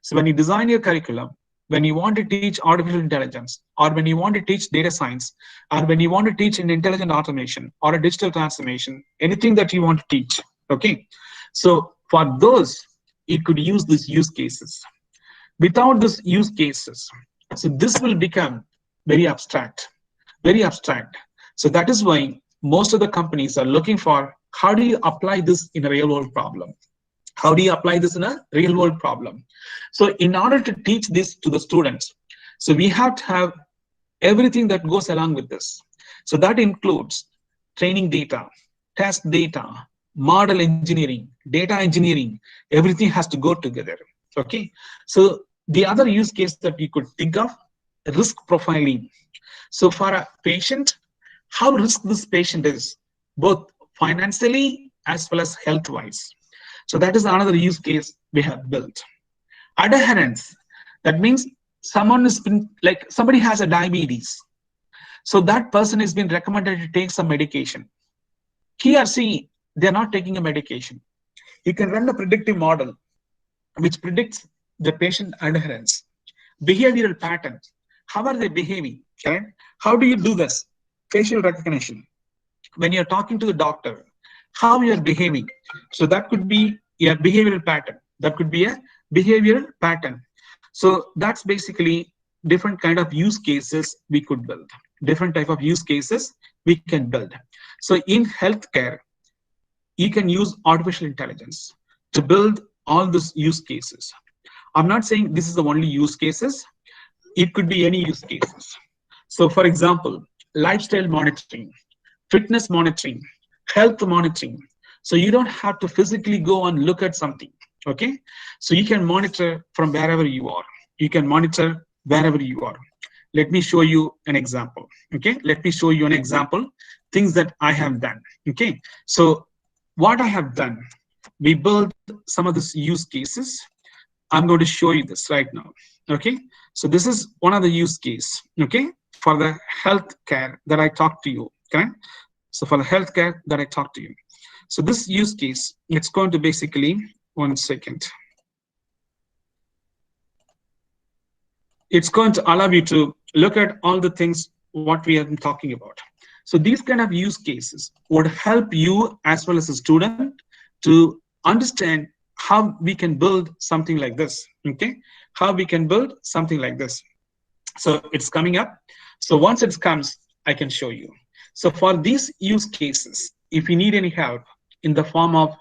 So when you design your curriculum, when you want to teach artificial intelligence, or when you want to teach data science, or when you want to teach an intelligent automation or a digital transformation, anything that you want to teach, okay? So for those, you could use these use cases. Without these use cases, so this will become very abstract, very abstract. So that is why most of the companies are looking for, how do you apply this in a real world problem? How do you apply this in a real world problem? So in order to teach this to the students, so we have to have everything that goes along with this. So that includes training data, test data, model engineering, data engineering, everything has to go together. Okay. So the other use case that you could think of, risk profiling. So for a patient, how risk this patient is, both financially as well as health-wise. So that is another use case we have built. Adherence, that means someone has been, like somebody has a diabetes. So that person has been recommended to take some medication. He or she, they're not taking a medication. You can run a predictive model which predicts the patient adherence, behavioral patterns. How are they behaving? Okay? How do you do this? Facial recognition. When you're talking to the doctor, how you're behaving. So that could be a behavioral pattern. That could be a behavioral pattern. So that's basically different kind of use cases we could build. Different type of use cases we can build. So in healthcare, you can use artificial intelligence to build all these use cases. I'm not saying this is the only use cases. It could be any use cases. So for example, lifestyle monitoring, fitness monitoring, health monitoring. So you don't have to physically go and look at something, okay? So you can monitor from wherever you are. You can monitor wherever you are. Let me show you an example, okay? Let me show you an example, things that I have done, okay? So what I have done, we built some of these use cases. I'm going to show you this right now, okay? So this is one of the use case, okay? For the healthcare that I talked to you, okay? So for the healthcare that I talked to you. So this use case, it's going to basically, 1 second. It's going to allow you to look at all the things what we have been talking about. So these kind of use cases would help you as well as a student to understand how we can build something like this, okay? How we can build something like this. So it's coming up. So once it comes, I can show you. So for these use cases, if you need any help in the form of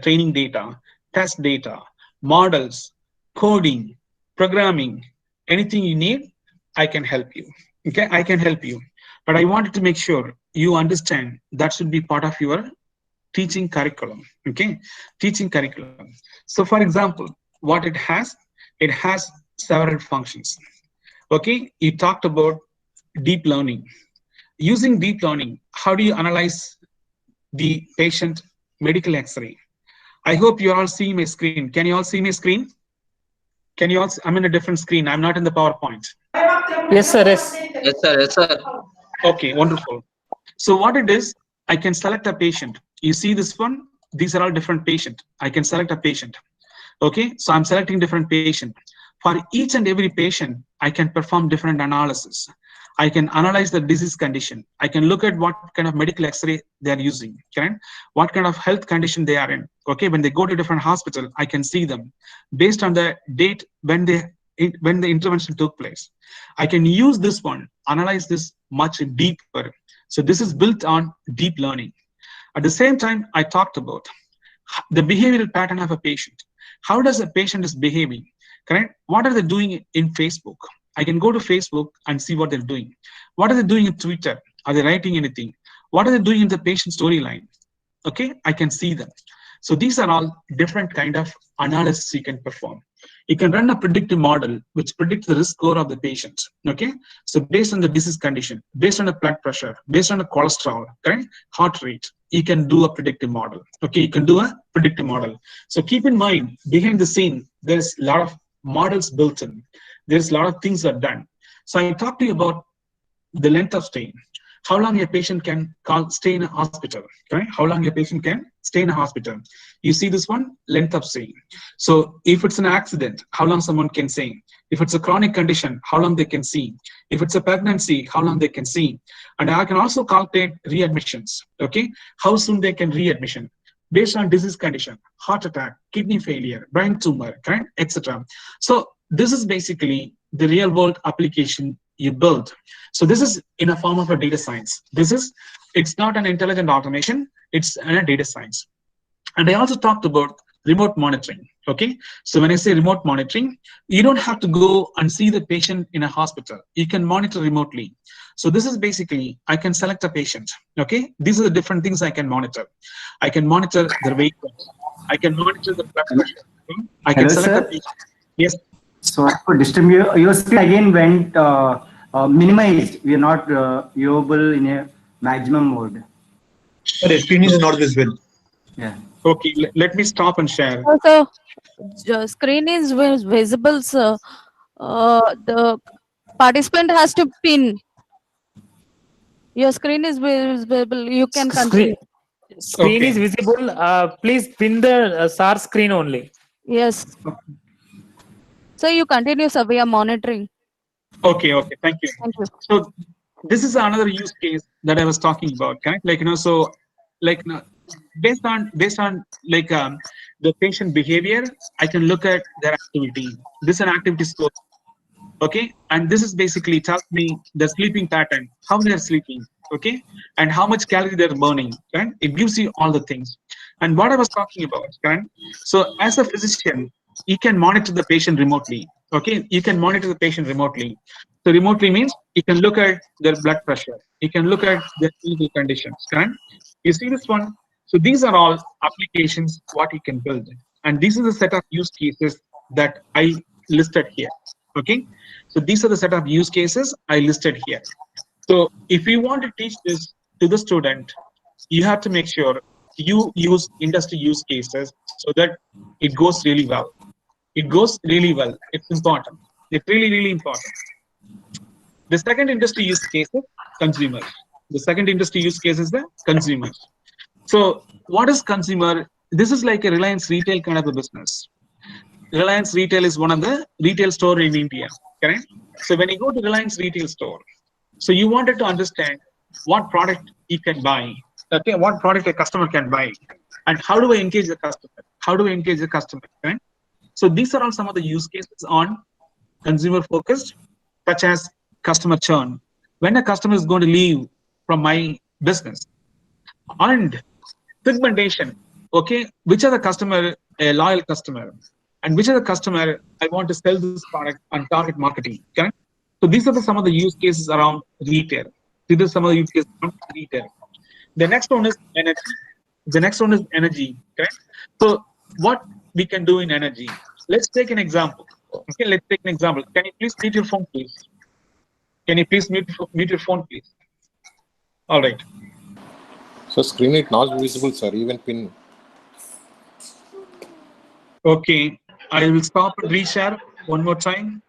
training data, test data, models, coding, programming, anything you need, I can help you, okay? I can help you. But I wanted to make sure you understand that should be part of your teaching curriculum, okay? Teaching curriculum. So for example, what it has several functions, okay? You talked about deep learning. Using deep learning, how do you analyze the patient medical x-ray? I hope you're all seeing my screen. Can you all see my screen? Can you all see? I'm in a different screen. I'm not in the PowerPoint.
Yes, sir. Yes.
Yes, sir. Yes, sir.
Okay, wonderful. So what it is, I can select a patient. You see this one? These are all different patient. I can select a patient. Okay, so I'm selecting different patient. For each and every patient, I can perform different analysis. I can analyze the disease condition. I can look at what kind of medical x-ray they are using, okay? What kind of health condition they are in. Okay, when they go to different hospital, I can see them based on the date when the intervention took place. I can use this one, analyze this much deeper. So this is built on deep learning. At the same time, I talked about the behavioral pattern of a patient. How does a patient is behaving, correct? What are they doing in Facebook? I can go to Facebook and see what they're doing. What are they doing in Twitter? Are they writing anything? What are they doing in the patient storyline? Okay, I can see them. So these are all different kind of analysis you can perform. You can run a predictive model which predicts the risk score of the patient. Okay, so based on the disease condition, based on the blood pressure, based on the cholesterol, okay, heart rate, you can do a predictive model. Okay, you can do a predictive model. So keep in mind, behind the scene, there's a lot of models built in. There's a lot of things are done. So I talked to you about the length of stay. How long a patient can stay in a hospital, right? How long a patient can stay in a hospital. You see this one, length of stay. So if it's an accident, how long someone can stay. If it's a chronic condition, how long they can see. If it's a pregnancy, how long they can see. And I can also calculate readmissions, okay? How soon they can readmission based on disease condition, heart attack, kidney failure, brain tumor, right, etc. So this is basically the real world application you build. So this is in a form of a data science. It's not an intelligent automation, it's a data science. And I also talked about remote monitoring, okay? So when I say remote monitoring, you don't have to go and see the patient in a hospital. You can monitor remotely. So this is basically, I can select a patient, okay? These are the different things I can monitor. I can monitor their weight. I can monitor the blood pressure. Okay? I can select a patient. Yes.
So for distribute, your screen again went minimized. We are not viewable in a maximum mode.
The screen is not visible.
Yeah.
Okay, let me stop and share.
Also, the screen is visible, sir. The participant has to pin. Your screen is visible. You can continue.
Screen is visible. Please pin the SAR screen only.
Yes. So you continue, sir. We are monitoring.
Okay, thank you.
Thank you.
So this is another use case that I was talking about, okay? Like, so like, based on like the patient behavior, I can look at their activity. This is an activity score. Okay, and this is basically tells me the sleeping pattern, how they're sleeping, okay, and how much calorie they're burning. Right? It gives you all the things. And what I was talking about, right? So as a physician, you can monitor the patient remotely. Okay, you can monitor the patient remotely. So remotely means you can look at their blood pressure, you can look at their physical conditions. Right? You see this one. So these are all applications what you can build, and this is a set of use cases that I listed here. Okay, so these are the set of use cases I listed here. So if you want to teach this to the student, you have to make sure you use industry use cases so that it goes really well. It goes really well. It's important. It's really, really important. The second industry use case is consumers. The second industry use case is the consumers. So what is consumer? This is like a Reliance Retail kind of a business. Reliance Retail is one of the retail store in India, correct? So when you go to Reliance Retail store, so you wanted to understand what product you can buy, okay, what product a customer can buy, and how do I engage the customer? How do I engage the customer? Right? So these are all some of the use cases on consumer focused, such as customer churn. When a customer is going to leave from my business, and segmentation, okay, which are the customer, a loyal customer, and which are the customer I want to sell this product on target marketing. Okay? So these are some of the use cases around retail. These are some of the use cases around retail. The next one is energy. The next one is energy. Okay? So what we can do in energy? Let's take an example. Okay, let's take an example. Can you please mute your phone, please? Can you please mute your phone, please? All right.
So screen is not visible, sir. Even pin.
Okay, I will stop and reshare one more time.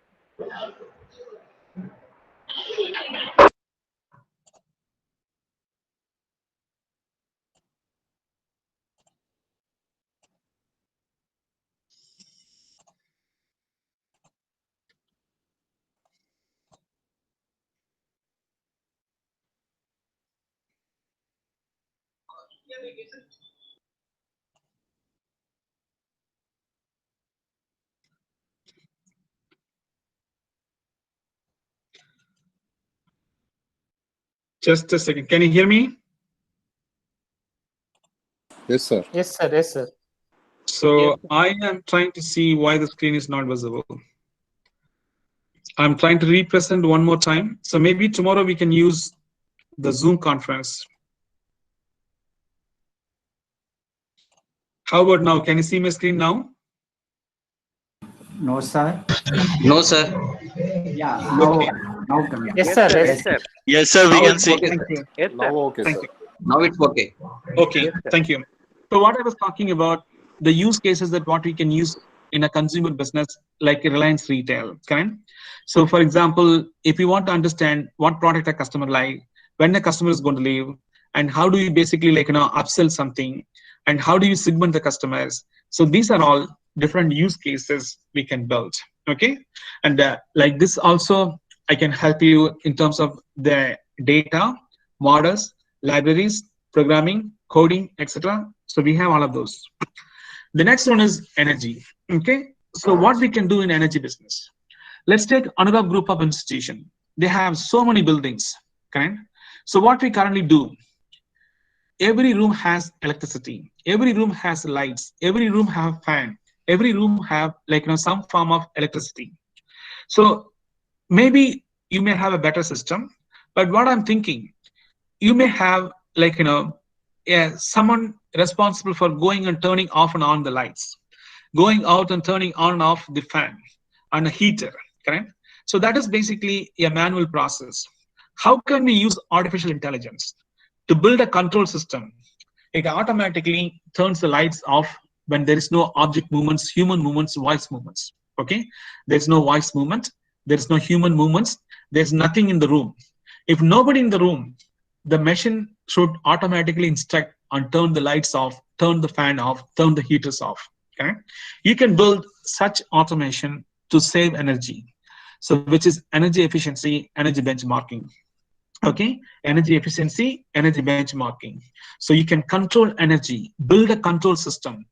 Just a second. Can you hear me?
Yes, sir.
Yes, sir. Yes, sir.
So yes, I am trying to see why the screen is not visible. I'm trying to represent one more time. So maybe tomorrow we can use the Zoom conference. How about now? Can you see my screen now?
No, sir.
No, sir.
Yeah, now, now come.
Yes, sir.
Yes,
sir.
Yes, sir. We
Now
can
it's
see.
okay. Thank you.
Yes, sir.
Now okay,
Thank
sir.
you.
Now it's okay.
Okay,
Yes, sir.
thank you. So what I was talking about, the use cases that what we can use in a consumer business like Reliance Retail, correct? So for example, if you want to understand what product a customer like, when the customer is going to leave, and how do you basically upsell something, and how do you segment the customers? So these are all different use cases we can build, okay? And like this also, I can help you in terms of the data, models, libraries, programming, coding, etc. So we have all of those. The next one is energy. Okay, so what we can do in energy business? Let's take Anurag Group of Institutions. They have so many buildings, correct? So what we currently do, every room has electricity, every room has lights, every room have fan, every room have some form of electricity. So maybe you may have a better system, but what I'm thinking, you may have someone responsible for going and turning off and on the lights, going out and turning on and off the fan and a heater, correct? So that is basically a manual process. How can we use artificial intelligence to build a control system? It automatically turns the lights off when there is no object movements, human movements, voice movements, okay? There's no voice movement, there's no human movements, there's nothing in the room. If nobody in the room, the machine should automatically instruct and turn the lights off, turn the fan off, turn the heaters off. Okay? You can build such automation to save energy. So which is energy efficiency, energy benchmarking. Okay, energy efficiency, energy benchmarking. So you can control energy, build a control system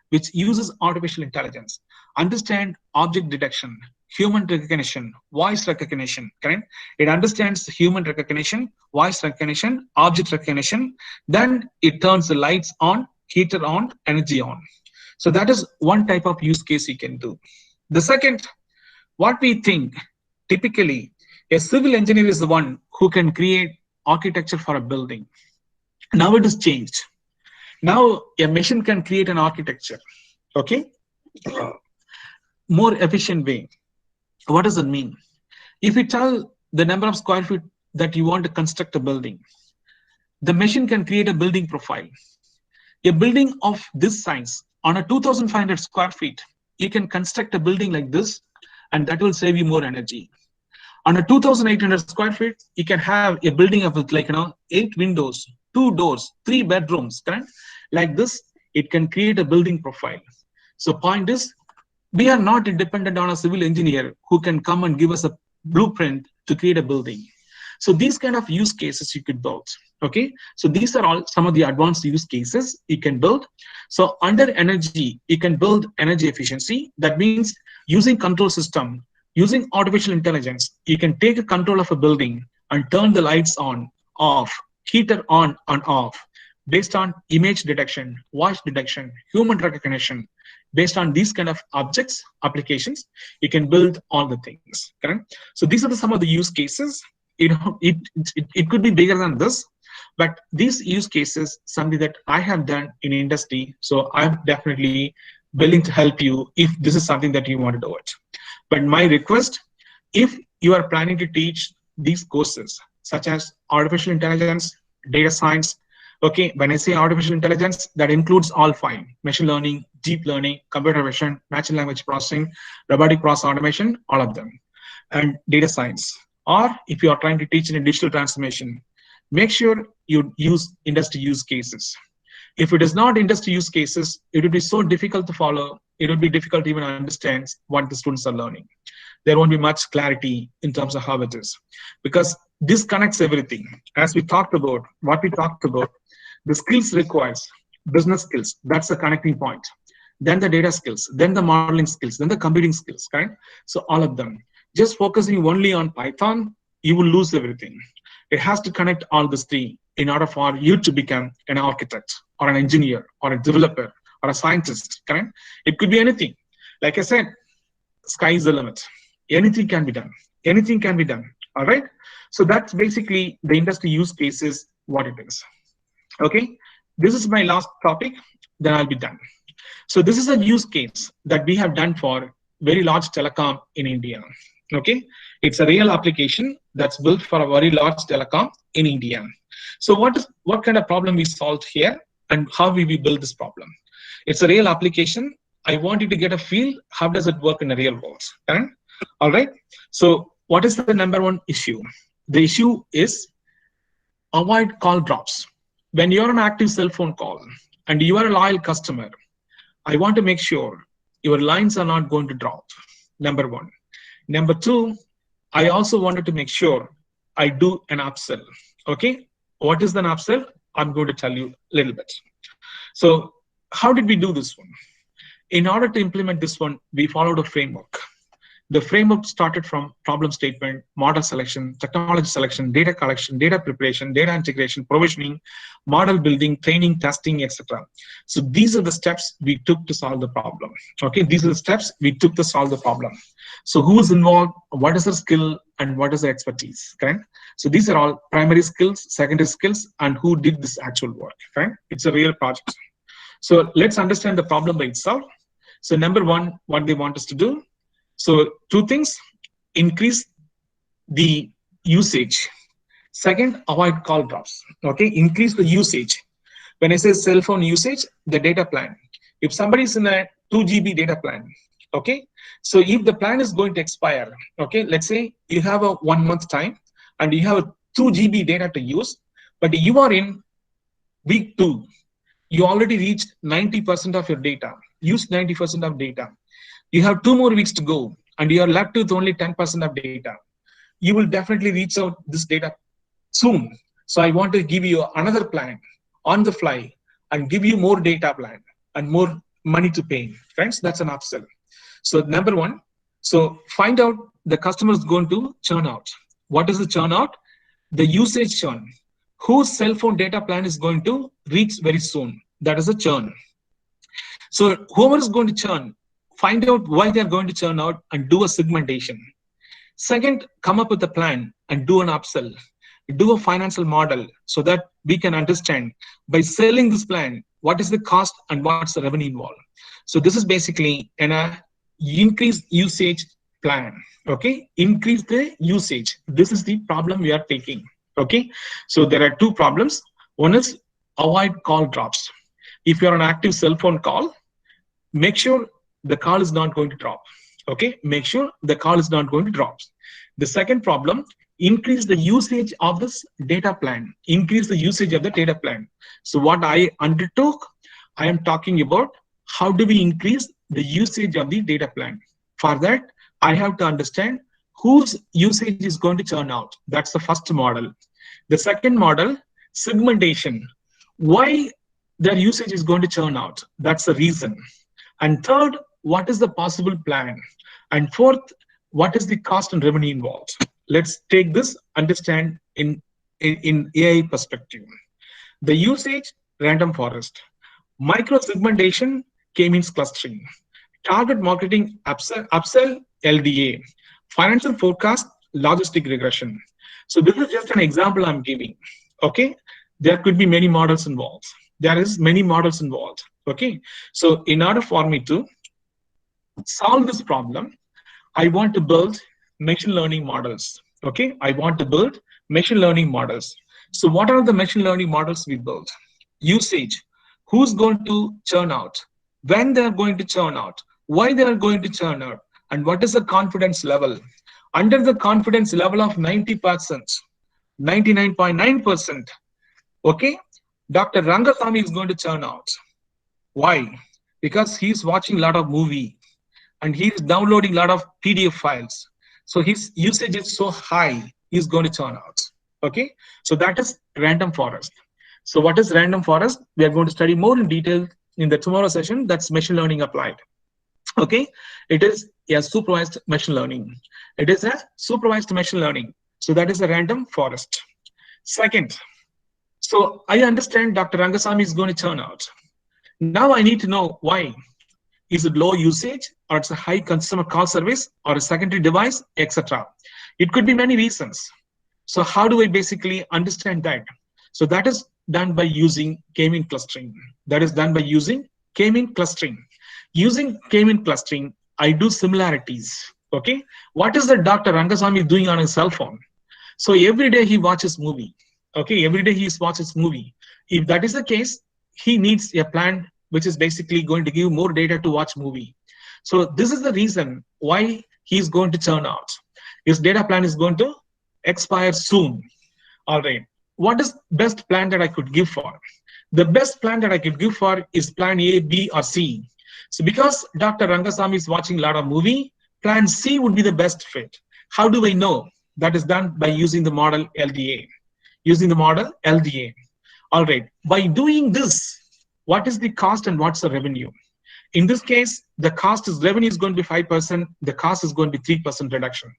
which uses artificial intelligence, understand object detection, human recognition, voice recognition, correct? It understands human recognition, voice recognition, object recognition. Then it turns the lights on, heater on, energy on. So that is one type of use case you can do. The second, what we think, typically, a civil engineer is the one who can create architecture for a building. Now it is changed. Now a machine can create an architecture, okay? More efficient way. What does it mean? If you tell the number of square feet that you want to construct a building, the machine can create a building profile. A building of this size on a 2,500 square feet, you can construct a building like this, and that will save you more energy. On a 2,800 square feet, you can have a building of like 8 windows, 2 doors, 3 bedrooms, correct? Like this, it can create a building profile. So point is, we are not dependent on a civil engineer who can come and give us a blueprint to create a building. So these kind of use cases you could build. Okay, so these are all some of the advanced use cases you can build. So under energy, you can build energy efficiency. That means using control system, using artificial intelligence, you can take a control of a building and turn the lights on, off, heater on and off, based on image detection, voice detection, human recognition. Based on these kind of objects, applications, you can build all the things. Correct? So these are some of the use cases. It could be bigger than this, but these use cases, something that I have done in industry. So I'm definitely willing to help you if this is something that you want to do it. But my request, if you are planning to teach these courses, such as artificial intelligence, data science, okay, when I say artificial intelligence, that includes all 5: machine learning, deep learning, computer vision, natural language processing, robotic process automation, all of them, and data science. Or if you are trying to teach in a digital transformation, make sure you use industry use cases. If it is not industry use cases, it will be so difficult to follow. It will be difficult to even understand what the students are learning. There won't be much clarity in terms of how it is, because this connects everything. As we talked about, what we talked about, the skills requires business skills. That's the connecting point. Then the data skills, then the modeling skills, then the computing skills, right? So all of them. Just focusing only on Python, you will lose everything. It has to connect all these 3 in order for you to become an architect or an engineer or a developer or a scientist, correct? It could be anything. Like I said, sky is the limit. Anything can be done. Anything can be done, all right? So that's basically the industry use cases, what it is. Okay, this is my last topic, then I'll be done. So this is a use case that we have done for very large telecom in India. Okay, it's a real application that's built for a very large telecom in India. So what kind of problem we solved here and how we build this problem? It's a real application. I want you to get a feel, how does it work in the real world? Okay? All right, so what is the number 1 issue? The issue is avoid call drops. When you're on an active cell phone call and you are a loyal customer, I want to make sure your lines are not going to drop, number 1. Number 2, I also wanted to make sure I do an upsell. Okay, what is an upsell? I'm going to tell you a little bit. So how did we do this one? In order to implement this one, we followed a framework. The framework started from problem statement, model selection, technology selection, data collection, data preparation, data integration, provisioning, model building, training, testing, etc. So these are the steps we took to solve the problem. Okay, these are the steps we took to solve the problem. So who is involved, what is the skill, and what is the expertise, correct? So these are all primary skills, secondary skills, and who did this actual work, right? It's a real project. So let's understand the problem by itself. So number 1, what they want us to do. So 2 things: increase the usage. Second, avoid call drops. Okay, increase the usage. When I say cell phone usage, the data plan. If somebody is in a 2 GB data plan, okay, so if the plan is going to expire, okay, let's say you have a 1 month time and you have a 2 GB data to use, but you are in week 2, you already reached 90% of your data, used 90% of data. You have 2 more weeks to go and you are left with only 10% of data. You will definitely reach out this data soon. So I want to give you another plan on the fly and give you more data plan and more money to pay. Friends, that's an upsell. So number 1, So find out the customer is going to churn out. What is the churn out? The usage churn. Whose cell phone data plan is going to reach very soon? That is a churn. So whoever is going to churn, find out why they are going to churn out and do a segmentation. Second, come up with a plan and do an upsell. Do a financial model so that we can understand by selling this plan, what is the cost and what's the revenue involved. So this is basically an increased usage plan. Okay, increase the usage. This is the problem we are taking. Okay, so there are two problems. One is avoid call drops. If you're on an active cell phone call, make sure the call is not going to drop. Okay, make sure the call is not going to drop. The second problem, increase the usage of this data plan. Increase the usage of the data plan. So what I undertook, I am talking about how do we increase the usage of the data plan. For that, I have to understand whose usage is going to churn out. That's the first model. The second model, segmentation. Why their usage is going to churn out? That's the reason. And third, what is the possible plan? And fourth, what is the cost and revenue involved? Let's take this, understand in AI perspective. The usage, random forest. Micro segmentation, K-means clustering. Target marketing, upsell, LDA. Financial forecast, logistic regression. So this is just an example I'm giving. Okay, there could be many models involved. There is many models involved. Okay, so in order for me to solve this problem, I want to build machine learning models. Okay, I want to build machine learning models. So what are the machine learning models we build? Usage, who's going to churn out, when they're going to churn out, why they're going to churn out, and what is the confidence level. Under the confidence level of 90%, 99.9%, okay, Dr. Rangasamy is going to churn out. Why? Because he's watching a lot of movie and he's downloading a lot of PDF files. So his usage is so high, he's going to churn out. Okay, so that is random forest. So what is random forest? We are going to study more in detail in the tomorrow session. That's machine learning applied. Okay, it is a supervised machine learning. It is a supervised machine learning. So that is a random forest. Second, so I understand Dr. Rangasamy is going to churn out. Now I need to know why. Is it low usage, or it's a high customer call service, or a secondary device, etc. It could be many reasons. So how do I basically understand that? So that is done by using K-mean clustering. That is done by using K-mean clustering. Using K-mean clustering, I do similarities. Okay, what is the Dr. Rangasamy doing on his cell phone? So every day he watches movie. Okay, every day he watches movie. If that is the case, he needs a plan which is basically going to give more data to watch movie. So this is the reason why he's going to churn out. His data plan is going to expire soon. All right. What is best plan that I could give for? The best plan that I could give for is plan A, B, or C. So because Dr. Rangasamy is watching a lot of movie, plan C would be the best fit. How do I know? That is done by using the model LDA. Using the model LDA. All right. By doing this, what is the cost and what's the revenue? In this case, the revenue is going to be 5%. The cost is going to be 3% reduction.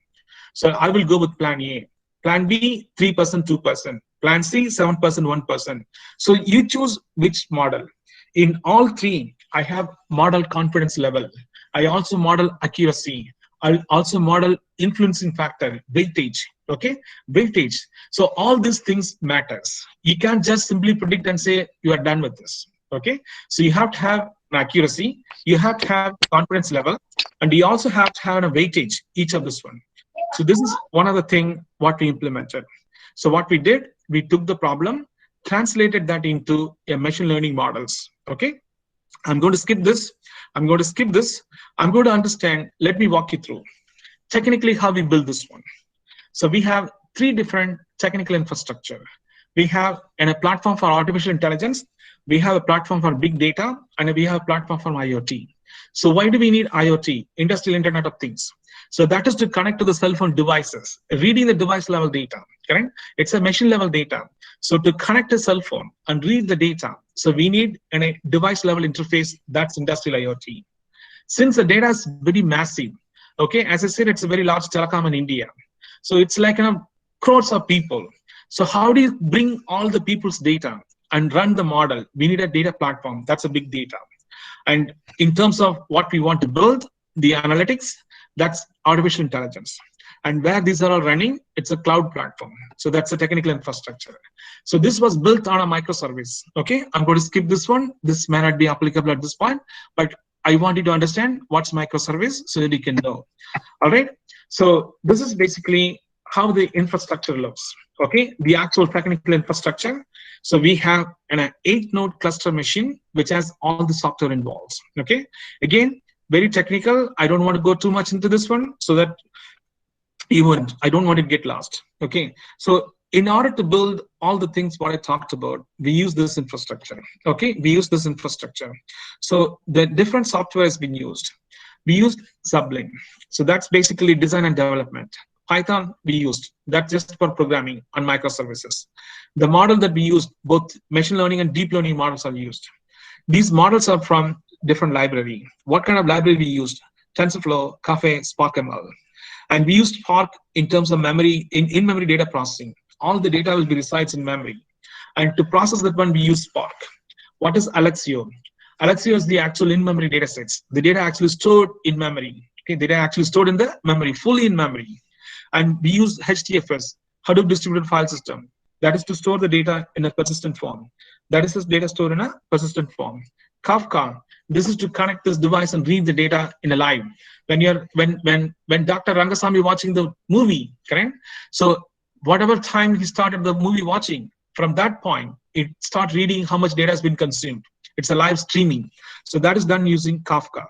So I will go with plan A. Plan B, 3%, 2%. Plan C, 7%, 1%. So you choose which model. In all three, I have model confidence level. I also model accuracy. I also model influencing factor, weightage. Okay, weightage. So all these things matters. You can't just simply predict and say you are done with this. Okay, so you have to have an accuracy, you have to have confidence level, and you also have to have a weightage, each of this one. So this is one of the things what we implemented. So what we did, we took the problem, translated that into a machine learning models. Okay, I'm going to skip this. I'm going to skip this. I'm going to understand. Let me walk you through technically how we build this one. So we have three different technical infrastructure. We have a platform for artificial intelligence. We have a platform for big data, and we have a platform for IoT. So why do we need IoT, Industrial Internet of Things? So that is to connect to the cell phone devices, reading the device level data, correct? It's a machine level data. So to connect a cell phone and read the data, so we need a device level interface, that's industrial IoT. Since the data is very massive, Okay, as I said, it's a very large telecom in India. So it's like crores of people. So how do you bring all the people's data and run the model? We need a data platform. That's a big data. And in terms of what we want to build, the analytics, that's artificial intelligence. And where these are all running, it's a cloud platform. So that's a technical infrastructure. So this was built on a microservice. Okay, I'm going to skip this one. This may not be applicable at this point, but I want you to understand what's microservice so that you can know. All right. So this is basically how the infrastructure looks. Okay, the actual technical infrastructure. So we have an 8-node cluster machine which has all the software involved. Okay, again, very technical. I don't want to go too much into this one so that I don't want to get lost. Okay, so in order to build all the things what I talked about, we use this infrastructure. Okay, we use this infrastructure. So the different software has been used. We used Sublime. So that's basically design and development. Python we used, that's just for programming on microservices. The model that we used, both machine learning and deep learning models are used. These models are from different library. What kind of library we used? TensorFlow, Caffe, SparkML. And we used Spark in terms of memory, in-memory data processing. All the data will be resides in memory. And to process that one, we use Spark. What is Alexio? Alexio is the actual in-memory data sets. The data actually stored in memory. Okay, data actually stored in the memory, fully in memory. And we use HDFS, Hadoop Distributed File System. That is to store the data in a persistent form. That is this data stored in a persistent form. Kafka, this is to connect this device and read the data in a live. When Dr. Rangasamy watching the movie, correct? So whatever time he started the movie watching, from that point, it starts reading how much data has been consumed. It's a live streaming. So that is done using Kafka.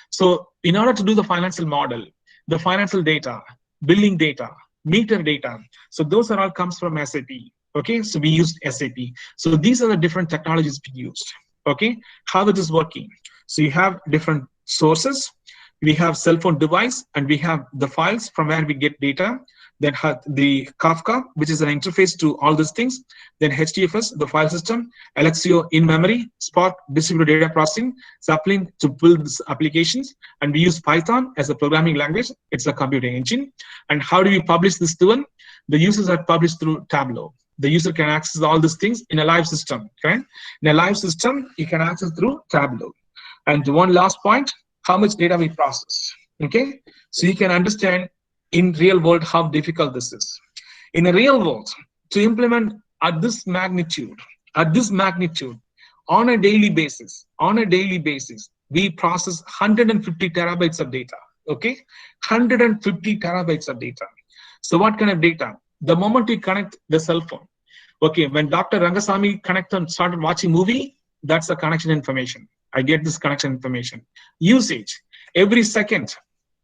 So in order to do the financial model, the financial data, billing data, meter data, so those are all comes from SAP. Okay, so we used SAP. So these are the different technologies we used. Okay, how it is working. So you have different sources. We have cell phone device, and we have the files from where we get data. Then have the Kafka, which is an interface to all these things. Then HDFS, the file system, Alexio in memory, Spark distributed data processing, Sublime to build these applications, and we use Python as a programming language. It's a computing engine. And how do we publish this to one? The users are published through Tableau. The user can access all these things in a live system. Okay? In a live system, you can access through Tableau. And one last point, how much data we process. Okay, so you can understand in real world how difficult this is. In a real world, to implement at this magnitude, on a daily basis, we process 150 terabytes of data. Okay, 150 terabytes of data. So what kind of data? The moment we connect the cell phone, okay, when Dr. Rangasamy connected and started watching movie, that's the connection information. I get this connection information. Usage, every second,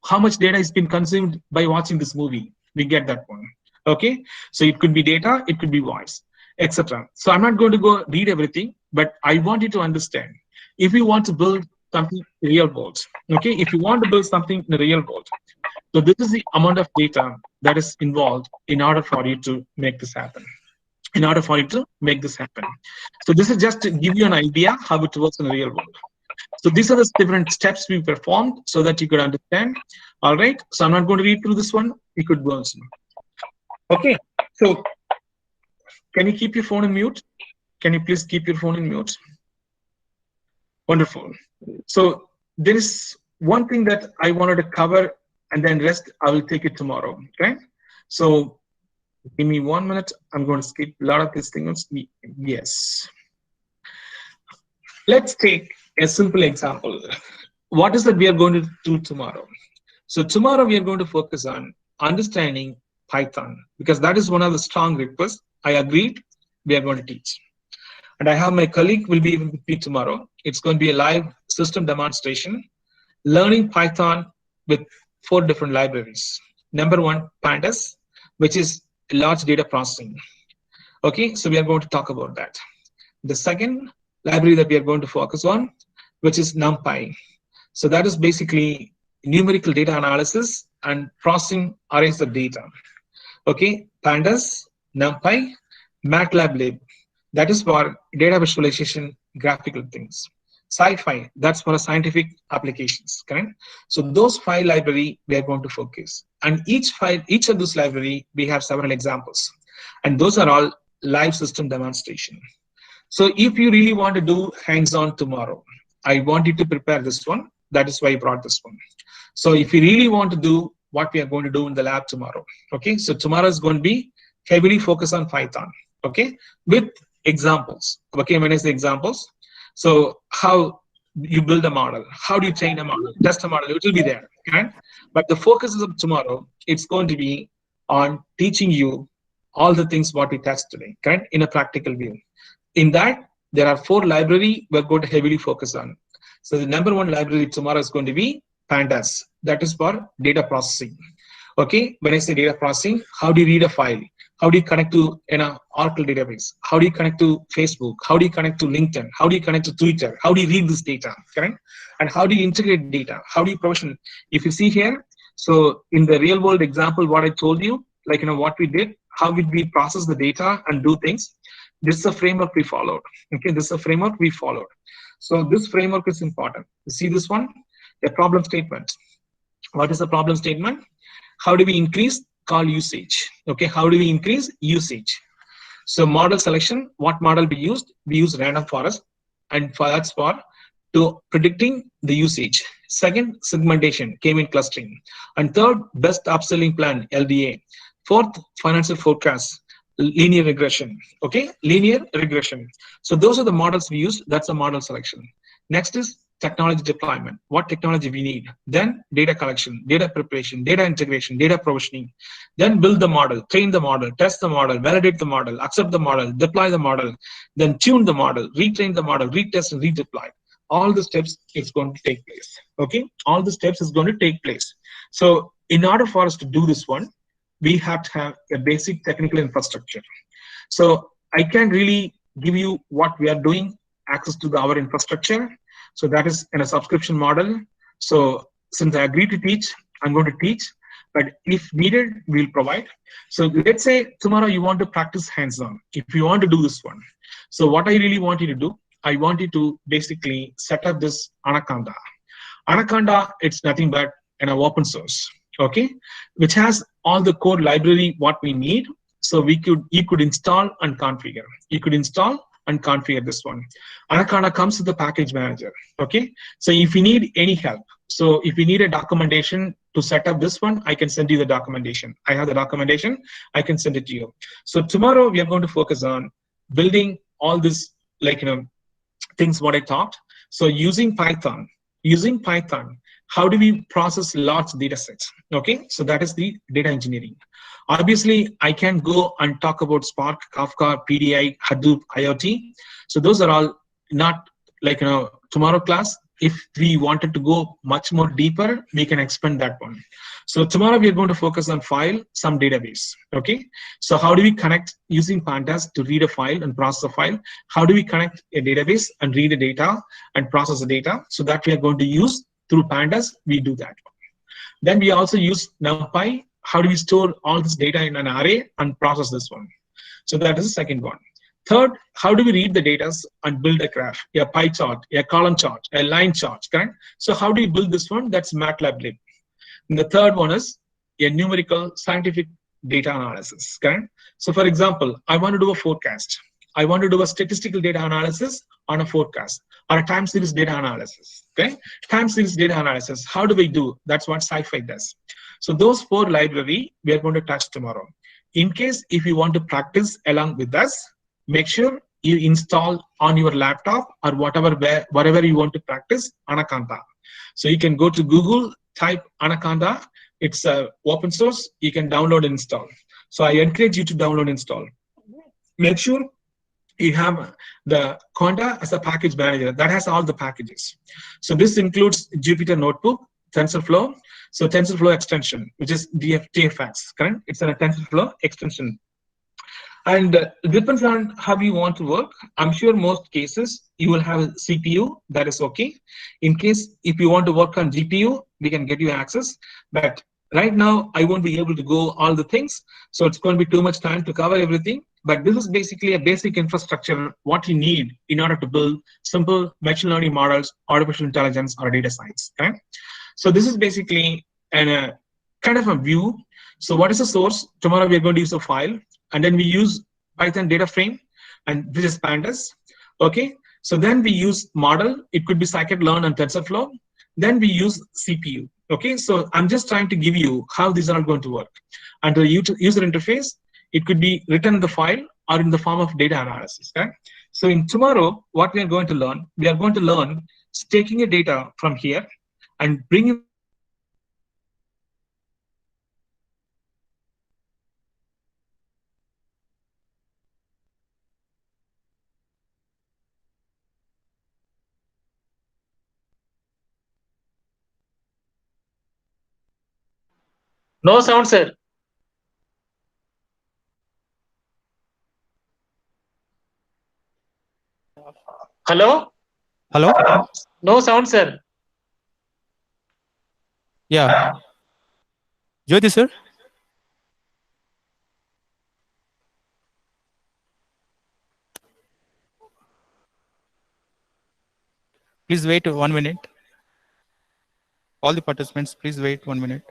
how much data has been consumed by watching this movie, we get that one. Okay, so it could be data, it could be voice, etc. So I'm not going to go read everything, but I want you to understand, if you want to build something in the real world, okay, if you want to build something in the real world, so this is the amount of data that is involved in order for you to make this happen. So this is just to give you an idea how it works in the real world. So these are the different steps we performed so that you could understand. All right. So I'm not going to read through this one. You could go on. Okay. So can you keep your phone on mute? Can you please keep your phone on mute? Wonderful. So there is one thing that I wanted to cover, and then rest I will take it tomorrow. Okay. So give me 1 minute. I'm going to skip a lot of these things. Yes. Let's take a simple example. What is that we are going to do tomorrow? So tomorrow we are going to focus on understanding Python, because that is one of the strong requests. I agreed we are going to teach. And I have my colleague will be with me tomorrow. It's going to be a live system demonstration, learning Python with 4 different libraries. Number 1, Pandas, which is large data processing. Okay, so we are going to talk about that. The second library that we are going to focus on, which is NumPy. So that is basically numerical data analysis and processing arrays of data. Okay, Pandas, NumPy, MATLAB lib. That is for data visualization, graphical things. Sci-Fi, that's for scientific applications, correct? So those 5 library we are going to focus, and each of those library we have several examples, and those are all live system demonstration. So if you really want to do hands-on tomorrow, I want you to prepare this one. That is why I brought this one. So if you really want to do what we are going to do in the lab tomorrow, okay? So tomorrow is going to be heavily focused on Python, okay? With examples, okay? When I say examples, so how you build a model, how do you train a model, test a model, it will be there, okay? But the focus of tomorrow, it's going to be on teaching you all the things what we test today, correct? In a practical view. In that, there are 4 library we're going to heavily focus on. So the number 1 library tomorrow is going to be Pandas. That is for data processing. Okay, when I say data processing, how do you read a file? How do you connect to Oracle database? How do you connect to Facebook? How do you connect to LinkedIn? How do you connect to Twitter? How do you read this data, correct? And how do you integrate data? How do you provision? If you see here, so in the real world example, what I told you, like what we did, how did we process the data and do things? This is a framework we followed. Okay, this is a framework we followed. So this framework is important. You see this one, a problem statement. What is a problem statement? How do we increase call usage? Okay, how do we increase usage? So model selection, what model we used? We use random forest, and for that's for to predicting the usage. Second, segmentation, K-mean clustering. And third, best upselling plan, LDA. Fourth, financial forecast, linear regression. Okay, linear regression. So those are the models we use. That's a model selection. Next is technology deployment, what technology we need. Then data collection, data preparation, data integration, data provisioning. Then build the model, train the model, test the model, validate the model, accept the model, deploy the model, then tune the model, retrain the model, retest and redeploy. All the steps is going to take place. Okay, all the steps is going to take place. So in order for us to do this one, we have to have a basic technical infrastructure. So I can't really give you what we are doing, access to our infrastructure. So that is in a subscription model. So since I agreed to teach, I'm going to teach, but if needed, we'll provide. So let's say tomorrow you want to practice hands-on, if you want to do this one. So what I really want you to do, I want you to basically set up this Anaconda. Anaconda, it's nothing but an open source, okay, which has all the core library what we need. So you could install and configure. You could install and configure this one. Anaconda comes with the package manager. Okay, so if you need any help, so if you need a documentation to set up this one, I can send you the documentation. I have the documentation, I can send it to you. So tomorrow we are going to focus on building all this, like things what I talked. So using Python, how do we process large data sets? Okay, so that is the data engineering. Obviously, I can go and talk about Spark, Kafka, PDI, Hadoop, IoT. So those are all not like tomorrow class. If we wanted to go much more deeper, we can expand that one. So tomorrow we are going to focus on file, some database. Okay, so how do we connect using Pandas to read a file and process a file? How do we connect a database and read the data and process the data? So that we are going to use through Pandas. We do that. Then we also use NumPy. How do we store all this data in an array and process this one? So that is the second one. Third, how do we read the data and build a graph, a pie chart, a column chart, a line chart, correct? So how do you build this one? That's MATLAB lib. And the third one is a numerical scientific data analysis, correct? So for example, I want to do a forecast. I want to do a statistical data analysis on a forecast or a time series data analysis, okay? Time series data analysis, how do we do? That's what Sci-Fi does. So those 4 library we are going to touch tomorrow. In case if you want to practice along with us, make sure you install on your laptop or whatever you want to practice Anaconda. So you can go to Google, type Anaconda. It's open source. You can download and install. So I encourage you to download and install. Make sure you have the Conda as a package manager that has all the packages. So this includes Jupyter Notebook, TensorFlow. So TensorFlow extension, which is TFX, correct? It's a TensorFlow extension. And it depends on how you want to work. I'm sure most cases you will have a CPU, that is okay. In case if you want to work on GPU, we can get you access. But right now, I won't be able to go all the things. So it's going to be too much time to cover everything. but this is basically a basic infrastructure what you need in order to build simple machine learning models, artificial intelligence, or data science. Okay, so this is basically an kind of a view. So what is the source? Tomorrow we are going to use a file, and then we use Python data frame, and which is pandas. Okay, so then we use model. It could be scikit-learn and TensorFlow. Then we use CPU. Okay, so I'm just trying to give you how these are all going to work. And the user interface, it could be written in the file or in the form of data analysis. Okay? So in tomorrow, what we are going to learn, we are going to learn taking a data from here and bringing
No sound, sir. Hello?
Hello?
No sound, sir.
Yeah. Jyoti, sir? Please wait 1 minute. All the participants, please wait 1 minute.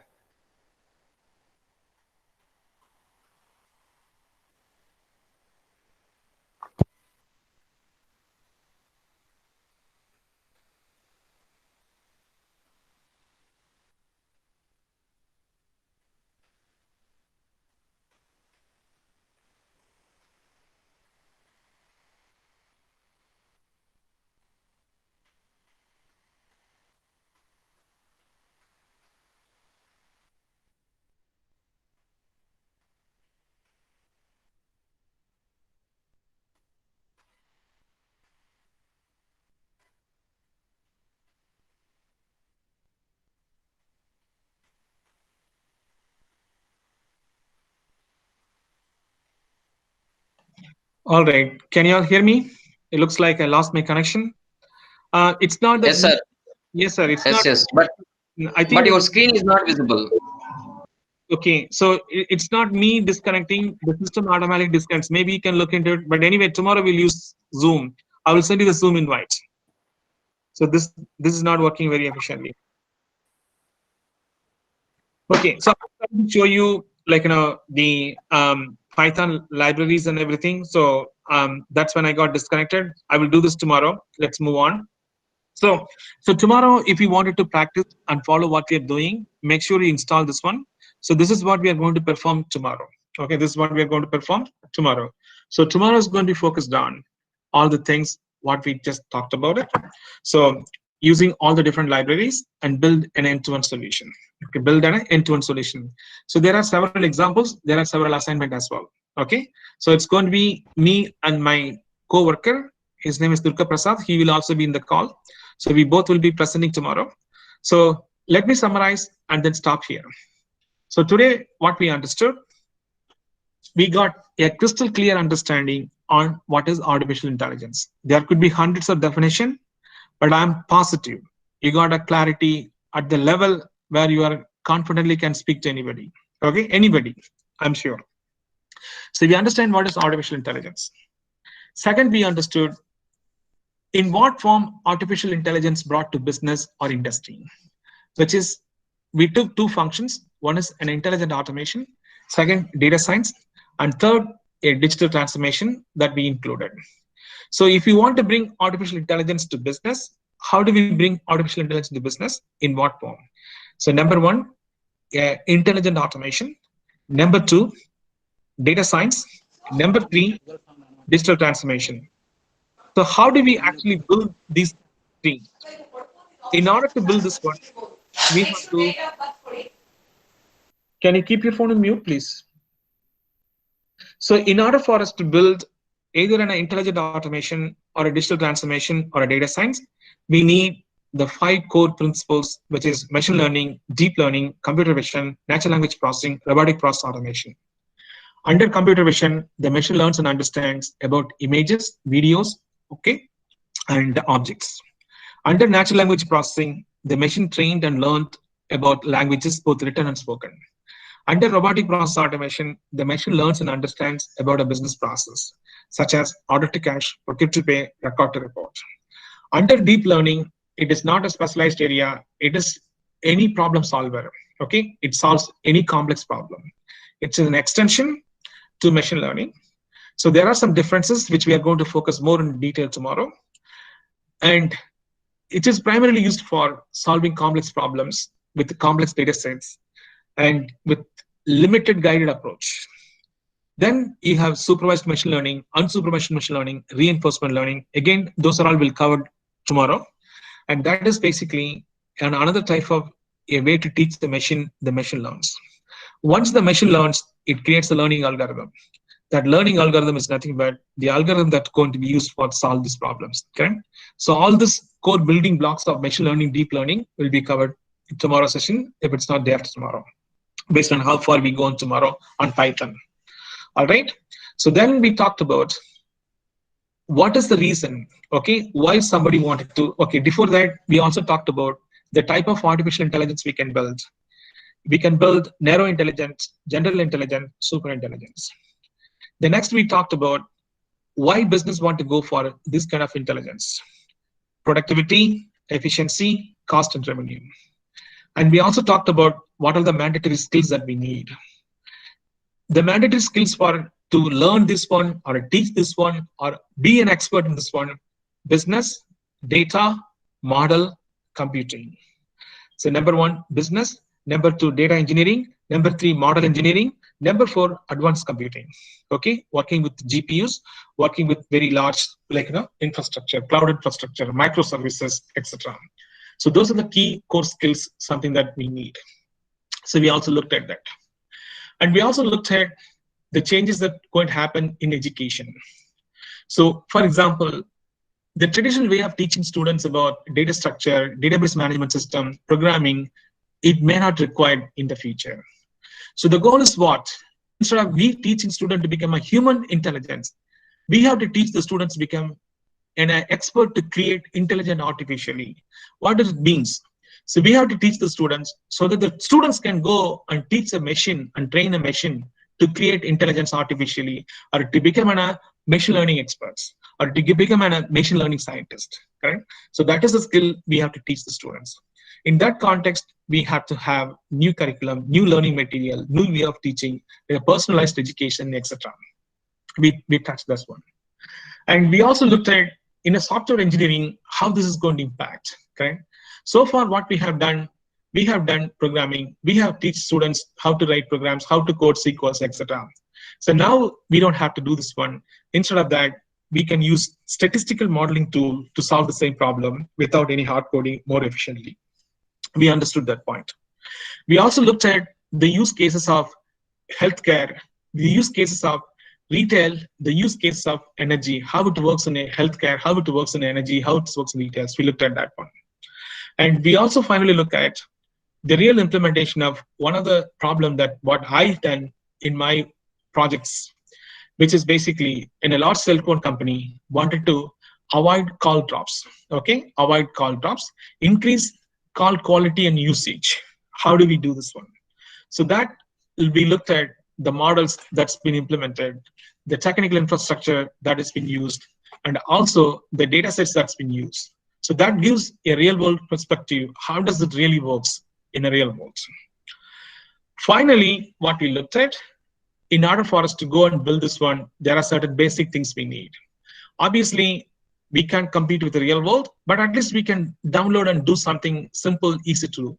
All right. Can you all hear me? It looks like I lost my connection. It's not that.
Yes, sir.
Yes, sir. It's
Yes,
not.
yes. But
I think
your screen is not visible.
Okay, so it's not me disconnecting. The system automatically disconnects. Maybe you can look into it. But anyway, tomorrow we'll use Zoom. I will send you the Zoom invite. So this is not working very efficiently. Okay, so I'm going to show you the Python libraries and everything. So that's when I got disconnected. I will do this tomorrow. Let's move on. So tomorrow, if you wanted to practice and follow what we are doing, make sure you install this one. So this is what we are going to perform tomorrow. Okay, this is what we are going to perform tomorrow. So tomorrow is going to be focused on all the things what we just talked about it. So using all the different libraries and build an end-to-end solution. Okay, build an end-to-end solution. So there are several examples. There are several assignments as well. Okay, so it's going to be me and my co-worker. His name is Durga Prasad. He will also be in the call. So we both will be presenting tomorrow. So let me summarize and then stop here. So today, what we understood, we got a crystal clear understanding on what is artificial intelligence. There could be hundreds of definitions, but I'm positive you got a clarity at the level where you are confidently can speak to anybody. Okay, anybody, I'm sure. So we understand what is artificial intelligence. Second, we understood in what form artificial intelligence brought to business or industry, which is we took two functions. One is an intelligent automation, second, data science, and third, a digital transformation that we included. So if you want to bring artificial intelligence to business, how do we bring artificial intelligence to business? In what form? So number one, intelligent automation. Number two, data science. Number three, digital transformation. So how do we actually build these three? In order to build this one, we have to. Can you keep your phone on mute, please? So in order for us to build either an intelligent automation or a digital transformation or a data science, we need the 5 core principles, which is machine learning, deep learning, computer vision, natural language processing, robotic process automation. Under computer vision, the machine learns and understands about images, videos, okay, and objects. Under natural language processing, the machine trained and learned about languages, both written and spoken. Under robotic process automation, the machine learns and understands about a business process, such as order to cash, procure to pay, record to report. Under deep learning, it is not a specialized area. It is any problem solver. Okay, it solves any complex problem. It's an extension to machine learning. So there are some differences which we are going to focus more in detail tomorrow. And it is primarily used for solving complex problems with complex data sets and with limited guided approach. Then you have supervised machine learning, unsupervised machine learning, reinforcement learning. Again, those are all will covered tomorrow. And that is basically another type of a way to teach the machine learns. Once the machine learns, it creates a learning algorithm. That learning algorithm is nothing but the algorithm that's going to be used for solve these problems. Okay? So all this core building blocks of machine learning, deep learning will be covered in tomorrow's session, if it's not day after tomorrow, based on how far we go on tomorrow on Python. All right. So then we talked about what is the reason, okay, why somebody wanted to, okay, before that, we also talked about the type of artificial intelligence we can build. We can build narrow intelligence, general intelligence, super intelligence. The next we talked about why business want to go for this kind of intelligence: productivity, efficiency, cost, and revenue. And we also talked about what are the mandatory skills that we need. The mandatory skills for to learn this one or teach this one or be an expert in this one: business, data, model, computing. So number 1, business. Number 2, data engineering. Number 3, model engineering. Number 4, advanced computing. Okay, working with GPUs, working with very large, like infrastructure, cloud infrastructure, microservices, etc. So those are the key core skills, something that we need. So we also looked at that, and we also looked at the changes that are going to happen in education. So, for example, the traditional way of teaching students about data structure, database management system, programming, it may not require in the future. So the goal is what? Instead of we teaching students to become a human intelligence, we have to teach the students to become an expert to create intelligent artificially. What does it mean? So we have to teach the students so that the students can go and teach a machine and train a machine to create intelligence artificially, or to become a machine learning experts, or to become a machine learning scientist. Correct? So that is the skill we have to teach the students. In that context, we have to have new curriculum, new learning material, new way of teaching, personalized education, etc. We touched this one. And we also looked at, in a software engineering, how this is going to impact. Okay? So far, what we have done programming. We have teach students how to write programs, how to code SQLs, etc. So now we don't have to do this one. Instead of that, we can use statistical modeling tool to solve the same problem without any hard coding more efficiently. We understood that point. We also looked at the use cases of healthcare, the use cases of retail, the use cases of energy, how it works in healthcare, how it works in energy, how it works in retail. So we looked at that one. And we also finally look at the real implementation of one of the problem that what I've done in my projects, which is basically in a large cell phone company wanted to avoid call drops. Okay, avoid call drops, increase call quality and usage. How do we do this one? So that will be looked at the models that's been implemented, the technical infrastructure that has been used, and also the data sets that's been used. So that gives a real world perspective. How does it really works in a real world? Finally, what we looked at, in order for us to go and build this one, there are certain basic things we need. Obviously, we can't compete with the real world, but at least we can download and do something simple, easy to do.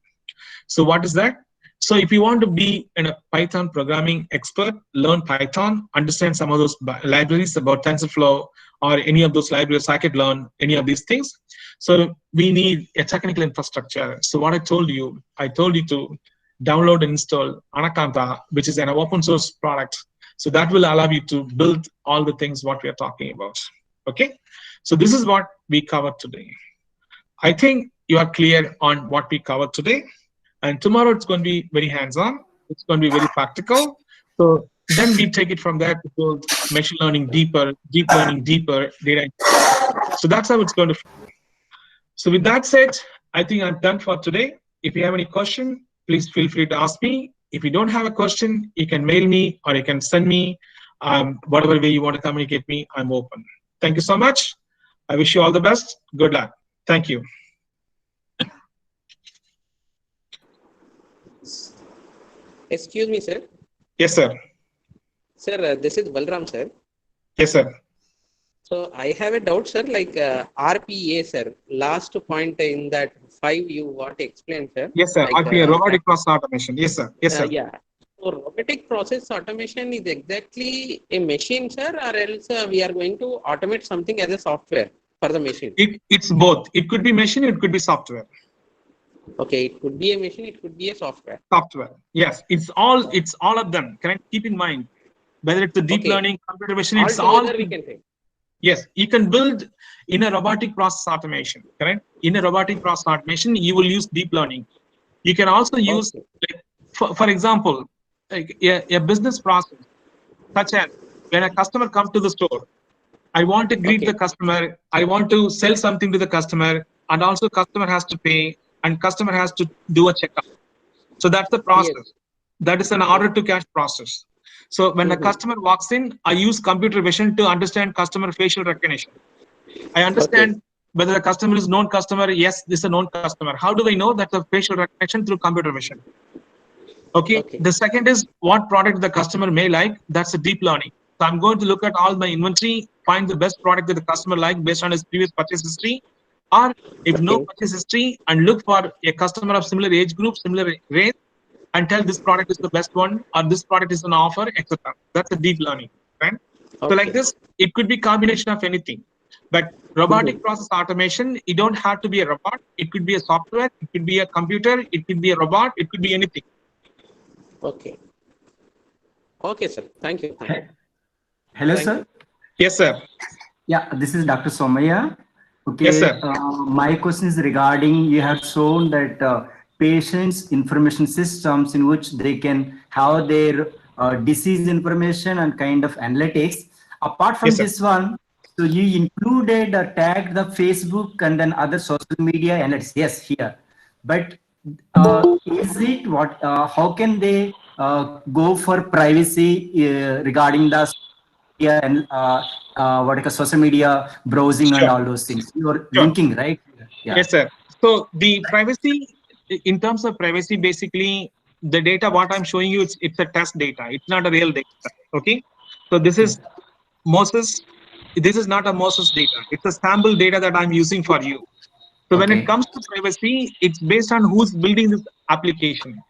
So what is that? So if you want to be a Python programming expert, learn Python, understand some of those libraries about TensorFlow or any of those libraries, I could learn any of these things. So we need a technical infrastructure. So what I told you to download and install Anaconda, which is an open source product. So that will allow you to build all the things what we are talking about. Okay. So this is what we covered today. I think you are clear on what we covered today. And tomorrow it's going to be very hands-on. It's going to be very practical. So then we take it from there to build machine learning deeper, deep learning deeper, data. So that's how it's going to. So with that said, I think I'm done for today. If you have any question, please feel free to ask me. If you don't have a question, you can mail me or you can send me. Whatever way you want to communicate me, I'm open. Thank you so much. I wish you all the best. Good luck. Thank you.
Excuse me, sir.
Yes, sir.
Sir, this is Balram, sir.
Yes, sir.
So I have a doubt, sir. Like RPA, sir. Last point in that 5 you what explained, sir.
Yes, sir.
Like,
RPA, robotic process automation. Yes, sir. Yes, sir.
Yeah. So robotic process automation is exactly a machine, sir, or else we are going to automate something as a software for the machine.
It's both. It could be machine. It could be software.
Okay, it could be a machine. It could be a software.
Software. Yes, it's all of them. Can I keep in mind whether it's a deep learning, computer vision? It's all.
We can say.
Yes, you can build in a robotic process automation. Correct. In a robotic process automation, you will use deep learning. You can also use, like, for example, like a business process, such as when a customer comes to the store, I want to greet the customer, I want to sell something to the customer, and also customer has to pay, and customer has to do a checkout. So that's the process. Yes. That is an order to cash process. So when the customer walks in, I use computer vision to understand customer facial recognition. I understand whether the customer is known customer. Yes, this is a known customer. How do I know that the facial recognition? Through computer vision. Okay. The second is what product the customer may like. That's a deep learning. So I'm going to look at all my inventory, find the best product that the customer like based on his previous purchase history, or if no purchase history, and look for a customer of similar age group, similar race, and tell this product is the best one, or this product is an offer, etc. That's a deep learning, right? So like this, it could be combination of anything. But robotic process automation, you don't have to be a robot. It could be a software. It could be a computer. It could be a robot. It could be anything.
Okay. Okay, sir. Thank you. Thank you.
Hello, sir.
Yes, sir.
Yeah, this is Dr. Somaya. Okay.
Yes, sir.
My question is regarding, you have shown that patients' information systems in which they can have their disease information and kind of analytics. Apart from this one, so you included tagged the Facebook and then other social media analytics. Yes, here. But is it what? How can they go for privacy regarding the and what is social media browsing and all those things? You're linking, right? Yeah.
Yes, sir. So the privacy, in terms of privacy, basically the data what I'm showing you, it's a test data. It's not a real data. Okay. So this is Moses. This is not a Moses data. It's a sample data that I'm using for you. So when it comes to privacy, it's based on who's building this application.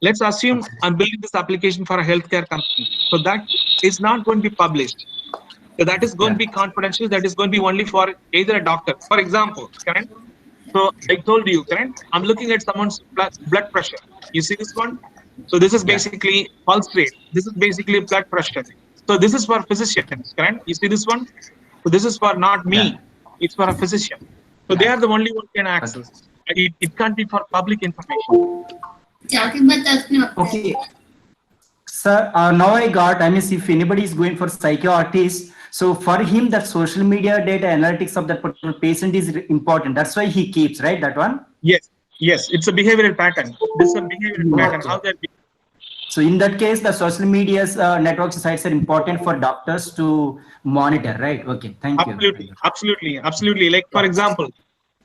Let's assume I'm building this application for a healthcare company. So that is not going to be published. So that is going to be confidential. That is going to be only for either a doctor. For example, correct? So I told you, correct? I'm looking at someone's blood pressure. You see this one? So this is basically pulse rate. This is basically blood pressure. So this is for physicians, correct? You see this one? So this is for not me. It's for a physician. So they are the only one can access. It can't be for public information.
Okay. Sir, now I got, I mean, if anybody is going for psychiatrist, so for him, that social media data analytics of that particular patient is important. That's why he keeps, right? That one?
Yes. Yes. It's a behavioral pattern. This is a behavioral pattern. How that be.
So in that case, the social media's network sites are important for doctors to monitor, right? Okay. Thank you.
Absolutely. Absolutely. Absolutely. Like, for example,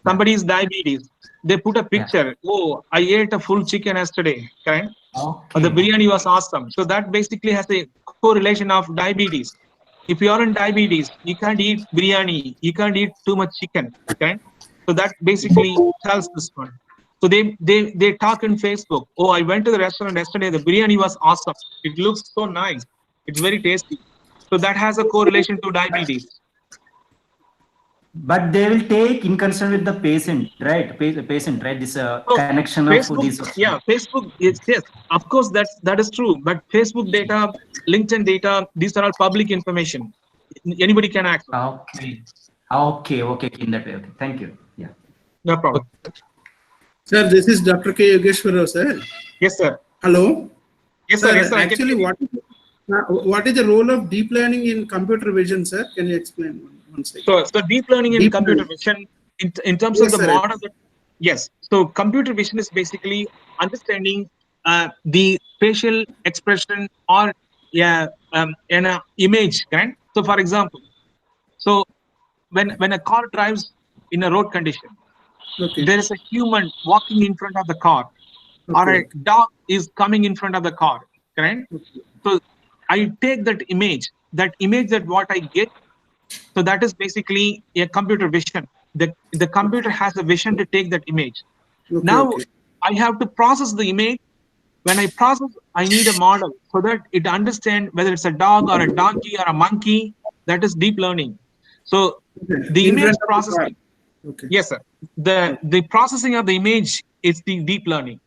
somebody's diabetes. They put a picture. Oh, I ate a full chicken yesterday. Correct? Okay. The biryani was awesome. So that basically has a correlation of diabetes. If you are in diabetes, you can't eat biryani. You can't eat too much chicken. Okay. So that basically tells this one. So they talk in Facebook. Oh, I went to the restaurant yesterday. The biryani was awesome. It looks so nice. It's very tasty. So that has a correlation to diabetes.
But they will take in concern with the patient, right? Patient, right? This connection
Facebook,
of this.
Yeah, Facebook. Yes, of course that is true. But Facebook data, LinkedIn data, these are all public information. Anybody can access.
Okay. In that way. Okay. Thank you. Yeah.
No problem.
Sir, this is Dr. K. Yogeshwara, sir.
Yes, sir.
Hello.
Yes, sir. Yes, sir.
Actually, what is the role of deep learning in computer vision, sir? Can you explain one second?
So deep learning in computer vision, in terms of the model. Yes. So computer vision is basically understanding the facial expression or an image, correct? So for example, so when a car drives in a road condition, there is a human walking in front of the car, or a dog is coming in front of the car, correct? So I take that image that what I get, so that is basically a computer vision. The computer has a vision to take that image. Now I have to process the image. When I process, I need a model so that it understands whether it's a dog or a donkey or a monkey. That is deep learning. So the
In
image
front of the
processing,
car.
yes, sir. The processing of the image is the deep learning.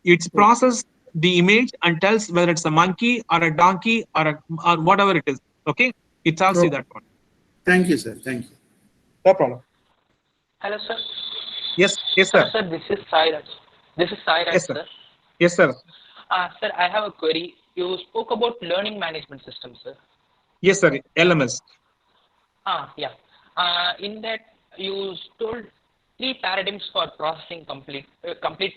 It's process the image and tells whether it's a monkey or a donkey or whatever it is. Okay, it tells you that one.
Thank you, sir. Thank you.
No problem.
Hello, sir.
Yes,
Hello,
sir.
sir. This is Sairaj.
Yes, sir.
Sir.
Yes, sir.
Sir, I have a query. You spoke about learning management system, sir.
Yes, sir. LMS.
Yeah. In that, you told 3 paradigms for processing complete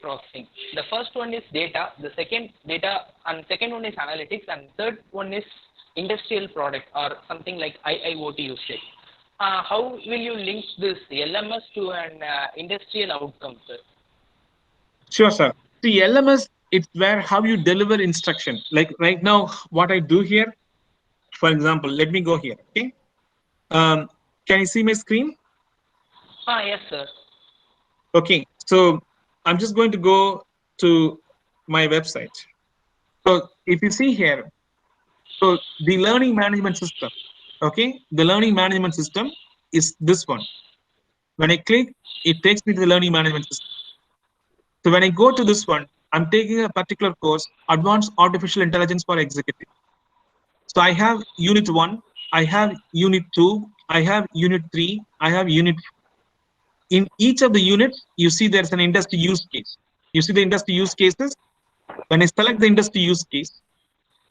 processing. The first one is data, the second one is analytics, and third one is industrial product or something like IIoT usage. How will you link this LMS to an industrial outcome, sir?
Sure, sir. The LMS, it's where how you deliver instruction. Like right now, what I do here, for example, let me go here. Okay. Can you see my screen?
Yes, sir.
Okay. So I'm just going to go to my website. So if you see here, so the learning management system, okay, the learning management system is this one. When I click, it takes me to the learning management system. So when I go to this one, I'm taking a particular course, Advanced Artificial Intelligence for Executive. So I have Unit 1, I have Unit 2, I have Unit 3, I have Unit 4. In each of the units, you see there's an industry use case. You see the industry use cases. When I select the industry use case,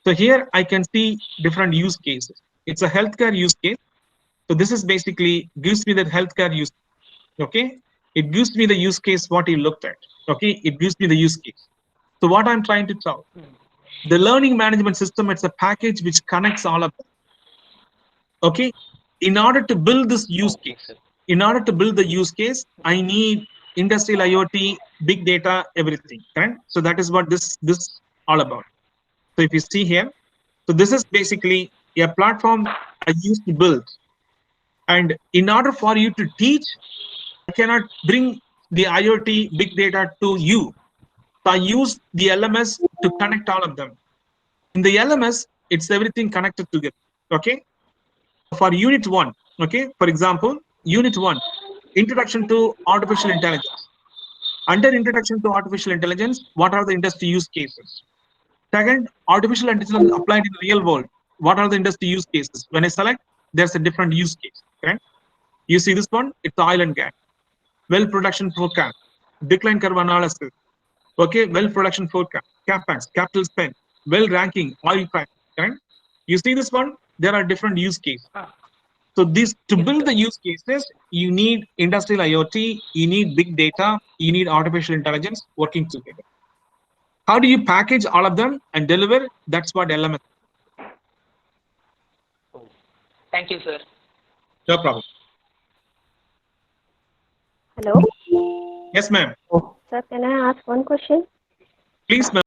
so here I can see different use cases. It's a healthcare use case. So this is basically gives me that healthcare use. Okay, it gives me the use case what you looked at. Okay, it gives me the use case. So what I'm trying to tell, the learning management system, it's a package which connects all of them. Okay, in order to build this use case, I need industrial IoT, big data, everything. Right? So that is what this all about. So if you see here, so this is basically a platform I used to build. And in order for you to teach, I cannot bring the IoT big data to you. So I use the LMS to connect all of them. In the LMS, it's everything connected together. Okay. For Unit 1, okay. For example, Unit 1, Introduction to Artificial Intelligence. Under Introduction to Artificial Intelligence, what are the industry use cases? Second, artificial intelligence applied in the real world. What are the industry use cases? When I select, there's a different use case. Okay? You see this one, it's oil and gas. Well production forecast, decline curve analysis. Okay, well production forecast, CapEx, capital spend, well ranking, oil price. Okay? You see this one, there are different use cases. So this to build the use cases, you need industrial IoT, you need big data, you need artificial intelligence working together. How do you package all of them and deliver? That's what LMS.
Thank you, sir.
No problem.
Hello.
Yes, ma'am.
Sir, can I ask one question?
Please, ma'am.